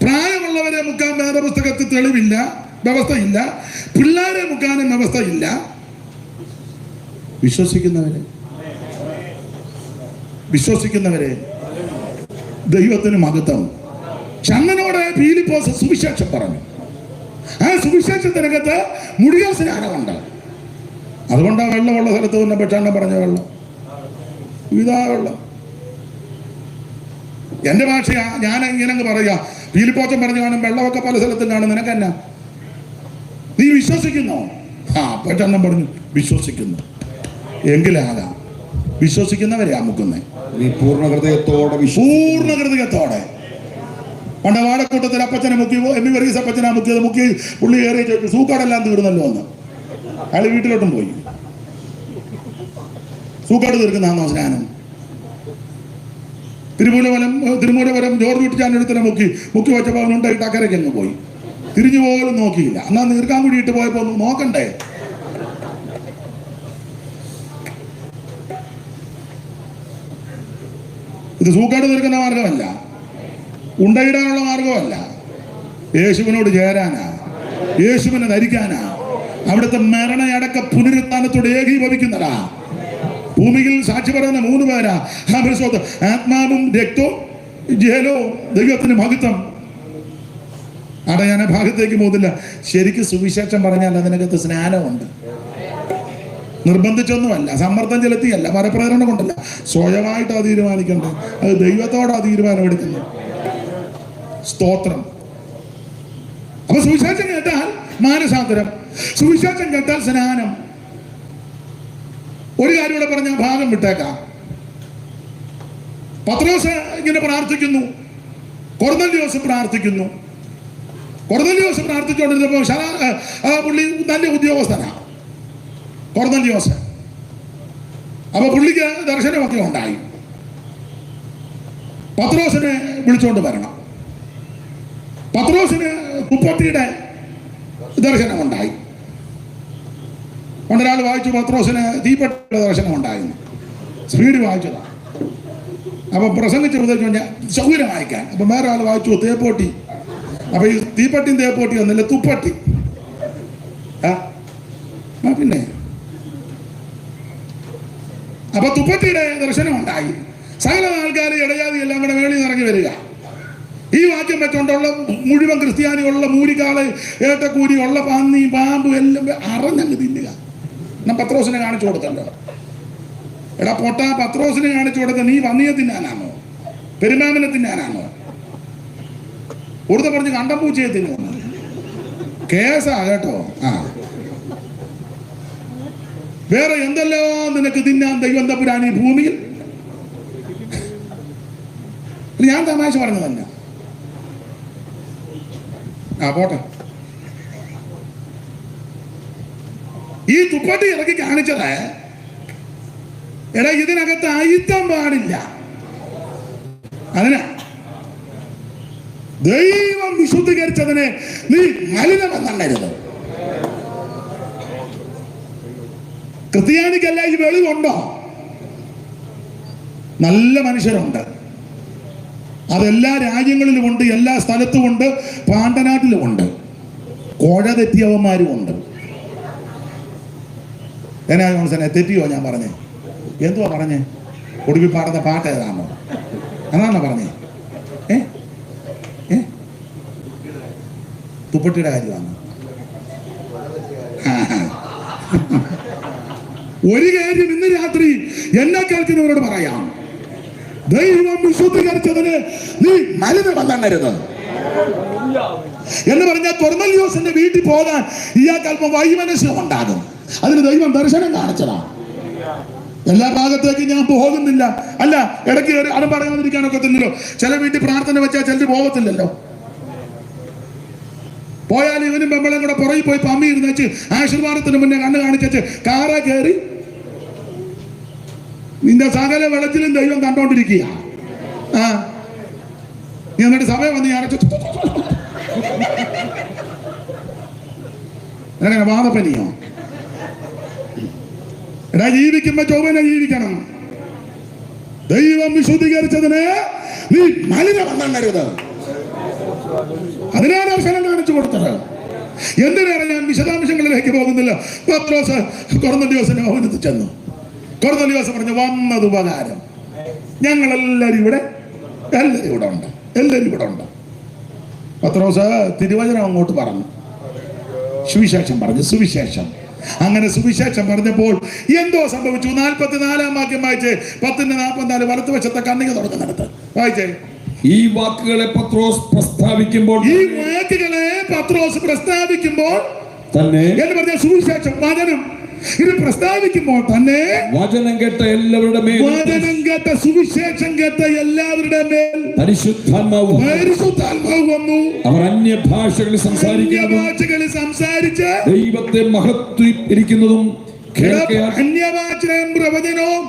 പ്രായമുള്ളവരെ മുക്കാൻ വേദപുസ്തകത്തിൽ തെളിവില്ല, വ്യവസ്ഥയില്ല. പിള്ളേരെ മുക്കാനും വ്യവസ്ഥയില്ല. വിശ്വസിക്കുന്നവരെ ദൈവത്തിന് മഹത്വം. ചങ്ങനോട് പീലിപ്പോസ് സുവിശേഷം പറഞ്ഞു. ആ സുവിശേഷത്തിനകത്ത് മുടികൾ സ്നാനമുണ്ട്. അതുകൊണ്ടാ വെള്ളമുള്ള സ്ഥലത്ത് വന്നപ്പോൾ ചണ്ണൻ പറഞ്ഞ വെള്ളം ഇതാ വെള്ളം. എന്റെ ഭാഷയാ, ഞാൻ ഇങ്ങനെ പറയാ. പീലിപ്പോച്ചൻ പറഞ്ഞു കാണും വെള്ളമൊക്കെ പല സ്ഥലത്തും കാണും, നിനക്കെന്നാ? നീ വിശ്വസിക്കുന്നോ? പെട്ടെന്ന് പറഞ്ഞു വിശ്വസിക്കുന്നു. എങ്കിലാകാം. വിശ്വസിക്കുന്നവരെ അമുക്കുന്നേ. നീ പൂർണ്ണ ഹൃദയത്തോടെ. പണ്ട് വാടക്കൂട്ടത്തിൽ അപ്പച്ചനെ മുക്കി വർഗീസ് അപ്പച്ചനാ മുക്കിയത്. മുക്കി പുള്ളി കയറി ചോദിച്ചു സൂക്കാടെല്ലാം തീർന്നല്ലോ എന്ന്. അയാൾ വീട്ടിലോട്ടും പോയി. സൂക്കാട് തീർക്കുന്നതാണോ സ്നാനം? തിരുമൂലപുരം ജോർജ് കുട്ടിച്ചാനെടുത്തിനെ മുക്കി വെച്ചപ്പോൾ അവനുണ്ടായിട്ട് അക്കരയ്ക്ക് അങ്ങ് പോയി. തിരിഞ്ഞു പോകലും നോക്കിയില്ല. എന്നാ നീർക്കാൻ കൂടി ഇട്ട് പോയപ്പോ ഒന്ന് നോക്കണ്ടേ? ഇത് സൂക്കാട് തീർക്കുന്ന മാർഗമല്ല, ഉണ്ടയിടാനുള്ള മാർഗമല്ല. യേശുവിനോട് ചേരാനാ, യേശുവിനെ ധരിക്കാനാ, അവിടുത്തെ മരണയടക്ക പുനരുത്ഥാനത്തോട് ഏകീഭവിക്കുന്നതാ. ഭൂമിയിൽ സാക്ഷി പറയുന്ന 3 പേരാ. ആത്മാവും രക്തവും ജലവും ദൈവത്തിന് മഹത്വം. അവിടെ ഞാൻ ഭാഗത്തേക്ക് പോകുന്നില്ല. ശരിക്കും സുവിശേഷം പറഞ്ഞാൽ അതിനകത്ത് സ്നാനമുണ്ട്. നിർബന്ധിച്ചൊന്നുമല്ല, സമ്മർദ്ദം ചെലുത്തിയല്ല, പരപ്രേരണ കൊണ്ടല്ല, സ്വയമായിട്ടാ തീരുമാനിക്കണ്ടേ. അത് ദൈവത്തോടാ തീരുമാനമെടുക്കുന്നത്. സ്തോത്രം. അപ്പൊ സുവിശേഷം കേട്ടാൽ മാനസാന്തരം, സുവിശേഷം കേട്ടാൽ സ്നാനം. ഒരു കാര്യം കൂടെ പറഞ്ഞ ഭാഗം വിട്ടേക്കാം. പത്രോസ് ഇങ്ങനെ പ്രാർത്ഥിക്കുന്നു, കൊർന്നല്യോസ് പ്രാർത്ഥിക്കുന്നു. കൊർന്നല്യോസ് പ്രാർത്ഥിച്ചുകൊണ്ടിരുന്നപ്പോ പുള്ളി നല്ല ഉദ്യോഗസ്ഥനാ കൊർന്നല്യോസ്. അപ്പൊ പുള്ളിക്ക് ദർശനമൊക്കെ ഉണ്ടായി. പത്രോസിനെ വിളിച്ചുകൊണ്ട് വരണം. പത്രോസിന് കുപ്പട്ടിയുടെ ദർശനമുണ്ടായി. പണ്ടൊരാൾ വായിച്ചു പത്രോസിന് തീപ്പെട്ടിയുടെ ദർശനമുണ്ടായിരുന്നു. സ്പീഡ് വായിച്ചതാ. അപ്പൊ പ്രസംഗിച്ച് ഞാൻ സൗകര്യം വായിക്കാൻ. അപ്പൊ വേറെ ആൾ വായിച്ചു തേപ്പോട്ടി അപ്പൊ ഈ തീപ്പട്ടിയും തേപ്പൊട്ടി ഒന്നല്ല, തുപ്പട്ടി. പിന്നെ അപ്പൊ തുപ്പട്ടിയുടെ ദർശനം ഉണ്ടായി. സകല ആൾക്കാർ ഇടജാതി എല്ലാം കൂടെ മേളിൽ ഇറങ്ങി വരിക. ഈ വാക്യം വെച്ചുകൊണ്ടുള്ള മുഴുവൻ ക്രിസ്ത്യാനികളുള്ള മൂരിക്കാള്, ഏട്ടക്കൂരി, ഉള്ള പന്നി, പാമ്പ് എല്ലാം അറിഞ്ഞങ്ങ് തിന്നുക. ഞാൻ പത്രോസിനെ കാണിച്ചു കൊടുത്തല്ലോ. എടാ പൊട്ട, പത്രോസിനെ കാണിച്ചു കൊടുത്ത നീ പന്നിയെ തിന്നാനാണോ, പെരുമാമിനെ തിന്നാനാണോ? കൂടുതൽ പറഞ്ഞ് കണ്ടംപൂച്ചയെ തിന്നു. കേസാ കേട്ടോ. വേറെ എന്തെല്ലോ നിനക്ക് തിന്നാൻ ദൈവം തമ്പുരാൻ ഈ ഭൂമിയിൽ. ഞാൻ തമാശ പറഞ്ഞു തന്നെ. പോട്ടെ. ഈ തുപ്പട്ടി ഇറക്കി കാണിച്ചത്, എടാ ഇതിനകത്ത് അയിത്തം പാടില്ല. അതിനാ ദൈവം വിശുദ്ധീകരിച്ചതിനെ നീ മലിനമെന്നരുത്. ക്രിസ്ത്യാനിക്കല്ല ഈ വെളിവുണ്ടോ? നല്ല മനുഷ്യരുണ്ട്, അതെല്ലാ രാജ്യങ്ങളിലുമുണ്ട്, എല്ലാ സ്ഥലത്തുമുണ്ട്, പാണ്ഡനാട്ടിലുമുണ്ട്. കോഴ തെറ്റിയവന്മാരും ഉണ്ട്. എന്നാ ജോൺസനെ തെറ്റിയോ ഞാൻ പറഞ്ഞേ? എന്തുവാ പറഞ്ഞേ? ഒടുവിൽ പാടുന്ന പാട്ട് ഏതാണോ? അതാണോ പറഞ്ഞേ? തുപ്പട്ടിയുടെ കാര്യമാണ്. ഒരു കാര്യം ഇന്ന് രാത്രി എന്നെ കേൾക്കുന്നവരോട് പറയാം, ദൈവം വിശുദ്ധീകരിച്ചതിന് നീ മലിനമെന്നരുത് എന്ന് പറഞ്ഞാൽ കൊർന്നല്യോസിന്റെ വീട്ടിൽ പോകാൻ ഇയാൾക്ക് അല്പം വൈമനസ്യം ഉണ്ടാകും. അതിന് ദൈവം ദർശനം കാണിച്ചതാണ്. എല്ലാ ഭാഗത്തേക്കും ഞാൻ പോകുന്നില്ല. അല്ല, ഇടയ്ക്ക് അത് പറയാതിരിക്കാനൊക്കെ തിന്നല്ലോ. ചില വീട്ടിൽ പ്രാർത്ഥന വെച്ചാൽ ചിലർ പോകത്തില്ലല്ലോ. പോയാൽ ഇവനും പെമ്പളും കൂടെ പുറകിൽ പോയി പമ്മി ഇരുന്നേച്ച് ആശീർവാദത്തിന് മുന്നേ കണ്ണ് കാണിച്ചു കാറ കയറി നിന്റെ സകല വെള്ളത്തിലും ദൈവം കണ്ടോണ്ടിരിക്കുക. നീ എന്നിട്ട് സഭ വന്ന് അടച്ചു എങ്ങനെ വാദപ്പനിയോ? എടാ, ജീവിക്കുമ്പോ ചൊവ്വനെ ജീവിക്കണം. ദൈവം വിശുദ്ധീകരിച്ചതിന് നീ മലിനമെന്നരുത്. അതിനാണ് ദർശനം കാണിച്ചു കൊടുത്തത്. എന്തിനാണ് ഞാൻ വിശദാംശങ്ങളിലേക്ക് പോകുന്നില്ല. പത്രോസ് കൊർന്നല്യോസിന്റെ ഭവനത്തിൽ ചെന്നു. കൊർന്നല്യോസ് പറഞ്ഞു, വന്നത് ഉപകാരം. ഞങ്ങളെല്ലാവരും ഇവിടെ ഉണ്ട്. പത്രോസ് തിരുവചനം അങ്ങോട്ട് പറഞ്ഞു, സുവിശേഷം പറഞ്ഞു. സുവിശേഷം അങ്ങനെ സുവിശേഷം പറഞ്ഞപ്പോൾ എന്തോ സംഭവിച്ചു. 44 വാക്യം വായിച്ചേ. 10:44 വലത്തുവശത്തെ കണ്ണിക തുറക്കുന്നിടത്ത് വായിച്ചേ. ഈ വാക്കുകളെ പത്രോസ് പ്രസ്താവിക്കുമ്പോൾ തന്നെ എന്ന് പറഞ്ഞ സുവിശേഷം വചനം ഇത് പ്രസ്താവിക്കുമ്പോൾ തന്നെ വചനം കേട്ട എല്ലാവരുടെ മേൽ, വചനം കേട്ട സുവിശേഷം കേട്ട എല്ലാവരുടെ മേൽ പരിശുദ്ധാത്മാവ് വന്നു. അവർ അന്യഭാഷകളിൽ സംസാരിച്ച് ദൈവത്തെ മഹത്വീകരിക്കുന്നതും അന്യഭാഷയും പ്രവചനവും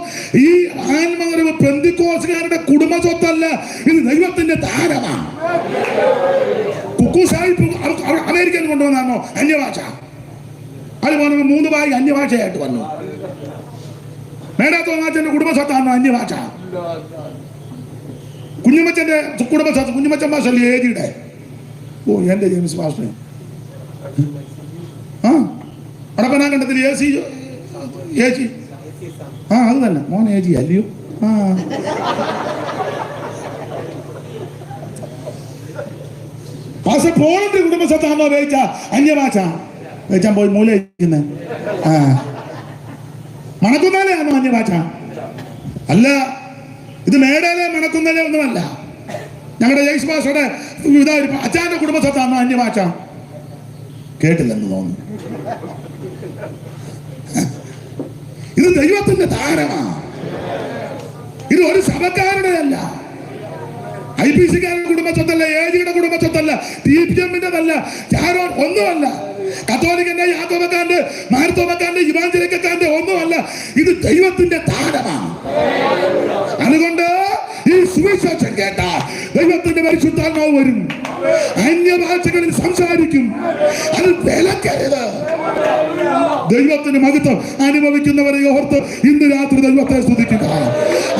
ഈ ആത്മനിറവ് പെന്തിക്കോസുകാരുടെ കുടുംബ സ്വത്തല്ല, ഇത് ദൈവത്തിന്റെ താരമാണ്. കുക്കുസാഹിബ് അമേരിക്കൻ കൊണ്ടുവന്നാണോ അന്യഭാഷ? അത് വന്നു 3 ഭായി അന്യഭാഷയായിട്ട് വന്നു. മേടാത്തോമാച്ചന്റെ കുടുംബ സ്വത്താണോ അന്യഭാഷ? കുഞ്ഞുമച്ചന്റെ കുടുംബ സ്വത്ത് കുഞ്ഞുമച്ചൻ ഭാഷ ഏജിയുടെ. ഓ, എന്റെ ജെയിംസ് ഭാഷ അടപ്പനാകണ്ടത്തിൽ ഏജി. അത് തന്നെ മോൻ ഏജി അല്ലയോ? പക്ഷെ പോളിന്റെ കുടുംബസ്വത്താണോ ഉപയോഗിച്ച അന്യഭാഷ? വെച്ചാൻ പോയി മൂല ഇരിക്കുന്നത് മണക്കുന്നേലാണോ അന്യഭാഷ? അല്ല, ഇത് മേടയിലെ മണക്കുന്നേലെ ഒന്നുമല്ല. ഞങ്ങളുടെ ജെയ്സ് ഭാഷയുടെ അച്ഛന്റെ കുടുംബസ്വത്താണോ അന്യഭാഷ? കേട്ടില്ലെന്ന് തോന്നുന്നു. ഇത് ദൈവത്തിന്റെ താരമാണ്. ഇത് ഒരു സഭക്കാരുടെ അല്ല, IPC-കാരുടെ കുടുംബസ്വത്തല്ല, ഏജിയുടെ കുടുംബസ്വത്തല്ല, TPM-ന്റെതല്ല, ചാരോ ഒന്നുമല്ല, കത്തോലിക്കന്റെ, യാക്കോബക്കാരന്റെ, മാർത്തോമക്കാരന്റെ, ഇവാഞ്ചലിക്കക്കാരന്റെ ഒന്നുമല്ല. ഇത് ദൈവത്തിന്റെ താരമാണ്. അതുകൊണ്ട് ഈ സുവിശേഷം കേട്ടാൽ ദൈവത്തിന്റെ പരിശുദ്ധാത്മാവ് വരും, അന്യഭാഷകളിൽ സംസാരിക്കും. അത് വിലക്കരുത്. ദൈവത്തിന് മഹത്വം. അനുഭവിക്കുന്നവരെ ഓർത്ത് ഇന്ന് രാത്രി ദൈവത്തെ സ്തുതിക്കുക.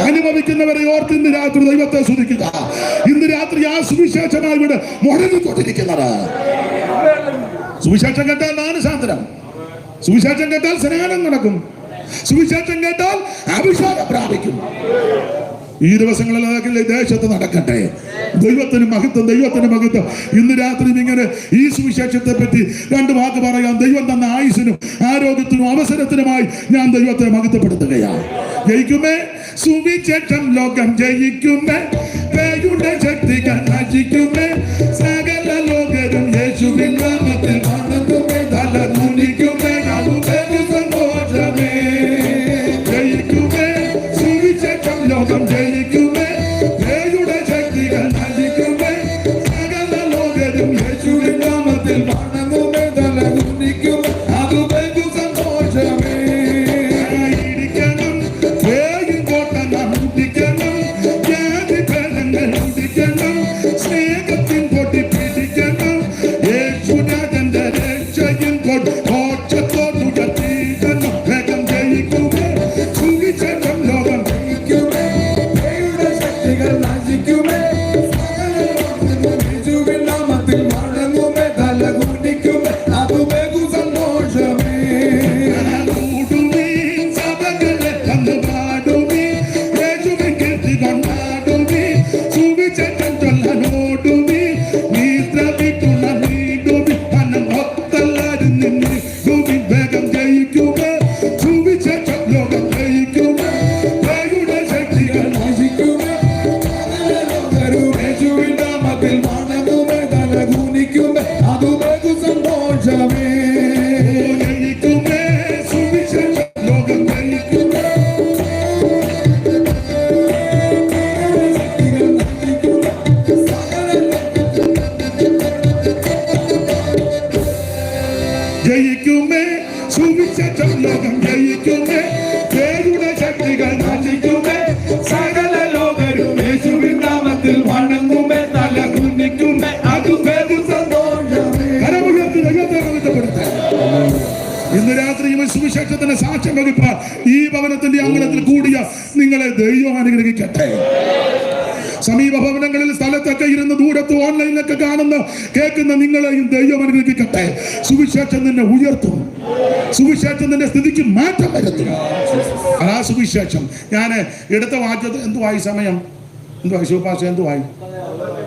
അനുഭവിക്കുന്നവരെ ഓർത്ത് ഇന്ന് രാത്രി ദൈവത്തെ സ്തുതിക്കുക. ഇന്ന് രാത്രി ആ സുവിശേഷമായി ഇവിടെ മുഴങ്ങിക്കൊണ്ടിരിക്കുന്നത്. സുവിശേഷം കേട്ടാൽ മാനസാന്തരം, സുവിശേഷം കേട്ടാൽ സ്നാനം നടക്കും, സുവിശേഷം കേട്ടാൽ അഭിഷേകം പ്രാപിക്കും. ഈ ദിവസങ്ങളിൽ ദേശത്ത് നടക്കട്ടെ. ദൈവത്തിന് മഹത്വം, ദൈവത്തിന് മഹത്വം. ഇന്ന് രാത്രി ഇങ്ങനെ ഈ സുവിശേഷത്തെ പറ്റി രണ്ട് വാക്ക് പറയാം. ദൈവം തന്ന ആയുസ്സിനും ആരോഗ്യത്തിനും അവസരത്തിനുമായി ഞാൻ ദൈവത്തെ മഹത്വപ്പെടുത്തുകയാണ്. ജയിക്കുമേ സുവിശേഷം, ലോകം ജയിക്കുമേ, പേയുടെ ശക്തികൾ നശിക്കുമേ, സകല ലോകരും യേശുവിൻ നാമത്തിൽ വണങ്ങുമേ, തലകുനിക്കുമേ, സന്തോഷമേ. ജയിക്കുമേ സുവിശേഷം, ലോകം ജയിക്കുമേ, പേയുടെ ശക്തികൾ നശിക്കുമേ, സകല ലോകരും യേശുവിൻ നാമത്തിൽ വണങ്ങുമേ, തലകുനിക്കുമേ, അത് ബഹു സന്തോഷമേ. ഇടിക്കണം പേയും കോട്ടണം, ഉദിക്കണം ജാതി ഫലങ്ങൾ, ഉദിക്കണം സ്നേഹത്തിൻ കൊടി പിടിക്കണം, യേശുനാഥന്റെ രക്ഷയും കോട്ടത്തോടുയർത്തിയിടണം. വേഗം ജയിക്കുമേ സുവിശേഷം, ലോകം ജയിക്കുമേ, പേയുടെ ശക്തികൾ നശിക്കുമേ, യേശുവിൻ നാമത്തിൽ വണങ്ങുമേ, തലകുനിക്കുമേ, അത് ബഹു സന്തോഷമേ. കൂടുമേ സഭകളെ തന്നു പാടുമേ, യേശുവിൻ കീർത്തി കൊണ്ടാടുമേ, സുവിശേഷം ചൊല്ലാനോടുമേ, നിദ്ര വിട്ടുണർന്നിടുമേ, പണം ഒത്തല്ലാരും നിന്നിടുമേ. വേഗം ജയിക്കുമേ സുവിശേഷം, ലോകം ജയിക്കുമേ, പേയുടെ ശക്തികൾ നശിക്കുമേ, യേശുവിൻ നാമത്തിൽ വണങ്ങുമേ, തലകുനിക്കുമേ, അത് ബഹു സന്തോഷമേ. ജയിക്കുമേ സുവിശേഷം, ലോകം ജയിക്കുമേ, ജയിക്കുമേ സുവിശേഷം, ലോകം ജയിക്കുമേ, പേരുടെ ശക്തികൾ നശിക്കുമേ, സകല ലോകരും യേശുവിൻ നാമത്തിൽ വണങ്ങുമേ, തലകുനിക്കുമേ, അത് ബഹു സന്തോഷമേ. കരമുയർത്തി ദൈവത്തെ മഹത്വപ്പെടുത്താം. ഇന്ന് രാത്രി ഈ സുവിശേഷത്തിന്റെ സാക്ഷ്യം വഹിപ്പാൻ ഈ ഭവനത്തിന്റെ അംഗണത്തിൽ കൂടിയ നിങ്ങളെ ദൈവം അനുഗ്രഹിക്കട്ടെ. സമീപ ഭവനങ്ങളിൽ സ്ഥലത്തൊക്കെ ഇരുന്ന് ദൂരത്ത് ഓൺലൈനിലൊക്കെ കാണുന്ന കേൾക്കുന്ന നിങ്ങളെയും ദൈവം അനുഗ്രഹിക്കട്ടെ. സുവിശേഷം നിന്നെ ഉയർത്തും, സുവിശേഷം നിന്റെ സ്ഥിതിക്ക് മാറ്റം വരുത്തും. അതാ സുവിശേഷം. ഞാൻ എടുത്ത വാക്യത്തിൽ എന്തുവായി സമയം, എന്തുവായി ശിവപാശ, എന്തുവായി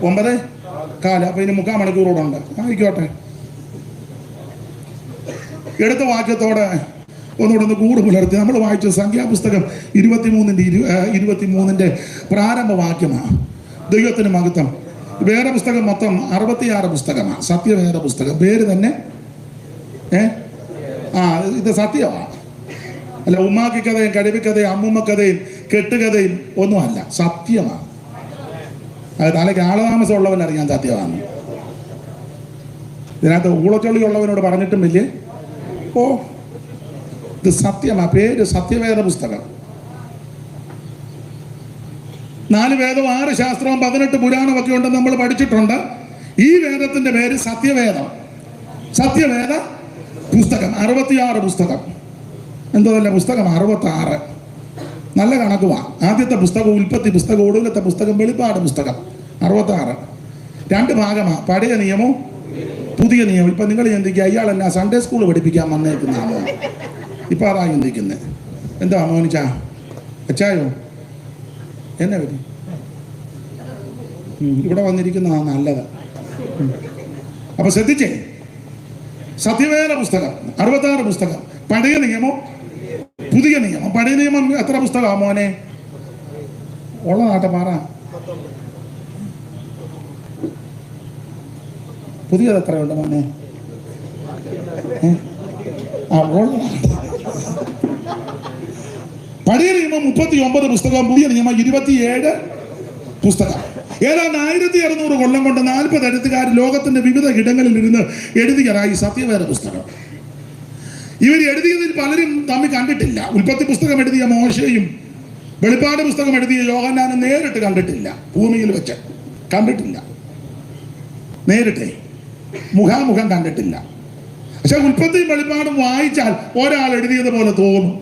9:15. അപ്പൊ ഇനി 3/4 മണിക്കൂറോടുണ്ട്. ആയിക്കോട്ടെ. എടുത്ത വാക്യത്തോടെ ഒന്നുകൂടെ ഒന്ന് കൂട് പുലർത്തി. നമ്മൾ വായിച്ച സംഖ്യാപുസ്തകം 23-ന്റെ പ്രാരംഭ വാക്യമാണ്. ദൈവത്തിന് മഹത്വം. വേദ പുസ്തകം മൊത്തം 66 പുസ്തകമാണ്. സത്യവേദ പുസ്തകം പേര് തന്നെ ഇത് സത്യമാണ്. അല്ല ഉമ്മാക്കി കഥയും കഴിവിക്കഥയും അമ്മുമ്മ കഥയും കെട്ടുകഥയും ഒന്നുമല്ല, സത്യമാണ്. അത് തലയ്ക്ക് ആളതാമസം ഉള്ളവനറിയാൻ സത്യമാണ്. ഇതിനകത്ത് ഊളച്ചൊള്ളി ഉള്ളവനോട് പറഞ്ഞിട്ടും വലിയ ഇത് സത്യമാ. പേര് സത്യവേദ പുസ്തകം. 4 വേദവും 6 ശാസ്ത്രവും 18 പുരാണമൊക്കെ ഉണ്ടെന്ന് നമ്മൾ പഠിച്ചിട്ടുണ്ട്. ഈ വേദത്തിന്റെ പേര് സത്യവേദം. സത്യവേദ പുസ്തകം 66 പുസ്തകം. എന്തോ അല്ല പുസ്തകം 66. നല്ല കണക്കുവാ. ആദ്യത്തെ പുസ്തകം ഉൽപ്പത്തി പുസ്തകം, ഒടുവിലത്തെ പുസ്തകം വെളിപ്പാട് പുസ്തകം. 66 2 ഭാഗമാണ്. പഴയ നിയമവും പുതിയ നിയമം. ഇപ്പൊ നിങ്ങൾ ചിന്തിക്കുക അയാളെന്നാ സൺഡേ സ്കൂൾ പഠിപ്പിക്കാൻ വന്നേക്കുന്നതാണോ? ഇപ്പൊ അതാ ചിന്തിക്കുന്നത്. എന്താ മോനിച്ചാ അച്ചായോ എന്നെ പറ്റി ഇവിടെ വന്നിരിക്കുന്നതാണ് നല്ലത്. അപ്പൊ ശ്രദ്ധിച്ചേ, സത്യവേദ പുസ്തകം 66 പുസ്തകം. പഴയ നിയമം പുതിയ നിയമം. പഴയ നിയമം എത്ര പുസ്തകമാണ് മോനെ? ഉള്ള നാട്ടെ പറ. പുതിയത് എത്രയുണ്ട് മോനെ? പഴയ നിയമം 39 പുസ്തകം, പുതിയ നിയമം 27 പുസ്തകം. ഏതാണ്ട് 1600 കൊല്ലം കൊണ്ട് 40 എഴുത്തുകാർ ലോകത്തിന്റെ വിവിധ ഇടങ്ങളിൽ ഇരുന്ന് എഴുതിയതായി സത്യവേദ പുസ്തകം. ഇവർ എഴുതിയതിൽ പലരും തമ്മിൽ കണ്ടിട്ടില്ല. ഉൽപ്പത്തി പുസ്തകം എഴുതിയ മോശയും വെളിപ്പാട് പുസ്തകം എഴുതിയ യോഹന്നാനെ നേരിട്ട് കണ്ടിട്ടില്ല, ഭൂമിയിൽ വെച്ച് കണ്ടിട്ടില്ല, നേരിട്ടേ മുഖാമുഖം കണ്ടിട്ടില്ല. പക്ഷെ ഉൽപ്പത്തിയും വെളിപ്പാടും വായിച്ചാൽ ഒരാൾ എഴുതിയതുപോലെ തോന്നും.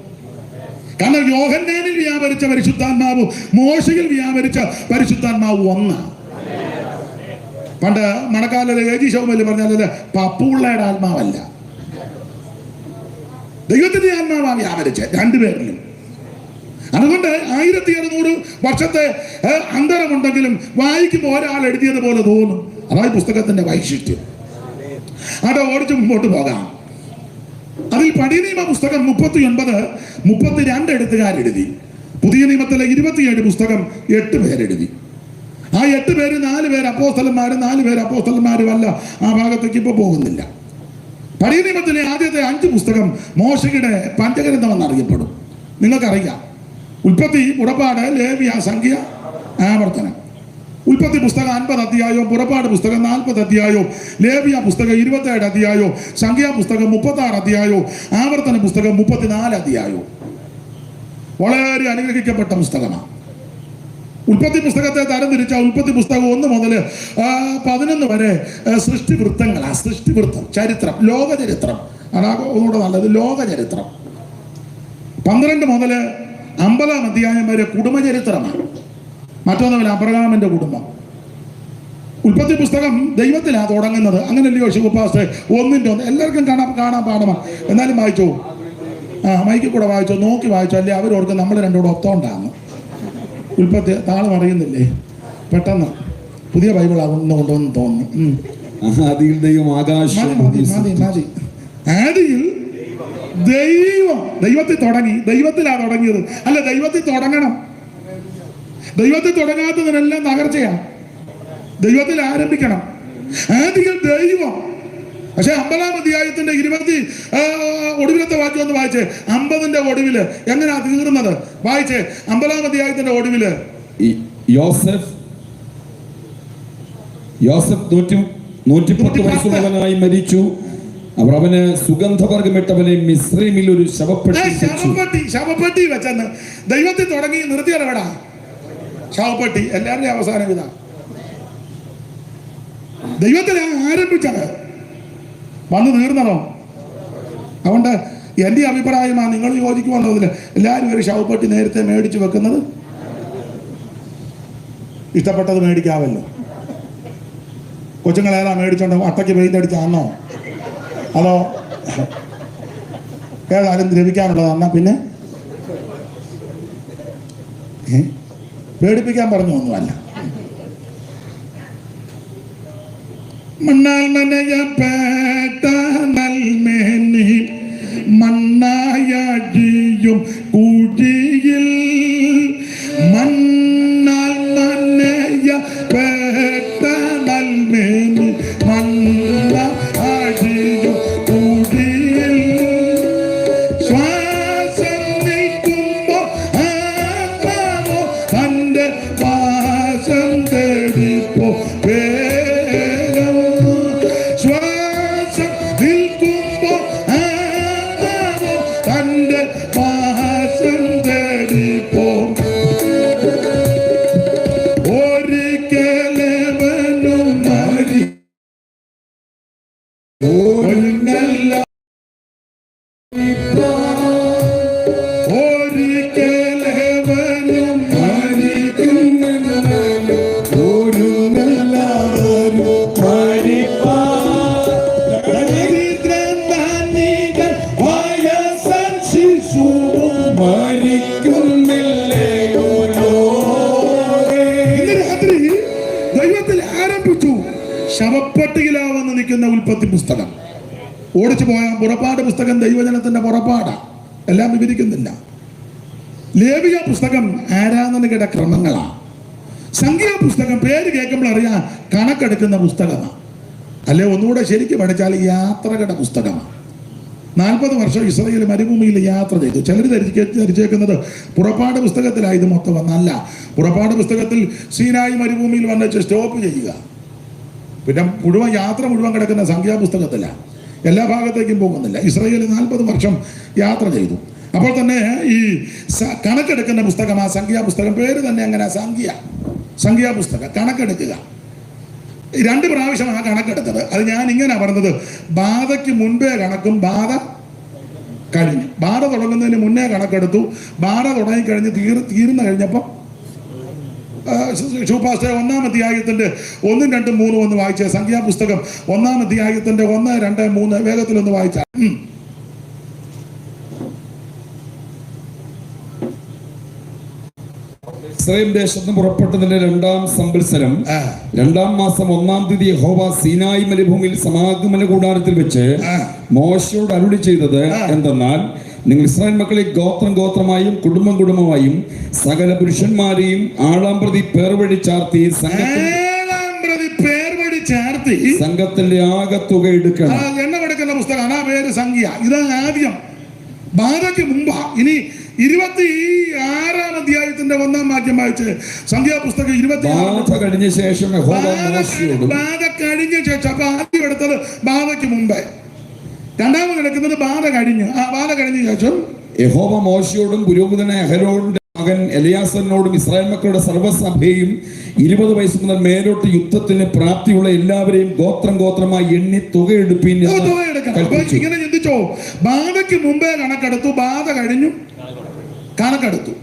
കാരണം യോഹന്നാനിൽ വ്യാപരിച്ച പരിശുദ്ധാത്മാവും മോശയിൽ വ്യാപരിച്ച പരിശുദ്ധാത്മാവും ഒന്നാണ്. പണ്ട് മണക്കാലത്ത് ഏജി ശൗമല് പറഞ്ഞാൽ പപ്പുള്ളയുടെ ആത്മാവല്ല, ദൈവത്തിന്റെ ആത്മാവാണ് വ്യാപരിച്ച രണ്ടുപേരിലും. അതുകൊണ്ട് 1600 വർഷത്തെ അന്തരമുണ്ടെങ്കിലും വായിക്കുമ്പോൾ ഒരാൾ എഴുതിയതുപോലെ തോന്നും. അതായത് പുസ്തകത്തിന്റെ വൈശിഷ്ട്യം. അത് ഓടിച്ച് മുമ്പോട്ട് പോകാം. അതിൽ പഴയ നിയമ പുസ്തകം 39, 32 എഴുത്തുകാരെഴുതി. പുതിയ നിയമത്തിലെ 27 പുസ്തകം 8 പേരെഴുതി. ആ 8 പേര് 4 പേര് അപ്പോസ്തലന്മാരും 4 പേര് അപ്പോസ്തലന്മാരുമല്ല. ആ ഭാഗത്തേക്ക് ഇപ്പോൾ പോകുന്നില്ല. പഴയ നിയമത്തിലെ ആദ്യത്തെ 5 പുസ്തകം മോശയുടെ പഞ്ചഗ്രന്ഥമെന്ന് അറിയപ്പെടും. നിങ്ങൾക്കറിയാം, ഉൽപ്പത്തി, പുറപ്പാട്, ലേവ്യ, സംഖ്യ, ആവർത്തനം. ഉൽപ്പത്തി പുസ്തകം 50 അധ്യായവും, പുറപ്പാട് പുസ്തകം 40 അധ്യായവും, ലേവ്യ പുസ്തകം 27 അധ്യായവും, സംഖ്യാ പുസ്തകം 36 അധ്യായവും, ആവർത്തന പുസ്തകം 34 അധ്യായവും. വളരെ അനുഗ്രഹിക്കപ്പെട്ട പുസ്തകമാണ്. ഉൽപ്പത്തി പുസ്തകത്തെ തരംതിരിച്ച ഉൽപ്പത്തി പുസ്തകം 1 മുതൽ 11 വരെ സൃഷ്ടിവൃത്തങ്ങളാണ്. സൃഷ്ടിവൃത്തം, ചരിത്രം, ലോകചരിത്രം. അതാണ് ഒന്നുകൂടെ നല്ലത്, ലോകചരിത്രം. 12 മുതൽ 50 അധ്യായം വരെ കുടുംബചരിത്രമാണ്. മറ്റൊന്നുമില്ല, അബ്രഹാമിന്റെ കുടുംബം. ഉൽപ്പത്തി പുസ്തകം ദൈവത്തിലാണ് തുടങ്ങുന്നത്. അങ്ങനെയല്ലയോ ശിവപാസ്റ്റേ? 1:1 എല്ലാവർക്കും കാണാൻ പാഠമാണ്. എന്നാലും വായിച്ചോ, മൈക്കിൽ കൂടെ വായിച്ചോ, നോക്കി വായിച്ചോ, അല്ലേ അവരോർക്ക് നമ്മൾ രണ്ടുകൂടെ ഒത്തോണ്ടാണ്. ഉൽപ്പത്തി താളം അറിയുന്നില്ലേ? പെട്ടെന്ന് പുതിയ ബൈബിൾ ആകുന്ന കൊണ്ടുവന്ന് തോന്നുന്നു. ആദിയിൽ ദൈവം ആകാശം. ആദിയിൽ ദൈവം, ദൈവത്തിൽ തുടങ്ങി. ദൈവത്തിലാണ് തുടങ്ങിയത്. അല്ല, ദൈവത്തിൽ തുടങ്ങണം. ദൈവത്തിൽ തുടങ്ങാത്തതിനെല്ലാം തകർച്ചയാണ്. ദൈവത്തിൽ ആരംഭിക്കണം. ആദിയിൽ ദൈവം. പക്ഷെ 50 അധ്യായത്തിന്റെ 20 ഒടുവിലത്തെ വാക്യം ഒന്ന് വായിച്ചേ. 50ന്റെ ഒടുവില് എങ്ങനെയാ തീർന്നത്? വായിച്ചേ. 50 അധ്യായത്തിന്റെ ഒടുവില് യോസഫ് 110 വയസ്സുള്ളവനായി മരിച്ചു. അവർ അവന് സുഗന്ധവർഗമിട്ടവനെ മിസ്രൈമിൽ ഒരു ശവപ്പെട്ടി വെച്ചെന്ന് ദൈവത്തിൽ തുടങ്ങി നിർത്തിയടപെടാ. ശവപ്പെട്ടി എല്ലാവരുടെയും അവസാനം ഇതാ. ദൈവത്തിലാണ് ആരംഭിച്ചത്, വന്ന് തീർന്നതോ? അതുകൊണ്ട് എൻ്റെ അഭിപ്രായമാണ്, നിങ്ങൾ യോജിക്കുമെന്നതിൽ എല്ലാവരും ഒരു ശവപ്പെട്ടി നേരത്തെ മേടിച്ചു വെക്കുന്നത്. ഇഷ്ടപ്പെട്ടത് മേടിക്കാമല്ലോ. കൊച്ചുങ്ങളേതാ മേടിച്ചോണ്ടോ? അട്ടയ്ക്ക് പെയിന്റ് അടിച്ചാന്നോ, അതോ ഏതായാലും ദ്രവിക്കാനുള്ളതാന്നാ? പിന്നെ പേടിപ്പിക്കാൻ പറഞ്ഞൊന്നുമല്ല. മണ്ണാൽ നനയപ്പെട്ട നൽമേനി മണ്ണായടിയും കുഴിയിൽ, മണ്ണാൽ നനയപ്പെട്ട നൽമേനി മണ്ണായടിയും കുഴിയിൽ, ശ്വാസം നിൽക്കുമ്പോ ആത്മാവോ തന്റെ വാസം തേടിപ്പോ ശവപ്പെട്ടിയിലാവെന്ന് നിൽക്കുന്ന ഉൽപ്പത്തി പുസ്തകം. ഓടിച്ചു പോയ പുറപ്പാട് പുസ്തകം ദൈവജനത്തിന്റെ പുറപ്പാടാ, എല്ലാം വിവരിക്കുന്നില്ല. ലേവിയ പുസ്തകം ആരാധനയുടെ ക്രമങ്ങളാ. സംഖ്യാ പുസ്തകം പേര് കേൾക്കുമ്പോൾ അറിയാം കണക്കെടുക്കുന്ന പുസ്തകമാണ്. അല്ലെ ഒന്നുകൂടെ ശരിക്കും പഠിച്ചാൽ യാത്രകളുടെ പുസ്തകമാണ്. 40 വർഷം ഇസ്രായേൽ മരുഭൂമിയിൽ യാത്ര ചെയ്തു. ചിലർ ധരിച്ചേക്കുന്നത് പുറപ്പാട് പുസ്തകത്തിലായത് മൊത്തം വന്നല്ല. പുറപ്പാട് പുസ്തകത്തിൽ സീനായി മരുഭൂമിയിൽ വന്നിട്ട് സ്റ്റോപ്പ് ചെയ്യുക. പിന്നെ മുഴുവൻ യാത്ര മുഴുവൻ കിടക്കുന്ന സംഖ്യാപുസ്തകത്തിലാണ്. എല്ലാ ഭാഗത്തേക്കും പോകുന്നില്ല. ഇസ്രായേൽ 40 വർഷം യാത്ര ചെയ്തു. അപ്പോൾ തന്നെ ഈ കണക്കെടുക്കുന്ന പുസ്തകം, ആ സംഖ്യാപുസ്തകം, പേര് തന്നെ അങ്ങനെ സംഖ്യാപുസ്തകം, കണക്കെടുക്കുക. 2 പ്രാവശ്യം ആ കണക്കെടുത്തത്. അത് ഞാൻ ഇങ്ങനെ പറഞ്ഞത്, ബാധയ്ക്ക് മുൻപേ കണക്കും ബാധ കഴിഞ്ഞു. ബാധ തുടങ്ങുന്നതിന് മുന്നേ കണക്കെടുത്തു. ബാധ തുടങ്ങിക്കഴിഞ്ഞ് തീർന്നു കഴിഞ്ഞപ്പോൾ ശുപാർശ 1-ാം അധ്യായത്തിന്റെ 1, 2, 3 ഒന്ന് വായിച്ച സംഖ്യാപുസ്തകം 1-ാം അധ്യായത്തിന്റെ 1, 2, 3 വേഗത്തിലൊന്ന് വായിച്ച. ഇസ്രായേൽ ദേശത്ത് പുറപ്പെട്ടതിന്റെ 2-ാം സംവത്സരം 2-ാം മാസം 1-ാം തീയതി യഹോവ സീനായി മരുഭൂമിയിൽ സമാഗമന കൂടാരത്തിൽ വെച്ച് മോശയോട് അരുളി ചെയ്തത് എന്തെന്നാൽ, നിങ്ങൾ ഇസ്രായേൽ മക്കളെ ഗോത്രം ഗോത്രമായും കുടുംബം കുടുംബമായും സകല പുരുഷന്മാരെയും ആളാം പ്രതി പേർവഴി ചാർത്തി സംഘത്തിന്റെ ആകെ തുക എടുക്കണം. എണ്ണം എടുക്കുന്ന പുസ്തകമാണ് ആ പേര് സംഖ്യ. ഇതാണ് ആദ്യം, ബാധയ്ക്ക് മുമ്പാ. ഇനി 26-ാം അധ്യായത്തിന്റെ 1-ാം വാക്യം വായിച്ച് സംഖ്യാപുസ്തകം 26 കഴിഞ്ഞ ശേഷം ബാധ കഴിഞ്ഞ ശേഷം. അപ്പൊ ആദ്യം എടുത്തത് ബാധയ്ക്ക് മുമ്പേ, രണ്ടാമത് എടുക്കുന്നത് ബാധ കഴിഞ്ഞ്. ആ ബാധ കഴിഞ്ഞ ശേഷം യഹോവ മോശയോടും പുരോഹിതനായ അഹരോന്റെ മകൻ എലയാസറിനോടും ഇസ്രായേൽ മക്കളുടെ സർവ്വസഭയും 20 വയസ്സ് മുതൽ മേലോട്ട് യുദ്ധത്തിന് പ്രാപ്തിയുള്ള എല്ലാവരെയും ഗോത്രം ഗോത്രമായി എണ്ണി തുക എടുപ്പീൻ. ഇങ്ങനെ ചിന്തിച്ചോ, ബാധയ്ക്ക് മുമ്പേ കണക്കെടുത്തു, ബാധ കഴിഞ്ഞു കണക്കെടുത്തു.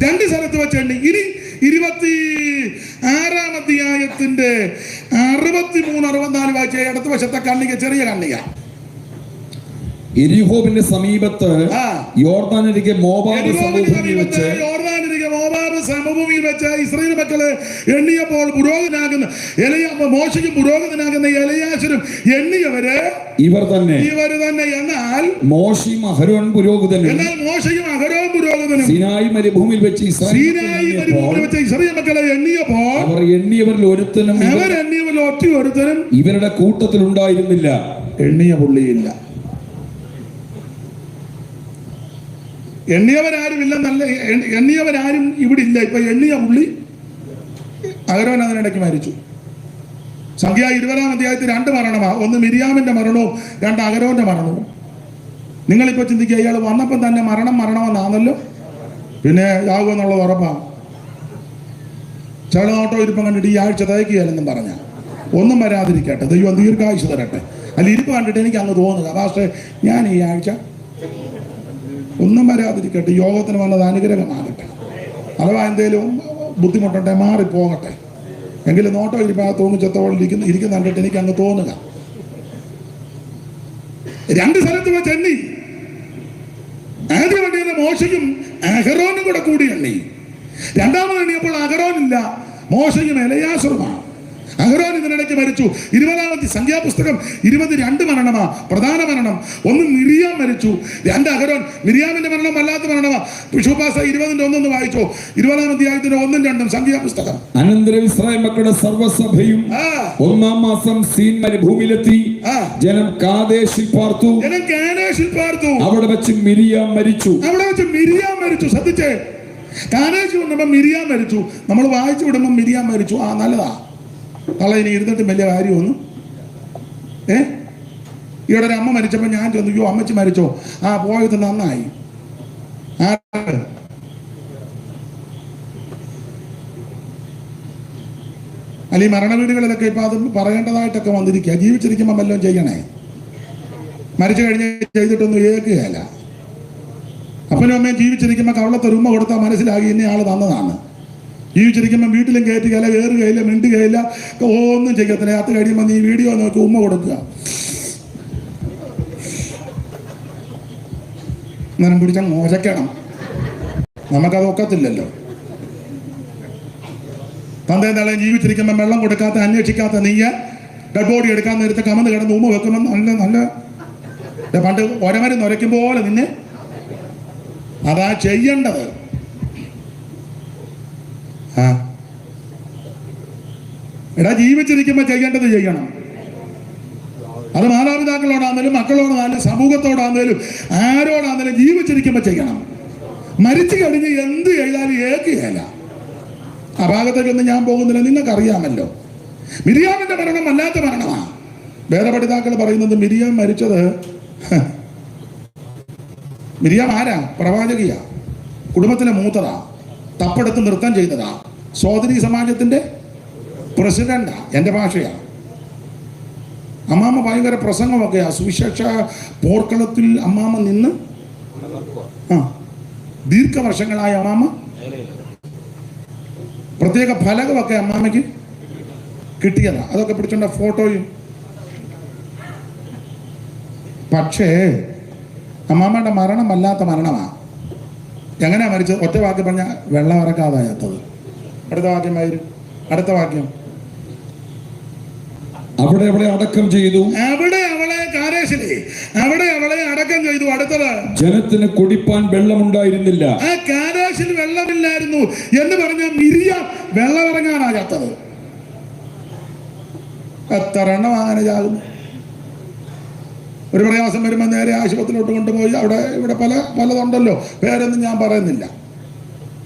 2 സ്ഥലത്ത് വെച്ച് എണ്ണി. ഇനി 26-ാം അധ്യായത്തിന്റെ 63, 64 വായിച്ച ഇടത്ത് വശത്തെ കണ്ണിക, ചെറിയ കണ്ണിക. എരിഹോവിന്റെ സമീപത്ത് യോർദാനരികെ മോവാബ് സമഭൂമിയിൽ വെച്ച് ഇസ്രായേൽ മക്കളെ എണ്ണിയപ്പോൾ പുരോഹിതനാകുന്ന മോശയ്ക്കും പുരോഹിതനാകുന്ന എലയാശരും എണ്ണിയവര് ഇവർ തന്നെ. എന്നാൽ മോശയും അഹരോൻ പുരോഹിതനും സീനായി മരുഭൂമിയിൽ വെച്ച് ഇസ്രായേൽ മക്കളെ എണ്ണിയപ്പോൾ അവർ എണ്ണിയവരിൽ ഒരുത്തനും ഇവരുടെ കൂട്ടത്തിൽ ഉണ്ടായിരുന്നില്ല. എണ്ണിയ പുള്ളിയില്ല. എണ്ണിയവരാരും ഇവിടെ ഇല്ല. ഇപ്പൊ എണ്ണിയ പുള്ളി അഹരോൻ അതിനിടയ്ക്ക് മരിച്ചു. സംഖ്യ 20-ാം അധ്യായത്തിൽ 2 മരണമാണ്. 1 മിരിയാമിന്റെ മരണവും 2 അഹരോന്റെ മരണവും. നിങ്ങളിപ്പോ ചിന്തിക്കുക, ഇയാൾ വന്നപ്പം തന്നെ മരണമെന്നാണല്ലോ, പിന്നെ ആകുമെന്നുള്ളത് ഉറപ്പാണ്. ചില നോട്ടോ ഇരിപ്പം കണ്ടിട്ട് ഈ ആഴ്ച തയ്ക്കുകയല്ലെന്നും പറഞ്ഞ ഒന്നും വരാതിരിക്കട്ടെ, ദൈവം ദീർഘായുസ് തരട്ടെ. അല്ല, ഇരിപ്പ് കണ്ടിട്ട് എനിക്ക് അങ്ങ് തോന്നുക, പക്ഷേ ഞാൻ ഈ ആഴ്ച ഒന്നും വരാതിരിക്കട്ടെ, യോഗത്തിന് വന്നത് അനുഗ്രഹമാകട്ടെ. അഥവാ എന്തേലും ബുദ്ധിമുട്ടുണ്ടെ മാറിപ്പോകട്ടെ. എങ്കിലും നോട്ടോ ഇരിപ്പം തോന്നിച്ചത്തോളം ഇരിക്കുന്ന കണ്ടിട്ട് എനിക്ക് അങ്ങ് തോന്നുക. 2 സ്ഥലത്ത് വെച്ച് എണ്ണി. ആദ്യം എണ്ണിയത് മോശയും അഹരോനും കൂടി എണ്ണി. രണ്ടാമത് എണ്ണിയപ്പോൾ അഹരോനില്ല, മോശയും എലയാസറുമാണ്. അഹരോൻ ഇതിനിടയ്ക്ക് മരിച്ചു. 20-ാം സംഖ്യാപുസ്തകം 22 മരണമാ, പ്രധാന മരണം. 1 മിരിയാം മരിച്ചു, 2 അഹരോൻ. മിരിയാമിന്റെ മരണം വല്ലാത്ത മരണമാ. ശുപാർശ 20-ന്റെ 1 വായിച്ചോ. 20-ാം അധ്യായത്തിന്റെ 1, 2 സംഖ്യാപുസ്തകം. അനന്തരം ഇസ്രായേൽ മക്കളുടെ സർവ്വസഭയും 1-ാം മാസം സീൻ മരുഭൂമിയിലെത്തി. ജനം കാദേശിൽ പാർത്തു. അവിടെ വെച്ച് മിരിയാം മരിച്ചു. ശ്രദ്ധിച്ചേ, കാദേശിൽ വന്നപ്പോ മിരിയാം മരിച്ചു. നമ്മൾ വായിച്ചു വിടുമ്പോ മിരിയാം മരിച്ചു. ആ, നല്ലതാ. ഇനി ഇരുന്നിട്ട് വലിയ കാര്യമൊന്നും. ഇവിടെ ഒരു അമ്മ മരിച്ചപ്പോൾ ഞാൻ ചോദിച്ചു, അമ്മച്ചി മരിച്ചോ? ആ, പോയത് നന്നായി. അല്ല, ഈ മരണവീടുകളിലൊക്കെ ഇപ്പൊ അത് പറയേണ്ടതായിട്ടൊക്കെ വന്നിരിക്കുക. ജീവിച്ചിരിക്കുമ്പോൾ വല്ലതും ചെയ്യണേ. മരിച്ചു കഴിഞ്ഞ് ചെയ്തിട്ടൊന്നും ഏൽക്കുകയല്ല. അപ്പനും അമ്മയും ജീവിച്ചിരിക്കുമ്പോൾ കവളത്തെ ഉമ്മ കൊടുത്താൽ മനസ്സിലാക്കി ഇന്ന ആള് തന്നതാണ്. ജീവിച്ചിരിക്കുമ്പോൾ വീട്ടിലും കയറ്റുകയില്ല, കയറുകയില്ല, മിണ്ടുകയില്ല, ഒന്നും ചെയ്യത്തില്ല. അത് കഴിയുമ്പോൾ നീ വീഡിയോ നോക്കി ഉമ്മ കൊടുക്കുക. അന്നേരം പിടിച്ച മോശക്കണം. നമുക്കത് ഒക്കത്തില്ലല്ലോ. തന്തേ തളയും ജീവിച്ചിരിക്കുമ്പോൾ വെള്ളം കൊടുക്കാത്ത, അന്വേഷിക്കാത്ത നീയ ഡെഡ് ബോഡി എടുക്കാൻ നേരത്തെ കമന്ന് കിടന്ന് ഉമ്മ വെക്കുമ്പോൾ നല്ല പണ്ട് ഒരമരുന്ന് ഉരയ്ക്കും പോലെ നിന്നെ അതാ ചെയ്യേണ്ടത്. എടാ, ജീവിച്ചിരിക്കുമ്പോൾ ചെയ്യേണ്ടത് ചെയ്യണം. അത് മാതാപിതാക്കളോടാന്നേലും മക്കളോടാന്നേലും സമൂഹത്തോടാന്നേലും ആരോടാന്നേലും ജീവിച്ചിരിക്കുമ്പോൾ ചെയ്യണം. മരിച്ചു കഴിഞ്ഞ് എന്ത് ചെയ്താലും ഏക്കുകയല്ല. ആ ഭാഗത്തേക്കൊന്നും ഞാൻ പോകുന്നില്ല, നിങ്ങൾക്കറിയാമല്ലോ. മിരിയാമിന്റെ മരണം വല്ലാത്ത മരണമാണ്. വേറെ പഠിതാക്കൾ പറയുന്നത് മിരിയാം മരിച്ചത് മിരിയാം ആരാ? പ്രവാചകിയാ, കുടുംബത്തിലെ മൂത്തതാ, തപ്പെടുത്ത് നൃത്തം ചെയ്തതാ, സോദരി സമാജത്തിന്റെ പ്രസിഡന്റാ. എൻ്റെ ഭാഷയാ. അമ്മാമ്മ ഭയങ്കര പ്രസംഗമൊക്കെയാ. സുവിശേഷ പോർക്കളത്തിൽ അമ്മാമ്മ നിന്ന് ദീർഘവർഷങ്ങളായ അമ്മാമ്മ പ്രത്യേക ഫലകമൊക്കെ അമ്മാമ്മയ്ക്ക് കിട്ടിയതാ. അതൊക്കെ പിടിച്ചോണ്ട ഫോട്ടോയും. പക്ഷേ അമ്മാമ്മയുടെ മരണം വല്ലാത്ത മരണമാണ്. എങ്ങനെയാ മരിച്ചത്? ഒറ്റ വാക്യം പറഞ്ഞാൽ വെള്ളം ഇറക്കാതായത്തത്. അടുത്ത വാക്യമായിരുന്നു. അടുത്ത വാക്യം, അവിടെ അവളെ അടക്കം ചെയ്തു. അവിടെ അവളെ കാരേശിലെ അവിടെ അവളെ അടക്കം ചെയ്തു. അടുത്തത്, ജനത്തിന് കുടിപ്പാൻ വെള്ളമുണ്ടായിരുന്നില്ല. ആ കാരേശിൽ വെള്ളമില്ലായിരുന്നു എന്ന് പറഞ്ഞ മിരിയാം വെള്ളം ഇറങ്ങാനാകാത്തത്. എത്ര എണ്ണം അങ്ങനെ ചാകുന്നു. ഒരു പ്രയാസം വരുമ്പോൾ നേരെ ആശുപത്രിയിലോട്ട് കൊണ്ടുപോയി. അവിടെ ഇവിടെ പലതുണ്ടല്ലോ, പേരൊന്നും ഞാൻ പറയുന്നില്ല.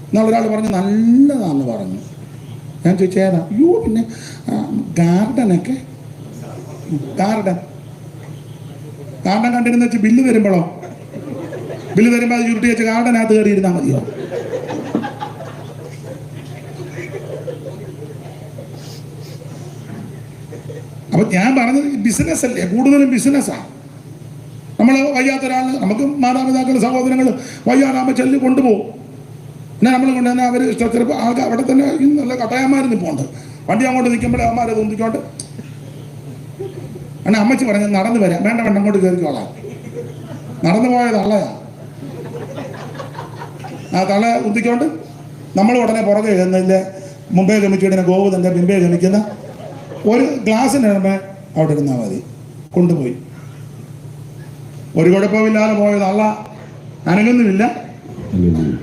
എന്നാൽ ഒരാൾ പറഞ്ഞു നല്ലതാന്ന് പറഞ്ഞു. ഞാൻ ചോദിച്ചേതാ? അയ്യോ പിന്നെ ഗാർഡൻ കണ്ടിരുന്ന വെച്ച് ബില്ല് തരുമ്പോൾ അത് ചുരുട്ടി വെച്ച് ഗാർഡനകത്ത് കയറി ഇരുന്നാൽ മതിയോ? അപ്പൊ ഞാൻ പറഞ്ഞത് ബിസിനസ് അല്ലേ, കൂടുതലും ബിസിനസ്സാണ്. നമ്മൾ വയ്യാത്തൊരാൾ, നമുക്ക് മാതാപിതാക്കൾ സഹോദരങ്ങൾ വയ്യാറാകുമ്പോൾ ചെല്ലി കൊണ്ടുപോകും. എന്നാൽ നമ്മൾ കൊണ്ട് തന്നെ അവർ ചിലപ്പോൾ ആൾക്കാർ അവിടെ തന്നെ നല്ല കട്ടായന്മാർ നിൽപ്പുണ്ട്. വണ്ടി അങ്ങോട്ട് നിൽക്കുമ്പോഴേ അമ്മമാരെ തോന്നിക്കോട്ട് എന്നാൽ അമ്മച്ചി പറഞ്ഞ നടന്നു വരാം. വേണ്ട അങ്ങോട്ട് കയറിക്കോളാം. നടന്നു പോയ തള്ളയാ. ആ തള്ള ഉന്തിക്കൊണ്ട് നമ്മൾ ഉടനെ പുറകെ എന്നില്ല. മുംബൈ കമ്മിറ്റിയുടെ ഗോകുതൻ്റെ മുംബൈ ഗമിക്കുന്ന ഒരു ഗ്ലാസ്സിന് ഇടുമ്പോൾ അവിടെ ഇരുന്നാൽ മതി. കൊണ്ടുപോയി ഒരു കുഴപ്പമില്ലാതെ പോയത് അല്ല, അനങ്ങുന്നുമില്ല.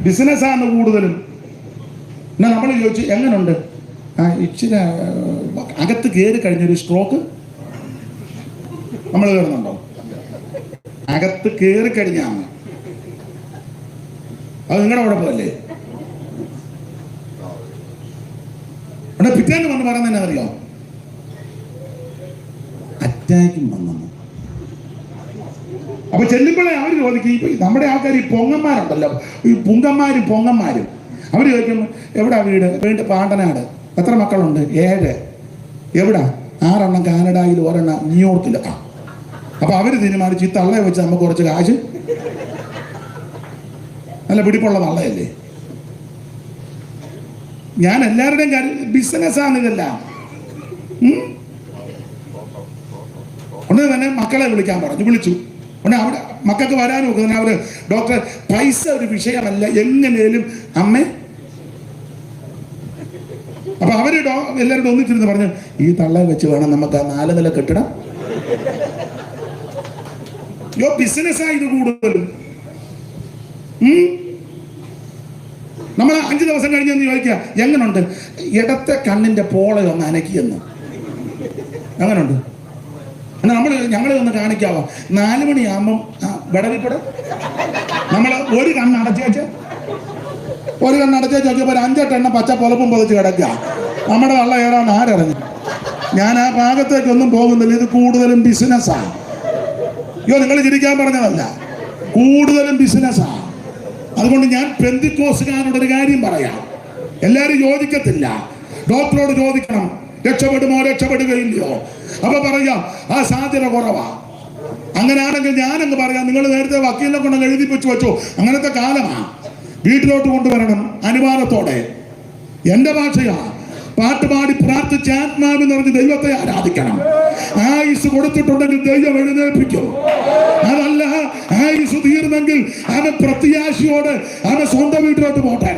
ബിസിനസ്സാണ് കൂടുതലും. എന്നാൽ നമ്മൾ ചോദിച്ചു എങ്ങനെയുണ്ട്? ഇച്ചിരി അകത്ത് കയറി കഴിഞ്ഞൊരു സ്ട്രോക്ക് നമ്മൾ കയറുന്നുണ്ടോ? അകത്ത് കയറി കഴിഞ്ഞാണ് അത് നിങ്ങളുടെ കുഴപ്പമല്ലേ? അവിടെ പിറ്റേന്ന് വന്ന് പറയുന്നത് എന്നാ അറിയോ? അറ്റാക്കും വന്നു. അപ്പൊ ചെല്ലുമ്പോഴേ അവർ ചോദിക്കും, ഇപ്പൊ നമ്മുടെ ആൾക്കാർ ഈ പൊങ്ങന്മാരുണ്ടല്ലോ, ഈ പൊങ്ങന്മാരും അവർ ചോദിക്കും എവിടാ വീട്? പാണ്ടനാട്. എത്ര മക്കളുണ്ട്? 7. എവിടാ? 6 എണ്ണം കാനഡയിൽ, 1 എണ്ണം ന്യൂയോർക്കിൽ. അപ്പൊ അവര് തീരുമാനിച്ച് ഈ തള്ളയെ വെച്ച് നമുക്ക് കുറച്ച് കാശ്, നല്ല പിടിപ്പുള്ള തള്ളയല്ലേ. ഞാൻ എല്ലാവരുടെയും കാര്യം ബിസിനസ്സാണ് ഇതെല്ലാം. ഉടനെ തന്നെ മക്കളെ വിളിക്കാൻ പറഞ്ഞു. വിളിച്ചു. ഉടനെ അവിടെ മക്കൾക്ക് വരാൻ നോക്കുന്നത് അവര് ഡോക്ടർ പൈസ ഒരു വിഷയമല്ല, എങ്ങനെയും അമ്മേ. അപ്പൊ അവര് എല്ലാവരും ഒന്നിച്ചിരുന്ന് പറഞ്ഞു ഈ തള്ളയെ വെച്ച് വേണം നമുക്ക് ആ 4 നില കെട്ടിടം. ബിസിനസ്സായി ഇത് കൂടുതലും. നമ്മൾ 5 ദിവസം കഴിഞ്ഞെന്ന് ചോദിക്കുക എങ്ങനുണ്ട്? ഇടത്തെ കണ്ണിന്റെ പോളെ ഒന്ന് അനക്കിയെന്ന്. അങ്ങനുണ്ട്? എന്നാൽ ഞങ്ങളെ ഒന്ന് കാണിക്കാവോ? 4 മണിയാകുമ്പം വിടവിപ്പെടാം. നമ്മൾ ഒരു കണ്ണടച്ച് നോക്കിയപ്പോൾ ഒരു 5-8 എണ്ണം പച്ച പുലപ്പും പൊതിച്ച് കിടക്കുക. നമ്മുടെ വള്ള ഏറാന്ന് ആരറിഞ്ഞു? ഞാൻ ആ ഭാഗത്തേക്കൊന്നും പോകുന്നില്ല. ഇത് കൂടുതലും ബിസിനസ്സാണ്. നിങ്ങൾ ചിരിക്കാൻ പറഞ്ഞതല്ല, കൂടുതലും ബിസിനസ്സാണ്. അതുകൊണ്ട് ഞാൻ പെന്തിക്കോസുകാരോടൊരു കാര്യം പറയാം. എല്ലാവരും യോജിക്കത്തില്ല. ഡോക്ടറോട് ചോദിക്കണം രക്ഷപ്പെടുമോ രക്ഷപ്പെടുകയില്ലയോ. അപ്പൊ പറയാം ആ സാധ്യത കുറവാ. അങ്ങനെയാണെങ്കിൽ ഞാനങ്ങ് പറയാം, നിങ്ങൾ നേരത്തെ വക്കീലിനെ കൊണ്ട് എഴുതിപ്പിച്ചു വെച്ചോ. അങ്ങനത്തെ കാലമാണ്. വീട്ടിലോട്ട് കൊണ്ടുവരണം അനുവാദത്തോടെ. എന്റെ ഭാഷയാ. പാട്ടുപാടി പ്രാർത്ഥിച്ച് ആത്മാവ് നിറഞ്ഞ് ദൈവത്തെ ആരാധിക്കണം. ആയുസ് കൊടുത്തിട്ടുണ്ടെങ്കിൽ ദൈവം എഴുന്നേൽപ്പിക്കും. അതല്ല ആയുസ് തീർന്നെങ്കിൽ അവൻ പ്രത്യാശയോടെ അവൻ സ്വന്തം വീട്ടിലോട്ട് പോട്ടെ.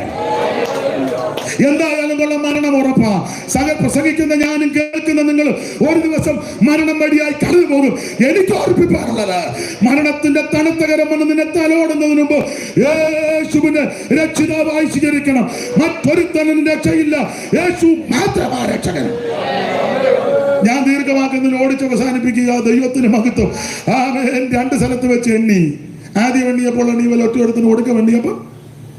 എന്തായാലും കൊള്ള മരണം ഉറപ്പാ. പ്രസംഗിക്കുന്ന ഞാനും കേൾക്കുന്ന നിങ്ങൾ ഒരു ദിവസം മരണം വഴിയായി കടന്നു പോകും. എനിക്ക് ഓർപ്പിക്കാനുള്ളത്, മരണത്തിന്റെ തണുത്ത കരം വന്ന് നിന്നെ തലോടുന്നതിന് മുമ്പ് യേശുവിനെ രക്ഷിതാവായി സ്വീകരിക്കണം. മറ്റൊരുത്തനും രക്ഷയില്ല, യേശു മാത്രമാണ് രക്ഷകൻ. ഞാൻ ദീർഘവാക്യത്തിൽ ഓടിച്ച് അവസാനിപ്പിക്കുക. ദൈവത്തിന് മഹത്വം. ആമേൻ. 2 സ്ഥലത്ത് വെച്ച് എണ്ണി. ആദ്യം എണ്ണിയപ്പോൾ എണ്ണി ഒറ്റ എടുത്തിന് കൊടുക്ക എണ്ണിയപ്പോൾ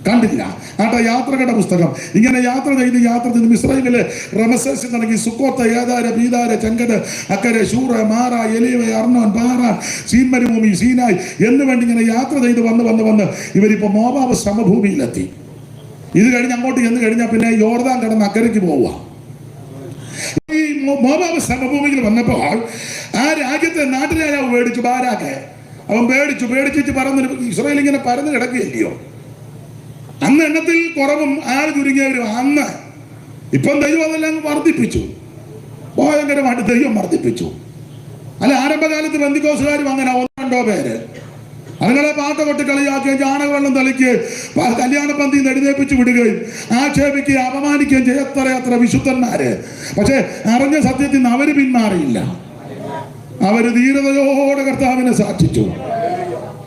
കണ്ടില്ല. ആട്ടെ, യാത്രകളുടെ പുസ്തകം. ഇങ്ങനെ യാത്ര ചെയ്ത് മിസ്രൈമിലെ റമസേസ് തുടങ്ങി സുക്കോത്ത്, ഏതാര, പീതാര, ചെങ്കട്, അക്കരെ, ശൂറ, മാറ, എലീവ, അർണോൻ, പാറാൻ, സീൻ മരുഭൂമി, സീനായ് എന്ന് വേണ്ടി ഇങ്ങനെ യാത്ര ചെയ്ത് വന്ന് ഇവരിപ്പോ മോവാബ് സമഭൂമിയിലെത്തി. ഇത് കഴിഞ്ഞ് അങ്ങോട്ട് ചെന്ന് കഴിഞ്ഞാൽ പിന്നെ യോർദാൻ കടന്ന് അക്കരയ്ക്ക് പോവുക. ഈ മോവാബ് സമഭൂമിയിൽ വന്നപ്പോൾ ആ രാജ്യത്തെ നാട്ടുരാജാവ് പേടിച്ചു, ബാരാക്ക്. അവൻ പേടിച്ചു പറന്ന് ഇസ്രായേൽ ഇങ്ങനെ പരന്ന് കിടക്കുകയല്ലയോ. അന്ന് എണ്ണത്തിൽ കുറവും ആൾ ചുരുങ്ങിയവരും. അന്ന് ഇപ്പം ദൈവം അതെല്ലാം വർദ്ധിപ്പിച്ചു, ഭയങ്കരമായിട്ട് ദൈവം വർദ്ധിപ്പിച്ചു. അല്ല, ആരംഭകാലത്ത് ബന്ധിക്കോസുകാരും അങ്ങനെ 1-2 പേര് അതുങ്ങളെ പാട്ട കൊട്ടി കളിയാക്കുകയും ചാണകവെള്ളം തളിക്കുകയും കല്യാണപ്പന്തിയിൽ എഴുന്നേപ്പിച്ചു വിടുകയും ആക്ഷേപിക്കുകയും അപമാനിക്കുകയും ചെയ്യും എത്ര വിശുദ്ധന്മാര്. പക്ഷെ അറിഞ്ഞ സത്യത്തിൽ നിന്ന് അവര് പിന്മാറിയില്ല. അവര് ധീരതയോടെ കർത്താവിനെ സാക്ഷിച്ചു.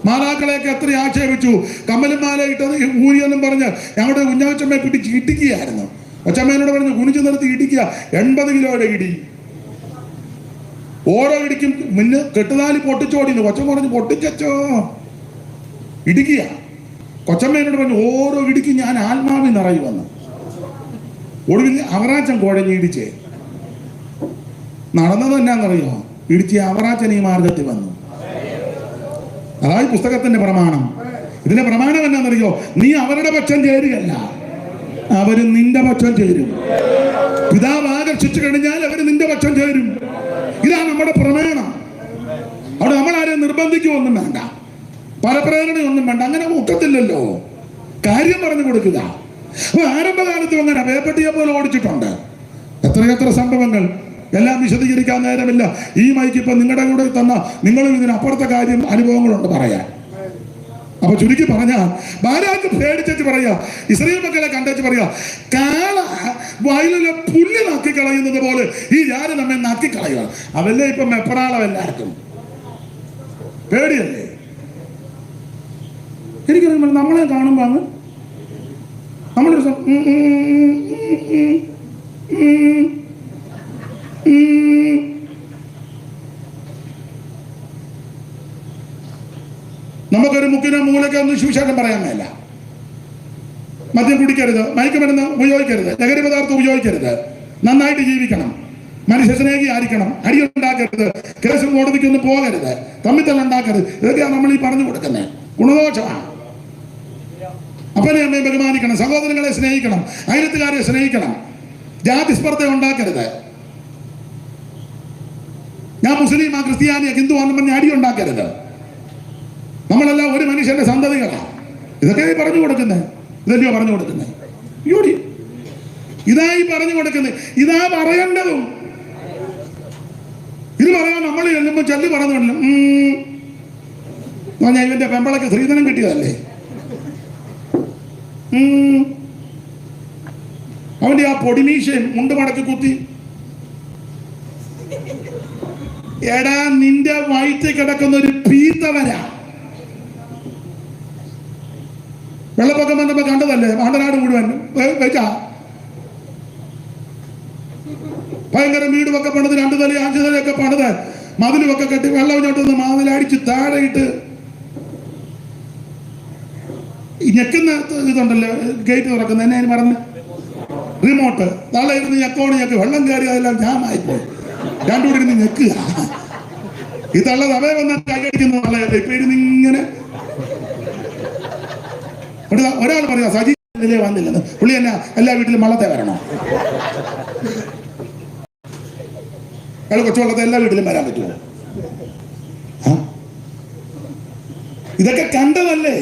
മാലാക്കളെയൊക്കെ എത്ര ആക്ഷേപിച്ചു. കമ്മലും മാല ഇട്ടത് ഊരിയെന്നും പറഞ്ഞ് ഞങ്ങളുടെ കുഞ്ഞാച്ചമ്മയെ പിടിച്ച് ഇടിക്കുകയായിരുന്നു. കൊച്ചമ്മേനോട് പറഞ്ഞ് കുനിച്ചു നിർത്തി ഇടിക്കുക. 80 കിലോയുടെ ഇടി. ഓരോ ഇടിക്കും മുന്ന് കെട്ടുതാലി പൊട്ടിച്ചോടിന്ന്. കൊച്ചമ്മ പറഞ്ഞു പൊട്ടിച്ചോ ഇടിക്കുക. കൊച്ചമ്മേനോട് പറഞ്ഞു ഓരോ ഇടിക്കും ഞാൻ ആത്മാവിൽ നിറയുമെന്ന്. ഒടുവിൽ അവറാച്ചൻ കുഴഞ്ഞിടിച്ചേ. നടന്നത് എന്നാന്നറിയോ? ഇടിച്ച് അവറാച്ചൻ ഈ മാർഗത്തിൽ വന്നു. അതായത് പുസ്തകത്തിന്റെ പ്രമാണം. ഇതിന്റെ പ്രമാണം എന്നാന്നറിയോ? നീ അവരുടെ പക്ഷം ചേരുകയല്ല, അവര് നിന്റെ പക്ഷം ചേരും. പിതാവ് ആകർഷിച്ചു കഴിഞ്ഞാൽ അവര് നിന്റെ പക്ഷം ചേരും. ഇതാണ് നമ്മുടെ പ്രമാണം. അവിടെ നമ്മളാരെയും നിർബന്ധിക്കുകയൊന്നും വേണ്ട, പരപ്രേരണയൊന്നും വേണ്ട. അങ്ങനെ ഒക്കത്തില്ലല്ലോ. കാര്യം പറഞ്ഞു കൊടുക്കുക. അപ്പൊ ആരംഭകാലത്തും അങ്ങനെ വേപ്പട്ടിയെ പോലെ ഓടിച്ചിട്ടുണ്ട്. എത്രയെത്ര സംഭവങ്ങൾ. എല്ലാം വിശദീകരിക്കാൻ നേരമില്ല. ഈ മൈക്ക് ഇപ്പൊ നിങ്ങളുടെ കൂടെ തന്ന നിങ്ങളും ഇതിനപ്പുറത്തെ കാര്യം അനുഭവങ്ങളുണ്ട് പറയാൻ. അപ്പൊ ചുരുക്കി പറഞ്ഞാൽ ബാരാക്ക് പേടിച്ചു പറയാ, ഇസ്രായേൽ മക്കളെ കണ്ടേച്ച് പറയാ, കാള വയലിലെ പുല്ല് നക്കിക്കളയുന്നത് പോലെ ഈ ഞാൻ നമ്മെ നക്കിക്കളയുക. അവല്ലേ ഇപ്പൊ മെപ്പറാളം എല്ലാവർക്കും പേടിയല്ലേ? എനിക്കറിയുമ്പോൾ നമ്മളെ കാണുമ്പോ അങ്ങ് നമ്മളൊരു നമുക്കൊരു മുക്കിനോ മൂലയ്ക്കോ ഒന്നും സുവിശേഷം പറയാൻ മേല. മദ്യം കുടിക്കരുത്, മയക്കുമരുന്ന് ഉപയോഗിക്കരുത്, ലഹരി പദാർത്ഥം ഉപയോഗിക്കരുത്, നന്നായിട്ട് ജീവിക്കണം, മനുഷ്യസ്നേഹി ആയിരിക്കണം, അടിയുണ്ടാക്കരുത്, കേസും കോടതിക്കൊന്നും പോകരുത്, തമ്മിത്തല്ലുണ്ടാക്കരുത്. ഇതൊക്കെയാണ് നമ്മൾ ഈ പറഞ്ഞു കൊടുക്കുന്നത്. ഗുണദോഷമാണ്. അപ്പനെ അമ്മയെ ബഹുമാനിക്കണം, സഹോദരങ്ങളെ സ്നേഹിക്കണം, അയലത്തുകാരെ സ്നേഹിക്കണം, ജാതിസ്പർദ്ധ ഉണ്ടാക്കരുത്. ഞാൻ മുസ്ലിം, ക്രിസ്ത്യാനിയെ, ഹിന്ദു ആണെന്ന് പറഞ്ഞ് അടി ഉണ്ടാക്കരുത്. നമ്മളെല്ലാം ഒരു മനുഷ്യന്റെ സന്തതികളാണ്. ഇതൊക്കെ പറഞ്ഞു കൊടുക്കുന്നത്. ഇതല്ലയോ പറഞ്ഞു കൊടുക്കുന്നത്? ഇതായി പറഞ്ഞു കൊടുക്കുന്നത്. ഇതാ പറയേണ്ടതും. ഇത് പറയാൻ നമ്മൾ ചെല്ലുമ്പോ ചെല്ലി പറഞ്ഞില്ല. ഞാൻ ഇവന്റെ പെമ്പളക്ക് സ്ത്രീധനം കിട്ടിയതല്ലേ, അവന്റെ ആ പൊടിമീശയും മുണ്ട് മടക്കി കുത്തി. എടാ, നിന്റെ വയറ്റിൽ കിടക്കുന്ന ഒരു പീത്തവര. വെള്ളപ്പൊക്കം വന്നപ്പോ കണ്ടതല്ലേ മാണ്ടനാട് മുഴുവൻ വെച്ചാ ഭയങ്കര വീടുമൊക്കെ പണിത് 2 നില 5 നിലയൊക്കെ പണിത് മതിലുമൊക്കെ കെട്ടി വെള്ളം ചോട്ടുന്ന മാതിലടിച്ച് താഴെയിട്ട് ഞെക്കുന്ന ഇതുണ്ടല്ലോ, ഗേറ്റ് തുറക്കുന്ന എന്നെ പറഞ്ഞ് റിമോട്ട് നാളെ ഇരുന്ന് ഞെക്കോണിയൊക്കെ വെള്ളം കയറി അതെല്ലാം ജാമായിപ്പോയി. രണ്ടുകൂടി ഇരുന്ന് ഞെക്കുക. ഈ തള്ളത് അവയെ വന്നാൽ കൈയടിക്കുന്ന നാളെയല്ലേ. ഇപ്പൊ ഇരുന്ന് ഇങ്ങനെ ഒരാൾ പറയാ സജി വന്നില്ലെന്ന്. പുള്ളി എന്നാ എല്ലാ വീട്ടിലും വള്ളത്തെ വരണോ? അയാൾ കൊച്ചുവള്ളത്തെ എല്ലാ വീട്ടിലും വരാൻ പറ്റുമോ? ഇതൊക്കെ കണ്ടതല്ലേ,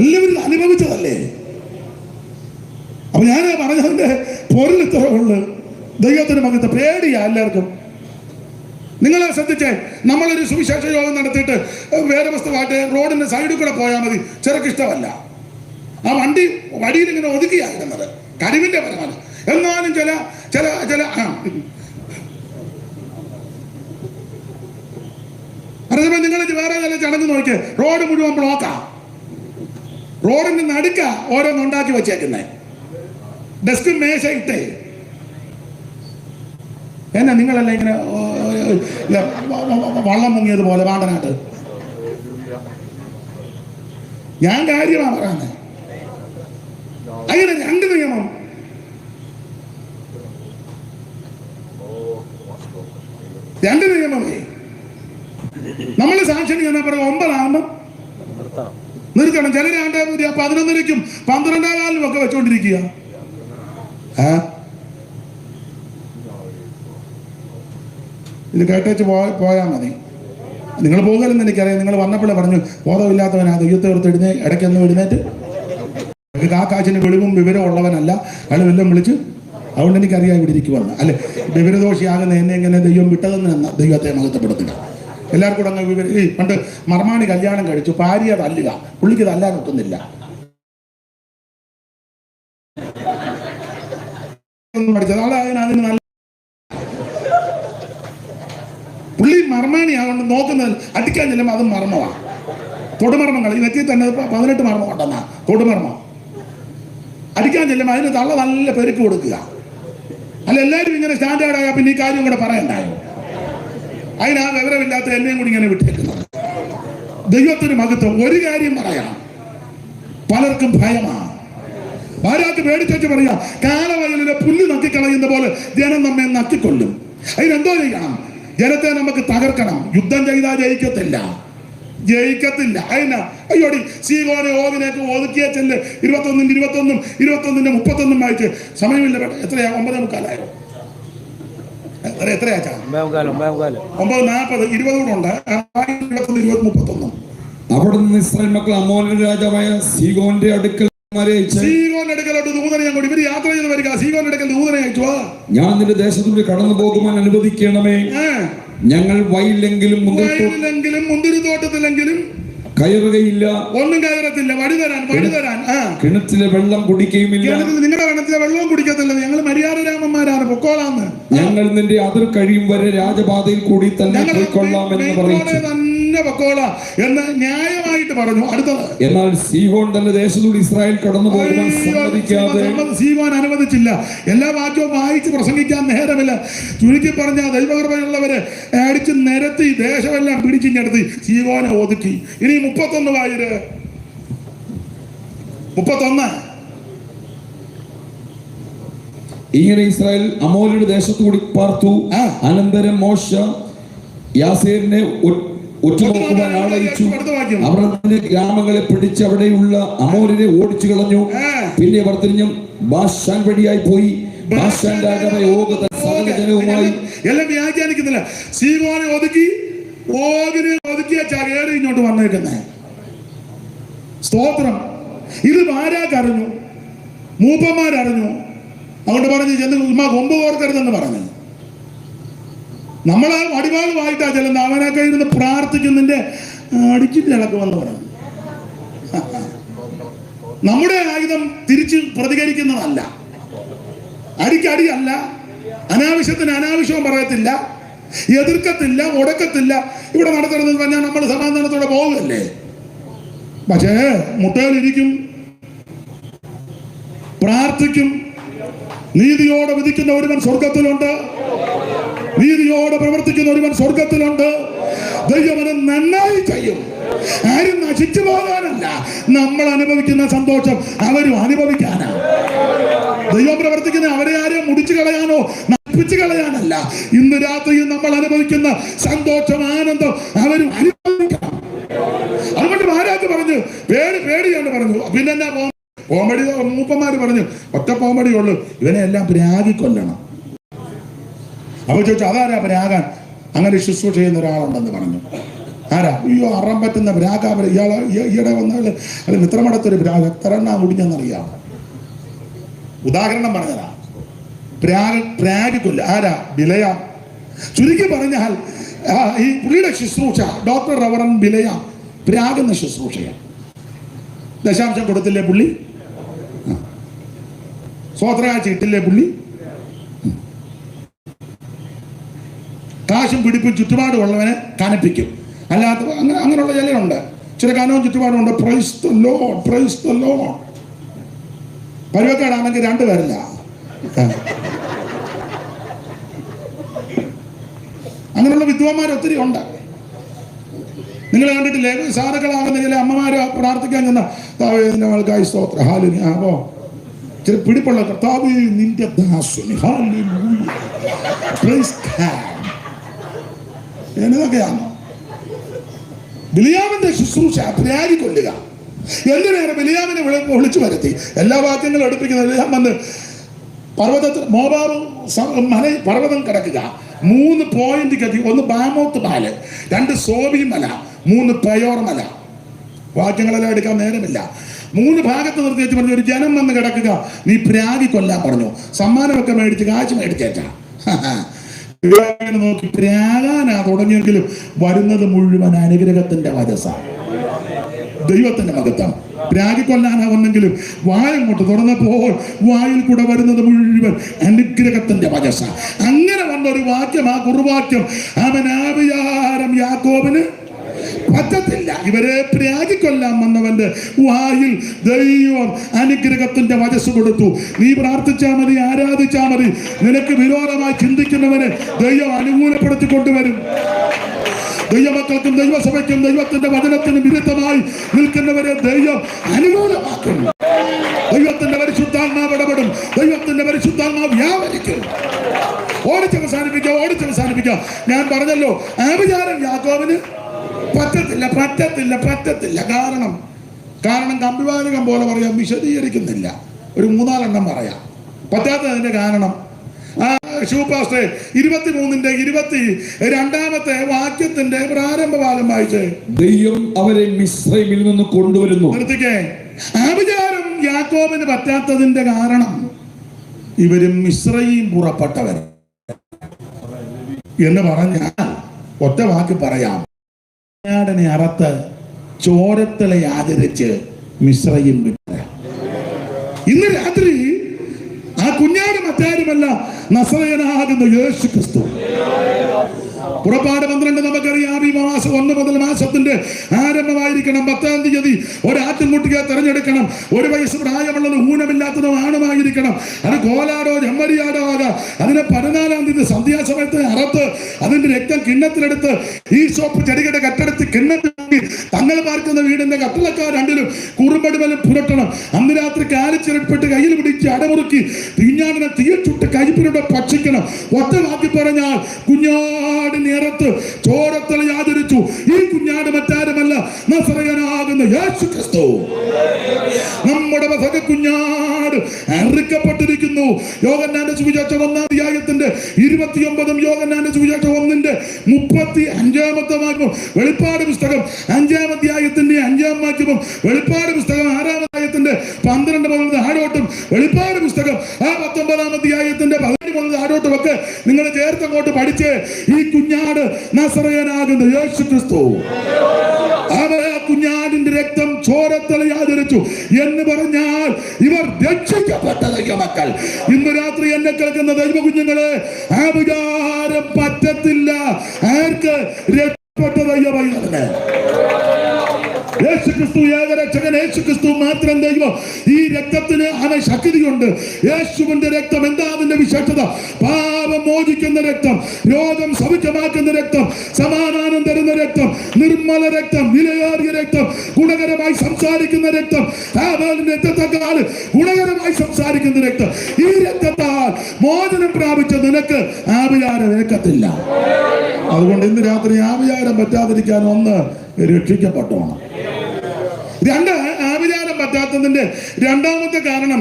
എല്ലാവരും അനുഭവിച്ചതല്ലേ. അപ്പൊ ഞാൻ പറഞ്ഞതിന്റെ പൊരുൾ ഇത്ര ഉള്ളു. ദൈവത്തിന് മകത്ത് പേടിയാ എല്ലാവർക്കും. നിങ്ങളെ ശ്രദ്ധിച്ചേ, നമ്മളൊരു സുവിശേഷ യോഗം നടത്തിയിട്ട് വേറെ വസ്തുവായിട്ട് റോഡിന്റെ സൈഡിൽ കൂടെ പോയാൽ മതി. ചെറുക്കിഷ്ടമല്ല. ആ വണ്ടി വടിയിൽ ഇങ്ങനെ ഒതുക്കിയായിരുന്നത് കഴിവിന്റെ പരമാണ്. എന്നാലും ചില ചില ചില അതേപോലെ നിങ്ങൾ വേറെ ചില ചടങ്ങ് നോക്കിയേ, റോഡ് മുഴുവൻ ബ്ലോക്കാ. റോഡിന്റെ നടുക്ക ഓരോന്നുണ്ടാക്കി വെച്ചേക്കുന്നേ, ഡെസ്കും മേശ ഇട്ടേ. എന്നാ നിങ്ങളല്ല ഇങ്ങനെ വള്ളം മുങ്ങിയതുപോലെ വാണ്ടനാട്ട്. ഞാൻ കാര്യമാണ് പറയുന്നത്. അങ്ങനെ രണ്ട് നിയമം. രണ്ട് നിയമമേ. നമ്മൾ സാക്ഷ്യം ഞാൻ പറയാം 9 ആകുമ്പം നിർത്തണം. ചിലരാണ്ട് 11:30-ക്കും 12:15-നും ഒക്കെ വെച്ചോണ്ടിരിക്കുക. ഇത് കേട്ടേച്ച് പോയാൽ മതി. നിങ്ങൾ പോകലെന്ന് എനിക്കറിയാം. നിങ്ങൾ വന്നപ്പോഴേ പറഞ്ഞു ബോധമില്ലാത്തവനാ ദൈവത്തെ ഓർത്ത് ഇടയ്ക്കൊന്ന് എഴുന്നേറ്റ് കാക്കാച്ചിന് വെളിവും വിവരം ഉള്ളവനല്ല. അയാൾ വല്ലതും വിളിച്ച് അതുകൊണ്ട് എനിക്കറിയാം ഇവിടെ ഇരിക്കുവാണ്. അല്ലെ, വിവരദോഷിയാകുന്ന എന്നെ എങ്ങനെ ദൈവം വിട്ടതെന്ന് ദൈവത്തെ മഹത്വപ്പെടുത്തുക. എല്ലാവർക്കും കൂടെ അങ്ങ് പണ്ട് മർമാണി കല്യാണം കഴിച്ചു, ഭാര്യ തല്ലുക, പുള്ളിക്ക് തല്ലാൻ ഒക്കുന്നില്ല. പഠിച്ചത് അതിന് നല്ല പുള്ളി മർമാണി ആകൊണ്ട് നോക്കുന്നത് അടിക്കാൻ ചെല്ലുമ്പോൾ അതും മർമ്മമാണ്. തൊടുമർമ്മങ്ങൾ ഈ നെറ്റിയിൽ തന്നെ 18 മർമ്മം ഉണ്ടെന്നാ തൊടുമർമ്മം. അടിക്കാൻ ചെല്ലുമ്പോൾ അതിന് തള്ള നല്ല പെരുക്ക് കൊടുക്കുക. അല്ല, എല്ലാവരും ഇങ്ങനെ സ്റ്റാൻഡേർഡായ പിന്നെ ഈ കാര്യം കൂടെ പറയണ്ടായോ? അതിനാ വിവരമില്ലാത്ത എന്നെയും കൂടി ഇങ്ങനെ വിട്ടേക്കുന്നത്. ദൈവത്തിന് മഹത്വം. ഒരു കാര്യം പറയാം, പലർക്കും ഭയമാണ്. ആരാക്ക് പേടിച്ചു പറയാ, കാലവയലിലെ പുല്ല് നക്കിക്കളയുന്ന പോലെ ജനം നമ്മെ നക്കിക്കൊള്ളും. അതിനെന്തോ ചെയ്യണം? ജനത്തെ നമുക്ക് തകർക്കണം. യുദ്ധം ചെയ്താൽ ജയിക്കത്തില്ല. അതിനാ അയ്യോടി സീഗോനെ ഓഗിനെയൊക്കെ ഒതുക്കിയ ചെല്ല് 21-ന്റെ 31 വായിച്ച് സമയമില്ല. എത്രയാ? 9:45. എത്രയാ? 9:40. 20 കൂടെ ഉണ്ട്. 21-31. അവിടെ നിന്ന് ഇസ്രായേൽ മക്കൾ അമോര്യരുടെ രാജാവായ സീഗോന്റെ അടുക്കൽ സീഗോന്റെ ദൂതനെ അങ്ങോട്ട് ഇവര് യാത്ര ചെയ്ത് വരിക. സീഗോന്റെ അടുക്കൽ ദൂതനെ അയച്ചു, ഞാൻ നിന്റെ ദേശത്തൂടെ കടന്നു പോകുവാൻ അനുവദിക്കണമേ. ഞങ്ങൾ വയലിലെങ്കിലും മുന്തിരിത്തോട്ടത്തിലെങ്കിലും കയറുകയില്ല, ഒന്നും കയറത്തില്ല. വഴി തരാൻ കിണറ്റിലെ വെള്ളം കുടിക്കുകയുമില്ല. നിങ്ങളുടെ കിണറ്റിലെ വെള്ളവും കുടിക്കത്തില്ല. ഞങ്ങൾ മര്യാദരാമന്മാരാണ്, പൊക്കോളാന്ന്. ഞങ്ങൾ നിന്റെ അതിർ കഴിയും വരെ രാജപാതയിൽ കൂടി തന്നെ പോയിക്കൊള്ളാമെന്ന് പറഞ്ഞു പൊക്കോളാം എന്ന് ന്യായമായിട്ട് പറഞ്ഞു. അടുത്തത്, എന്നാൽ സീഹോൻ തന്റെ ദേശത്തൂടെ ഇസ്രായേൽ കടന്നു പോകുവാൻ സമ്മതിക്കാതെ സീഹോൻ അനുവദിച്ചില്ല. എല്ലാ വാക്യവും വായിച്ച് പ്രസംഗിക്കാൻ നേരമില്ല. ചുരുക്കി പറഞ്ഞ ദൈവകൃപയുള്ളവരെ അടിച്ച് നിരത്തി ദേശമെല്ലാം പിടിച്ചിഞ്ഞെടുത്ത് സീഹോനെ ഒതുക്കി. ഇനി 31 വായിര്. 31. ഇങ്ങനെ ഇസ്രായേൽ അമോര്യരുടെ ദേശത്തുകൂടി പാർത്തു. അനന്തരം മോശ യാസേരിനെ ഒറ്റുനോക്കുവാൻ ആളയച്ചു. അവർ അതിന്റെ ഗ്രാമങ്ങളെ പിടിച്ച് അവിടെയുള്ള അമോര്യരെ ഓടിച്ചു കളഞ്ഞു. പിന്നെ അവർ തിരിഞ്ഞും ബാഷാൻ വഴിയായി പോയി. ബാഷാൻ രാജാവായ ഓഗ് സകല ജനവുമായി എല്ലാം വ്യാഖ്യാനിക്കുന്നില്ല. സീഹോനെ ഒതുക്കി, ഓഗിനെ ഒതുക്കിയ ചകേറി ഇങ്ങോട്ട് വന്നേക്കുന്നേ. സ്തോത്രം. ഇത് ആരാക്കറിഞ്ഞു? മൂപ്പന്മാരറിഞ്ഞു. അതുകൊണ്ട് പറഞ്ഞു ചെന്ന് കൊമ്പ് കോർക്കരുതെന്ന് പറഞ്ഞു. നമ്മളെ അടിവാളുമായിട്ടാ ചെല്ലുന്ന. അവനൊക്കെ ഇരുന്ന് പ്രാർത്ഥിക്കുന്നതിന്റെ അടിച്ചിട്ട് ഇളക്കുമെന്ന് പറഞ്ഞു. നമ്മുടെ ആയുധം തിരിച്ച് പ്രതികരിക്കുന്നതല്ല, അടിക്കടിയല്ല, അനാവശ്യത്തിന് അനാവശ്യവും പറയത്തില്ല, എതിർക്കത്തില്ല, മുടക്കത്തില്ല. ഇവിടെ നടത്തണമെന്ന് പറഞ്ഞാൽ നമ്മൾ സമാധാനത്തോടെ പോകുകയല്ലേ. പക്ഷേ മുട്ടയിലിരിക്കും, പ്രാർത്ഥിക്കും. നീതിയോടെ വിധിക്കുന്ന ഒരുവൻ സ്വർഗത്തിലുണ്ട്, നീതിയോടെ പ്രവർത്തിക്കുന്ന ഒരുവൻ സ്വർഗത്തിലുണ്ട്. ദൈവമനെ നന്നായി ചെയ്യും. ആരും നശിച്ചു പോകാനല്ല, നമ്മൾ അനുഭവിക്കുന്ന സന്തോഷം അവരും അനുഭവിക്കാനാണ്. ദൈവം പ്രവർത്തിക്കുന്ന അവരെ ആരെയും മുടിച്ചു കളയാനോ നശിപ്പിച്ചു കളയാനല്ല. ഇന്ന് രാത്രിയിൽ നമ്മൾ അനുഭവിക്കുന്ന സന്തോഷം, ആനന്ദം അവരും അനുഭവിക്കണം. അതുകൊണ്ട് ആരാക്ക് പറഞ്ഞു പേടിയാണ് പറഞ്ഞു. പിന്നെ എന്നാ പോമടി? മൂപ്പന്മാര് പറഞ്ഞു ഒറ്റ പോമടിയുള്ളൂ, ഇവനെ എല്ലാം പ്രാഗിക്കൊല്ലണം. അപ്പൊ ചോദിച്ചു അതാരാ പ്രാഗാൻ? അങ്ങനെ ശുശ്രൂഷ ചെയ്യുന്ന ഒരാളുണ്ടെന്ന് പറഞ്ഞു. ആരാ? അയ്യോ, അറം പറ്റുന്ന പ്രാഗ. ഈയിടെ വന്നാല് അത് മിത്രമടത്തൊരു പ്രാഗ എത്രണ്ണ മുടിഞ്ഞെന്നറിയാം. ഉദാഹരണം പറഞ്ഞതാ. പ്രാഗിക്കൊല്ല. ആരാ? ബിലയ. ചുരുക്കി പറഞ്ഞാൽ ഈ പുള്ളിയുടെ ശുശ്രൂഷ ഡോക്ടർ റവറൻ ബിലയ പ്രാഗുന്ന ശുശ്രൂഷയാണ്. ദശാംശം കൊടുത്തില്ലേ പുള്ളി? സ്വോത്രയാഴ്ച ഇട്ടില്ലേ പുള്ളി? കാശും പിടിപ്പും ചുറ്റുപാടും ഉള്ളവനെ കനപ്പിക്കും. അല്ലാത്ത അങ്ങനെയുള്ള ചിലരുണ്ട്. ചില കനവും ചുറ്റുപാടും ഉണ്ട്. Praise the Lord, praise the Lord. പരുവക്കാടാണെങ്കിൽ 2 പേരില്ല. അങ്ങനെയുള്ള വിദ്വാന്മാർ ഒത്തിരി ഉണ്ട്. നിങ്ങൾ കണ്ടിട്ടില്ലേ? സാധുക്കളാകുന്ന ചില അമ്മമാര് പ്രാർത്ഥിക്കാൻ ചെന്ന ആൾക്കായി സ്തോത്ര ഹാലിനി. അപ്പോ ചില പിടിപ്പുള്ള കർത്താവേ നിന്റെ ദാസന് ഹല്ലേലൂയ പ്രൈസ് ഗോഡ് എന്നതൊക്കെയാണ് ബിലിയാമിന്റെ ശുശ്രൂഷ പ്രയാഗിക്കൊള്ളുക. എന്തിനേറെ ബിലിയാമിനെ വിളിച്ചു വരുത്തി എല്ലാ വാക്യങ്ങളും എടുപ്പിക്കുന്ന ബിലിയാം വന്ന് പർവ്വതത്തിൽ മോവാബ് മല പർവ്വതം കിടക്കുക 3 പോയിന്റ് കത്തി, 1 ബാമോത്ത് പാല്, 2 സോബി മല, 3 പയോർ മല. വാക്യങ്ങളെല്ലാം എടുക്കാൻ നേരമില്ല. 3 ഭാഗത്ത് നിർത്തി വെച്ച് പറഞ്ഞു ഒരു ജനം വന്ന് കിടക്കുക, നീ പ്രാഗി കൊല്ലാൻ പറഞ്ഞു. സമ്മാനമൊക്കെ മേടിച്ച് കാശ് മേടിച്ചേച്ചാ നോക്കി പ്രാകാനാ തുടങ്ങിയെങ്കിലും വരുന്നത് മുഴുവൻ അനുഗ്രഹത്തിന്റെ വരസ, ദൈവത്തിന്റെ മഹത്വം. പ്രാഗിക്കൊല്ലാനാവുന്നെങ്കിലും വായങ്ങോട്ട് തുറന്നപ്പോൾ വായിൽ കൂടെ വരുന്നത് മുഴുവൻ അനുഗ്രഹത്തിന്റെ വചസ. അങ്ങനെ വന്നൊരു വാക്യം, ആ കുറുവാക്യം, അവൻ ആവിയാരം യാക്കോബിന് പറ്റത്തില്ല. ഇവരെ പ്രാഗിക്കൊല്ലാൻ വന്നവന്റെ വായിൽ ദൈവം അനുഗ്രഹത്തിന്റെ വചസ് കൊടുത്തു. നീ പ്രാർത്ഥിച്ചാ മതി, ആരാധിച്ചാ മതി, നിനക്ക് വിരോധമായി ചിന്തിക്കുന്നവനെ ദൈവം അനുകൂലപ്പെടുത്തി കൊണ്ടുവരും. ദൈവമക്കൾക്കും ദൈവസഭയ്ക്കും ദൈവത്തിന്റെ വചനത്തിനും വിരുദ്ധമായി നിൽക്കുന്നവരെ ദൈവം അനുകൂലമാക്കും. ദൈവത്തിന്റെ പരിശുദ്ധാത്മാവ് ഇടപെടും, ദൈവത്തിന്റെ പരിശുദ്ധാത്മാവ് വ്യാപരിക്കും. ഓടിച്ചവസാനിപ്പിക്കാം. ഞാൻ പറഞ്ഞല്ലോ, ആഭിചാരം യാക്കോബിന് പറ്റത്തില്ല. കാരണം കമ്പിവാചകം പോലെ പറയാം, വിശദീകരിക്കുന്നില്ല. ഒരു 3-4 പറയാം. പറ്റാത്തതിന്റെ കാരണം ശിവപാസ്റ്റേ 23-ന്റെ 22-ാമത്തെ വാക്യത്തിന്റെ പ്രാരംഭ ഭാഗം വായിച്ചേ. ദൈവം അവരെ മിസ്രൈമിൽ നിന്ന് കൊണ്ടുവരുന്നു. നിർത്തിക്കേ. ആഭിചാരം യാക്കോബിന് പറ്റാത്തതിന്റെ കാരണം ഇവരും മിസ്രയീം പുറപ്പെട്ടവർ എന്ന് പറഞ്ഞാൽ ഒറ്റ വാക്ക് പറയാം, കുഞ്ഞാടിനെ അറത്ത് ചോരത്തിലെ ആചരിച്ച് മിസ്രയീം വിട്ട. ഇന്ന് രാത്രി ആ കുഞ്ഞാട് മറ്റാരുമല്ല, നസറയനാകുന്ന യേശു ക്രിസ്തു. പുറപ്പാട് 12 നമുക്കറിയാം. ഈ മാസം 1 മുതൽ മാസത്തിന്റെ ആരംഭമായിരിക്കണം. 10-ാം തീയതി ഒരാട്ടിൻകുട്ടിയെ തെരഞ്ഞെടുക്കണം. 1 വയസ്സ് പ്രായമുള്ളത് ഊനമില്ലാത്തതും ആണുമായിരിക്കണം. അത് കോലാടോ ചെമ്മരിയാടോ ആകാം. അതിനെ 14-ാം തീയതി സന്ധ്യാസമയത്ത് അറുത്ത് അതിന്റെ രക്തം കിണ്ണത്തിലെടുത്ത് ഈ സോപ്പ് ചെടികളുടെ കെട്ടെടുത്ത് കിണ്ണത്തിൽ തങ്ങൾ പാർക്കുന്ന വീടിന്റെ കട്ടിളക്കാർ 2-ലും കുറുമ്പടിമലും പുരട്ടണം. അന്ന് രാത്രി കാലിച്ചിരപ്പെട്ട് കയ്യിൽ പിടിച്ച് അടമുറുക്കി കുഞ്ഞാടിനെ തീയിൽ ചുട്ട് കരിപ്പിലൂടെ ഭക്ഷിക്കണം. ഒറ്റ വാക്കി പറഞ്ഞാൽ കുഞ്ഞാടിനെ അറുത്ത് ചോരത്തളി ആചരിച്ചു. ഈ കുഞ്ഞാട് മറ്റാരുമല്ല, നസറയനാകുന്ന യേശു ക്രിസ്തു. നമ്മുടെ വസക കുഞ്ഞാട് അറുക്കപ്പെട്ടിരിക്കുന്നു. യോഹന്നാന്റെ സുവിശേഷം 1-ാം അധ്യായത്തിന്റെ 29-ഉം യോഹന്നാന്റെ സുവിശേഷം 1-ന്റെ 35-ാമത്തെ വാക്യവും വെളിപ്പാട് പുസ്തകം 5-ാം അധ്യായത്തിന്റെ 5-ാം വാക്യവും വെളിപ്പാട് പുസ്തകം 6-ാം അധ്യായത്തിന്റെ 12 മുതൽ താഴോട്ടും വെളിപ്പാട് പുസ്തകം 19-ാം അധ്യായത്തിന്റെ 17 മുതൽ താഴോട്ടും ഒക്കെ നിങ്ങൾ ചേർത്തങ്ങോട്ട് പഠിച്ച് ഈ കുഞ്ഞാട് നസറയനാകുന്ന യേശു ക്രിസ്തു. അവരെ കുഞ്ഞാടിന്റെ രക്തം ചോരത്തളി ആചരിച്ചു എന്ന് പറഞ്ഞാൽ ഇവർ രക്ഷിക്കപ്പെട്ട ദൈവമക്കൾ. ഇന്ന് രാത്രി എന്നെ കേൾക്കുന്ന ദൈവ കുഞ്ഞുങ്ങളെ, ആഭിചാരം പറ്റത്തില്ല. ആർക്ക്? രക്ഷപ്പെട്ട ദൈവമൈതലിന്. യേശുക്രിസ്തു ഏകരക്ഷകൻ, യേശുക്രിസ്തു മാത്രം ദൈവം. ഈ രക്തത്തിന് അവൻ ശക്തിയുണ്ട്. യേശുവിന്റെ രക്തം എന്താ അതിന്റെ വിശേഷത? പാപം മോചിക്കുന്ന രക്തം, രോഗം സൗഖ്യമാക്കുന്ന രക്തം, സമാധാനം തരുന്ന രക്തം, നിർമ്മല രക്തം, വിലയേറിയ രക്തം, ഗുണകരമായി സംസാരിക്കുന്ന രക്തം, രക്തത്തെക്കാൾ ഗുണകരമായി സംസാരിക്കുന്ന രക്തം. ഈ രക്തത്താൽ മോചനം പ്രാപിച്ച നിനക്ക് ആഭിചാരം ഏക്കത്തില്ല. അതുകൊണ്ട് ഇന്ന് രാത്രി ആഭിചാരം പറ്റാതിരിക്കാൻ 1 രക്ഷിക്കപ്പെട്ടോണം. 2 ആഭിചാരം പറ്റാത്തതിന്റെ 2-ാമത്തെ കാരണം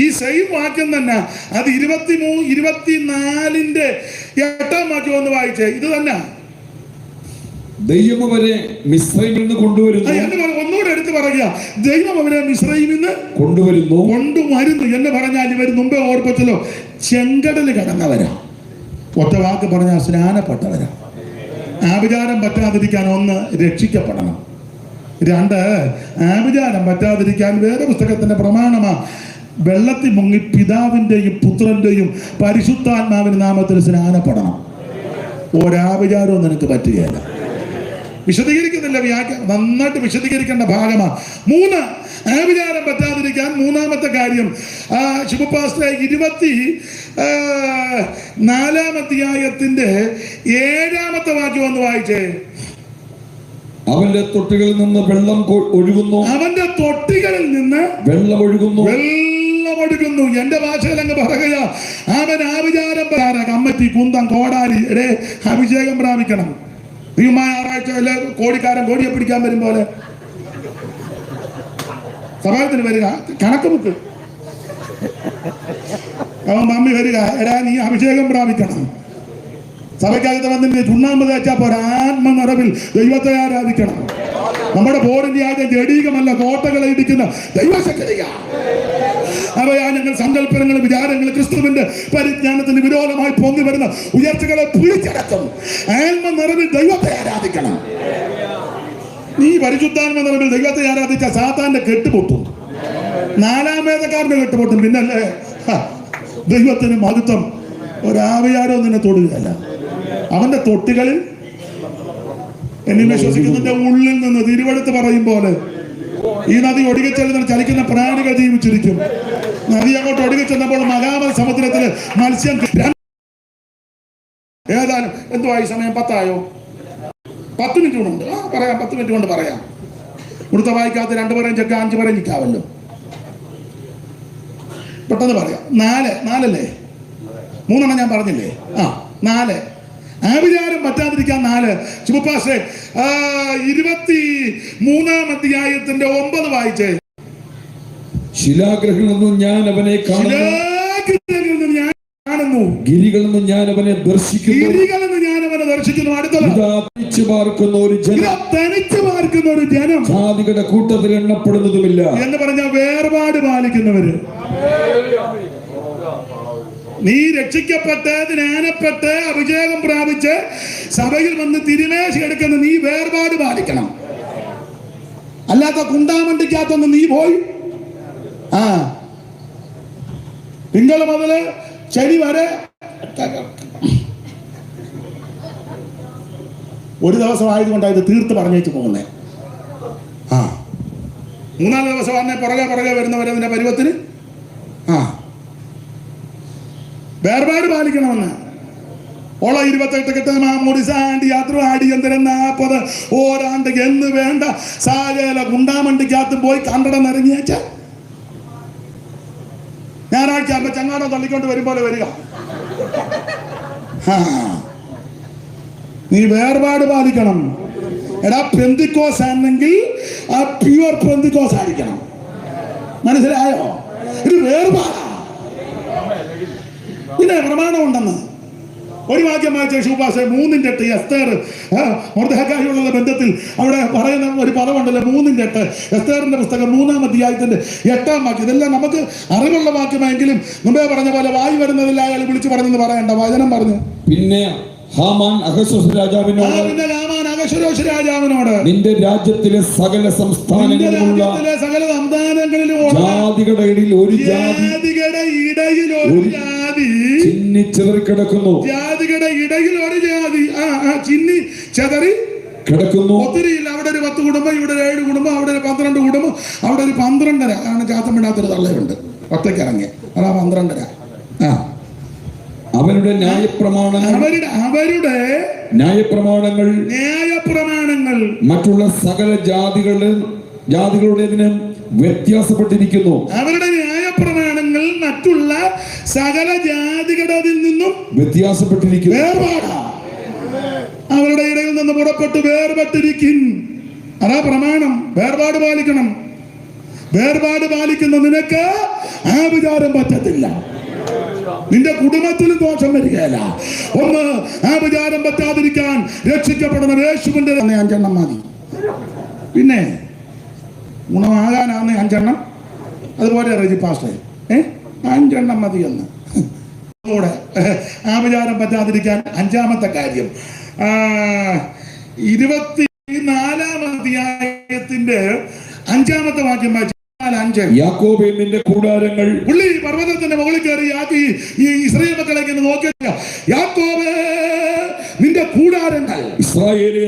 ഈ സെയിം വാക്യം തന്നെ. അത് 24-ന്റെ 8-ാം വാക്യം ഒന്ന് വായിച്ചേ. ഇത് തന്നെ ദൈവം അവരെ മിസ്രൈമിൽ നിന്ന് കൊണ്ടുവരുന്നു. ഒന്നുകൂടെ എടുത്ത് പറയുക, ദൈവം അവരെ മിസ്രൈമിൽ നിന്ന് കൊണ്ടുവരുന്നു എന്ന് പറഞ്ഞാൽ ഇവർ മുമ്പേ ഓർപ്പിച്ചല്ലോ, ചെങ്കടൽ കടന്നവരാ. ഒറ്റ വാക്ക് പറഞ്ഞാൽ സ്നാനപ്പെട്ടവരാ. ആഭിചാരം പറ്റാതിരിക്കാൻ 1 രക്ഷിക്കപ്പെടണം. 2 ആഭിചാരം പറ്റാതിരിക്കാൻ വേദപുസ്തകത്തിന്റെ പ്രമാണമാ വെള്ളത്തിൽ മുങ്ങി പിതാവിന്റെയും പുത്രന്റെയും പരിശുദ്ധാത്മാവിന്റെ നാമത്തിൽ സ്നാനപ്പെടണം. ഒരാഭിചാരവും നിനക്ക് പറ്റുകയില്ല. വിശദീകരിക്കുന്നില്ല, നന്നായിട്ട് വിശദീകരിക്കേണ്ട ഭാഗമാണ്. 3 ആഭിചാരം പറ്റാതിരിക്കാൻ 3-ാമത്തെ കാര്യം ശിവപാസ്റ്റേ 24-ാം അധ്യായത്തിന്റെ 7-ാമത്തെ വാക്യം ഒന്ന് വായിച്ചേ. അവന്റെ തൊട്ടികളിൽ നിന്ന് വെള്ളം ഒഴുകുന്നു. അവന്റെ തൊട്ടികളിൽ നിന്ന് വെള്ളം ഒഴുകുന്നു. കൊടുക്കുന്നു. എന്റെ ഭാഷയിൽ അങ്ങ് പറയുക, അവൻ ആഭിചാരം കമ്മറ്റി കുന്തം കോടാലി അഭിഷേകം പ്രാപിക്കണം. ഞായറാഴ്ച കോടിക്കാരൻ കോടിയെ പിടിക്കാൻ വരും പോലെ സഭായത്തിന് വരിക, കണക്ക് ബുക്ക് അവൻ മമ്മി വരിക, നീ അഭിഷേകം പ്രാപിക്കണം. സഭയ്ക്കകത്ത് വന്നിട്ട് ചുണ്ണാമ്പ് തേച്ചാ പോരാ, ആത്മനിറവിൽ ദൈവത്തെ ആരാധിക്കണം. നമ്മുടെ ബോർഡിന്റെ ആദ്യം ജഡീകമല്ല, കോട്ടകളെ ഇടിക്കുന്ന ദൈവശക്തിയാ. അവയാ ഞങ്ങൾ സങ്കല്പങ്ങൾ, വിചാരങ്ങൾ ക്രിസ്തുവിന്റെ പരിജ്ഞാനത്തിന് വിരോധമായി പൊങ്ങി വരുന്ന ഉയർച്ചകളെ പിടിച്ചടക്കും. ആത്മനിറവിൽ ദൈവത്തെ ആരാധിക്കണം. നീ പരിശുദ്ധാത്മ നിറവിൽ ദൈവത്തെ ആരാധിച്ച സാത്താന്റെ കെട്ടുപൊട്ടും, നാലാമേതക്കാരന്റെ കെട്ടുപൊട്ടും. പിന്നല്ലേ ദൈവത്തിന് മഹത്വം. ഒരാവിയാരോ നിന്നെ തൊടുകയല്ല, അവന്റെ തൊട്ടുകളിൽ എന്നെ വിശ്വസിക്കുന്നതിന്റെ ഉള്ളിൽ നിന്ന് തിരുവെടുത്ത് പറയും പോലെ ഈ നദി ഒഴുകിച്ചെല്ലുന്ന ചലിക്കുന്ന പ്രാണികൾ ജീവിച്ചിരിക്കും. നദി അങ്ങോട്ട് ഒഴുകിച്ചെന്നപ്പോൾ മഹാമൽ സമുദ്രത്തില് മത്സ്യം. ഏതായാലും എന്തുവായി സമയം? 10 ആയോ? 10 മിനിറ്റ് കൊണ്ടുണ്ട്. പറയാം, 10 മിനിറ്റ് കൊണ്ട് പറയാം. ഇവിടുത്തെ വായിക്കാത്ത 2 പറയും ചെക്ക 5 പറയും നിൽക്കാവല്ലോ. പെട്ടെന്ന് പറയാം. 4 അല്ലേ? 3 ഞാൻ പറഞ്ഞില്ലേ? 4 ആഭിചാരം പറ്റാതിരിക്കാൻ 4. ചുമപ്പാശേ 23-ാം അധ്യായത്തിന്റെ 9 വായിച്ചേ. ശിലാഗ്രഹങ്ങളിൽ നിന്നും ഞാൻ അവനെ കാണുന്നു, ഗിരികളിൽ നിന്നും ഞാൻ അവനെ ദർശിക്കുന്നു. അടുത്തത് തനിച്ചു പാർക്കുന്ന ഒരു ജനം, ജാതികളുടെ കൂട്ടത്തിൽ എണ്ണപ്പെടുന്നതുമില്ല എന്ന് പറഞ്ഞ വേർപാട് പാലിക്കുന്നവര്. നീ രക്ഷിക്കപ്പെട്ട് ജ്ഞാനപ്പെട്ട് അഭിഷേകം പ്രാപിച്ച് സഭയിൽ വന്ന് തിരുമേശ എടുക്കുന്ന നീ വേർപാട് പാലിക്കണം. അല്ലാത്ത കുണ്ടാമണ്ടിക്കകത്തൊന്ന് നീ പോയി തിങ്കൾ മുതല് ശനി വരെ ഒരു ദിവസം ആയതുകൊണ്ടായത് തീർത്ത് പറഞ്ഞേച്ച് പോകുന്നേ. 3-ാം ദിവസം വന്നേ പുറകെ വരുന്നവരതിന്റെ പരുവത്തിന് വേർപാട് പാലിക്കണമെന്ന്. 28 കെട്ടമാടി യാത്ര ആടി എന്തരം 40 ഓരാണ്ട് എന്ന് വേണ്ട സാകല ഗുണ്ടാമണ്ടിക്കകത്ത് പോയി കണ്ടടം ഇറങ്ങിയേച്ച ഞായറാഴ്ച ആകുമ്പോ ചങ്ങാടം തള്ളിക്കൊണ്ട് വരും പോലെ വരിക. നീ വേർപാട് പാലിക്കണം. എടാ പെന്തിക്കോസ് ആണെങ്കിൽ ആ പ്യുവർ പെന്തിക്കോസ് ആയിരിക്കണം. മനസ്സിലായോ? ഇത് വേർപാടാ. പിന്നെ പ്രമാണം ഉണ്ടെന്ന് ഒരു വാക്യം വായിച്ച ശുപാസെ 3-8 എസ്തേർ മൊർദെഖായിയോടുള്ള ബന്ധത്തിൽ അവിടെ പറയുന്ന ഒരു പദമുണ്ടല്ലോ 3-8. എസ്തേറിന്റെ പുസ്തകം 3-ാം അധ്യായത്തിന്റെ 8-ാം വാക്യം. ഇതെല്ലാം നമുക്ക് അറിവുള്ള വാക്യമെങ്കിലും മുമ്പേ പറഞ്ഞ പോലെ വായി വരുന്നതിൽ അയാൾ വിളിച്ചു പറഞ്ഞെന്ന് പറയണ്ട, വചനം പറഞ്ഞു. പിന്നെ ഹാമാൻ അഹശ്വേരോശ് രാജാവിനോട് നിന്റെ രാജ്യത്തിലെ സകല സംസ്ഥാനങ്ങളിലുള്ള ജാതികളുടെ ഇടയിൽ ഒരു ജാതി ചിന്നിച്ചെതറിക്കിടക്കുന്നു. ജാതികളുടെ ഇടയിൽ ഒരു ജാതി ചിന്നി ചെതറി കിടക്കുന്നു. ഒത്തിരിയില്ല. അവിടെ ഒരു 10 കുടുംബം, ഇവിടെ 7 കുടുംബം, അവിടെ ഒരു 12 കുടുംബം, അവിടെ ഒരു 12.5 ആണ്. ചാത്തം വിടാത്തൊരു തള്ളയുണ്ട്, ഒറ്റയ്ക്കിറങ്ങി. അതാ 12.5. അവരുടെ ന്യായപ്രമാണങ്ങൾ മറ്റുള്ള സകല ജാതികളുടേതിനും വ്യത്യാസപ്പെട്ടിരിക്കുന്നു. അവരുടെ ന്യായപ്രമാണങ്ങൾ മറ്റുള്ള സകല ജാതികളുടെ നിന്നും വ്യത്യാസപ്പെട്ടിരിക്കുന്നു. അവരുടെ ഇടയിൽ നിന്ന് പുറപ്പെട്ട് വേർപെട്ടിരിക്കും. അതാ പ്രമാണം. വേർപാട് പാലിക്കണം. വേർപാട് പാലിക്കുന്ന നിനക്ക് ആഭിചാരം പറ്റത്തില്ല. നിന്റെ കുടുംബത്തിലും ദോഷം വരികയല്ല. ഒന്ന്, ആഭിചാരം പറ്റാതിരിക്കാൻ രക്ഷിക്കപ്പെടുന്ന യേശുവിന്റെ 5 എണ്ണം മതി. പിന്നെ ഗുണമാകാനാണ് 5 എണ്ണം. അതുപോലെ റെജി പാസ്റ്റേ 5 എണ്ണം മതി എന്ന്. കൂടെ ആഭിചാരം പറ്റാതിരിക്കാൻ 5-ാമത്തെ കാര്യം 24-ാം അധ്യായത്തിന്റെ 5-ാമത്തെ വാക്യം വായിച്ചു. 5 യാക്കോബേ നിന്റെ കൂടാരങ്ങൾ. പുള്ളി പർവ്വതത്തിന്റെ മുകളിൽ കയറി ഈ ഇസ്രായേൽ മക്കളെ ഇങ്ങനെ നോക്കിയ യാക്കോബേ നിന്റെ കൂടാരങ്ങൾ, ഇസ്രായേലേ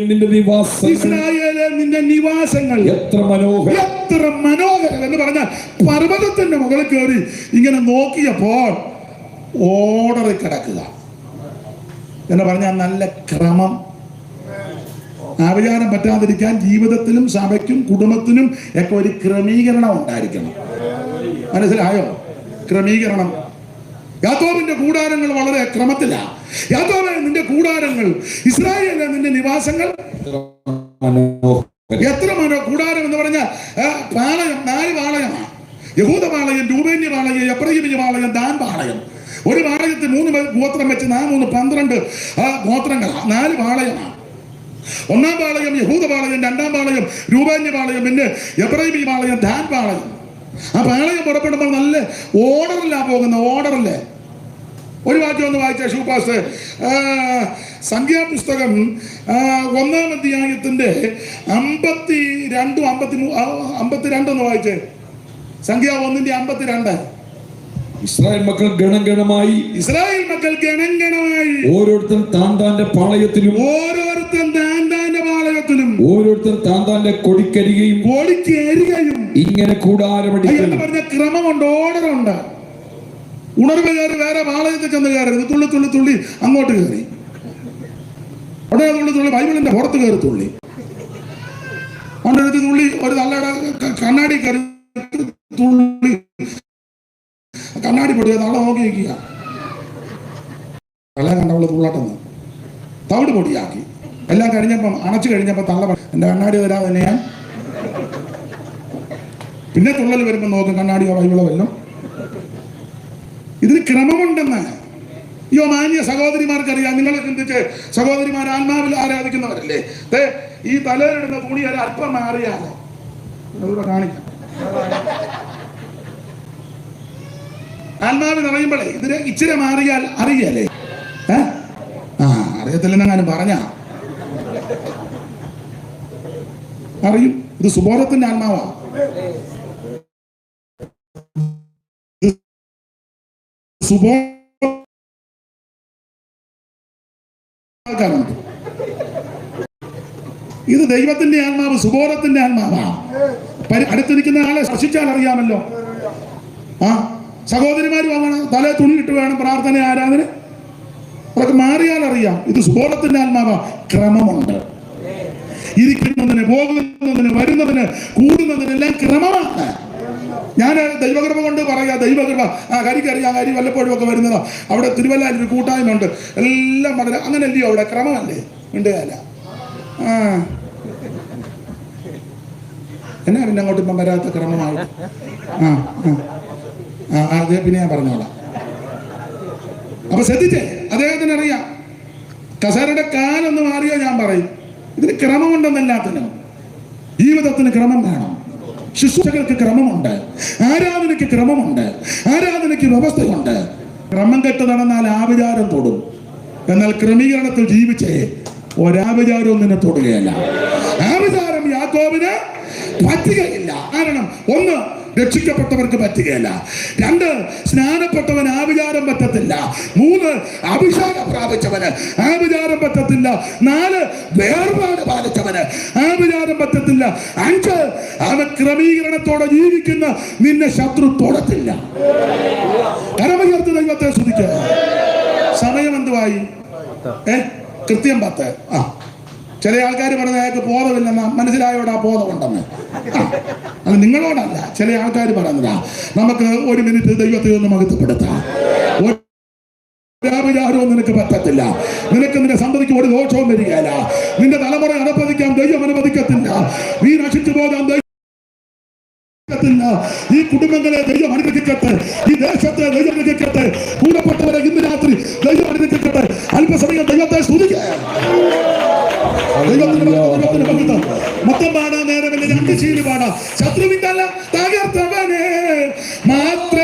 നിന്റെ നിവാസങ്ങൾ എത്ര മനോഹരം എന്ന് പറഞ്ഞാൽ പർവ്വതത്തിന്റെ മുകളിൽ കയറി ഇങ്ങനെ നോക്കിയപ്പോൾ ഓർഡറിൽ കിടക്കുക എന്ന് പറഞ്ഞാൽ നല്ല ക്രമം. ആഭിചാരം പറ്റാതിരിക്കാൻ ജീവിതത്തിലും സഭയ്ക്കും കുടുംബത്തിനും ഒക്കെ ഒരു ക്രമീകരണം ഉണ്ടായിരിക്കണം. മനസ്സിലായോ? ക്രമീകരണം. യാക്കോബിന്റെ കൂടാരങ്ങൾ വളരെ ക്രമത്തിലാണ്. യാക്കോബേ, നിന്റെ കൂടാരങ്ങൾ, ഇസ്രായേലിലെ നിന്റെ നിവാസങ്ങൾ എത്ര കൂടാരം എന്ന് പറഞ്ഞാൽ പാളയം, 4 പാളയമാണ്. യഹൂദ പാളയം, രൂബേന്യ പാളയം, എഫ്രയീമിന്റെ പാളയം, ദാൻ പാളയം. ഒരു പാളയത്തിൽ 3 ഗോത്രം വെച്ച് 12 ഗോത്രങ്ങളാണ്. 4 പാളയമാണ്. 1-ാം പാളയം യഹൂദ പാളയം, 2-ാം പാളയം രൂബേന്യ പാളയം, പിന്നെ എഫ്രയീമി പാളയം, ദാൻ പാളയം. ആ പാളയം പുറപ്പെടുമ്പോൾ നല്ല ഓർഡറിലാ പോകുന്ന, ഓർഡറില്. ഒരു വാക്യം ഒന്ന് വായിച്ച ഷൂപ്പാസ്, സംഖ്യാപുസ്തകം 1-ാം അധ്യായത്തിന്റെ 52, 52 ഒന്ന് വായിച്ചേ. സംഖ്യ 1-ന്റെ 52. ഇസ്രായേൽ മക്കൾ ഗണഗണമായി, ഇസ്രായേൽ മക്കൾ ഗണഗണമായി, ഓരോരുത്തൻ താൻ താന്റെ പാളയത്തിലും, ഓരോരുത്തൻ താൻ താന്റെ പാളയത്തിലും, ഓരോരുത്തൻ താൻ താന്റെ കൊടിക്കരികയും ഇങ്ങനെ കൂടാരമടിക്കുന്നു. പറഞ്ഞ ക്രമമുണ്ട്, ഓർഡറുണ്ട്. ഉണർവ് കയറി വേറെ പാളയത്തിൽ ചെന്ന് കയറരുത്. തുള്ളി തുള്ളി തുള്ളി അങ്ങോട്ട് കയറി, ഉടനെ തുള്ളി തുള്ളി ബൈബിളിന്റെ പുറത്ത് കയറി തുള്ളി, കൊണ്ടെടുത്ത് തുള്ളി ഒരു തള്ളയുടെ കണ്ണാടി കയറി തുള്ളി, കണ്ണാടി പൊടിയ തള്ള നോക്കി വയ്ക്കുക. വെള്ളം കണ്ടവള് തുള്ളട്ടെന്ന് തവിട് പൊടിയാക്കി. എല്ലാം കഴിഞ്ഞപ്പം അണച്ചു കഴിഞ്ഞപ്പോ തള്ള എന്റെ കണ്ണാടി തരാതെ തന്നെ ഞാൻ. പിന്നെ തുള്ളൽ വരുമ്പോ നോക്കും കണ്ണാടിയോ ബൈബിളോ വല്ലതും. ഇതിന് ക്രമമുണ്ടെന്ന് മാന്യ സഹോദരിമാർക്കറിയാം. നിങ്ങൾ ചിന്തിച്ച്, സഹോദരിമാർ ആത്മാവിൽ ആരാധിക്കുന്നവരല്ലേ? ഈ തലയിലിടുന്ന തുണി ഒരു അല്പം മാറിയാലോ, അതുകൂടെ കാണിക്കാം. ആത്മാവിൽ അറിയുമ്പോഴേ ഇതിന് ഇച്ചിരി മാറിയാൽ അറിയല്ലേ? അറിയത്തില്ലെന്നെങ്ങാനും പറഞ്ഞ അറിയും. ഇത് സുബോധത്തിന്റെ ആത്മാവാ. ഇത് ദൈവത്തിന്റെ ആത്മാവ്, സുബോധത്തിന്റെ ആത്മാവാ. അടുത്തിരിക്കുന്ന ആളെ സ്പർശിച്ചാൽ അറിയാമല്ലോ. സഹോദരിമാര് വാങ്ങണം, തലേ തുണിയിട്ട് വേണം പ്രാർത്ഥന, ആരാധന. അതൊക്കെ മാറിയാൽ അറിയാം. ഇത് സുബോധത്തിന്റെ ആത്മാവാ. ക്രമമുണ്ട്. ഇരിക്കുന്നതിന്, പോകുന്നതിന്, വരുന്നതിന്, കൂടുന്നതിനെല്ലാം ക്രമമാണ്. ഞാൻ ദൈവകൃപ കൊണ്ട് പറയാ, ദൈവകൃപ. കരിക്കറിയാം, കരി വല്ലപ്പോഴും ഒക്കെ വരുന്നതാ. അവിടെ തിരുവല്ലയിൽ ഒരു കൂട്ടായ്മ ഉണ്ട്, എല്ലാം വളരെ അങ്ങനെ അല്ലയോ അവിടെ? ക്രമമല്ലേ? മിണ്ടുകയല്ല. എന്നാ പിന്നെ അങ്ങോട്ട് ഇപ്പം വരാത്ത ക്രമമായിട്ട്? അതെ, പിന്നെ ഞാൻ പറഞ്ഞോളാം. അപ്പൊ ശ്രദ്ധിച്ചേ, അദ്ദേഹത്തിന് അറിയാം. കസേരയുടെ കാലൊന്ന് മാറിയോ ഞാൻ പറയും. ഇതിന് ക്രമമുണ്ടെന്നെല്ലാത്തിനും. ജീവിതത്തിന് ക്രമം വേണം. ശുശ്രൂഷകൾക്ക് ക്രമമുണ്ട്, ആരാധനയ്ക്ക് ക്രമമുണ്ട്, ആരാധനയ്ക്ക് വ്യവസ്ഥയുണ്ട്. ക്രമം കെട്ട് നടന്നാൽ ആഭിചാരം തൊടും. എന്നാൽ ക്രമീകരണത്തിൽ ജീവിച്ചേ ഒരാഭിചാരവും നിന്നെ തൊടുകയല്ല. ആഭിചാരം യാക്കോബിന് പറ്റുകയില്ല. കാരണം 1, രക്ഷിക്കപ്പെട്ടവർക്ക് പറ്റുകയില്ല. 2, സ്നാനപ്പെട്ടവന് ആഭിചാരം പറ്റത്തില്ല. 3, അഭിഷേകം പ്രാപിച്ചവന് ആഭിചാരം പറ്റത്തില്ല. 4, വേർപാട് പാലിച്ചവന് ആഭിചാരം പറ്റത്തില്ല. 5, അവൻ ക്രമീകരണത്തോടെ ജീവിക്കുന്ന നിന്നെ ശത്രു തൊടത്തില്ല. കരമുയർത്തി ദൈവത്തെ സ്തുതിക്കുക. സമയം എന്തുവായി? കൃത്യം 10. ചില ആൾക്കാർ പറഞ്ഞ അയാൾക്ക് ബോധമില്ലെന്ന, മനസ്സിലായോടാ ബോധമുണ്ടെന്ന്. അത് നിങ്ങളോടല്ല, ചില ആൾക്കാർ പറയുന്നതാ. നമുക്ക് 1 മിനിറ്റ് ദൈവത്തെ ഒന്ന് മഹത്വപ്പെടുത്താം. ഒരാഭിചാരവും നിനക്ക് പറ്റത്തില്ല. നിനക്ക് നിന്റെ സന്തതിക്ക് ഒരു ദോഷവും വരികയില്ല. നിന്റെ തലമുറ അനുവദിക്കാൻ ദൈവം അനുവദിക്കത്തില്ല. നീ നശിച്ചു പോകാൻ ഈ കുടുംബങ്ങളെ ദൈവം അനുഗ്രഹിക്കട്ടെ. ഈ ദേശത്തെ ദൈവം അനുഗ്രഹിക്കട്ടെ. കൂടപ്പെട്ടവരെ ഇന്ന് രാത്രി ദൈവം അനുഗ്രഹിക്കട്ടെ. അല്പസമയം ദൈവത്തെ സ്തുതിക്കുക. മൊത്തം പാടാൻ നേരമല്ല, 2 ശീലി പാടാം. ശത്രുവിന്റെ തകർത്തവനെ മാത്രം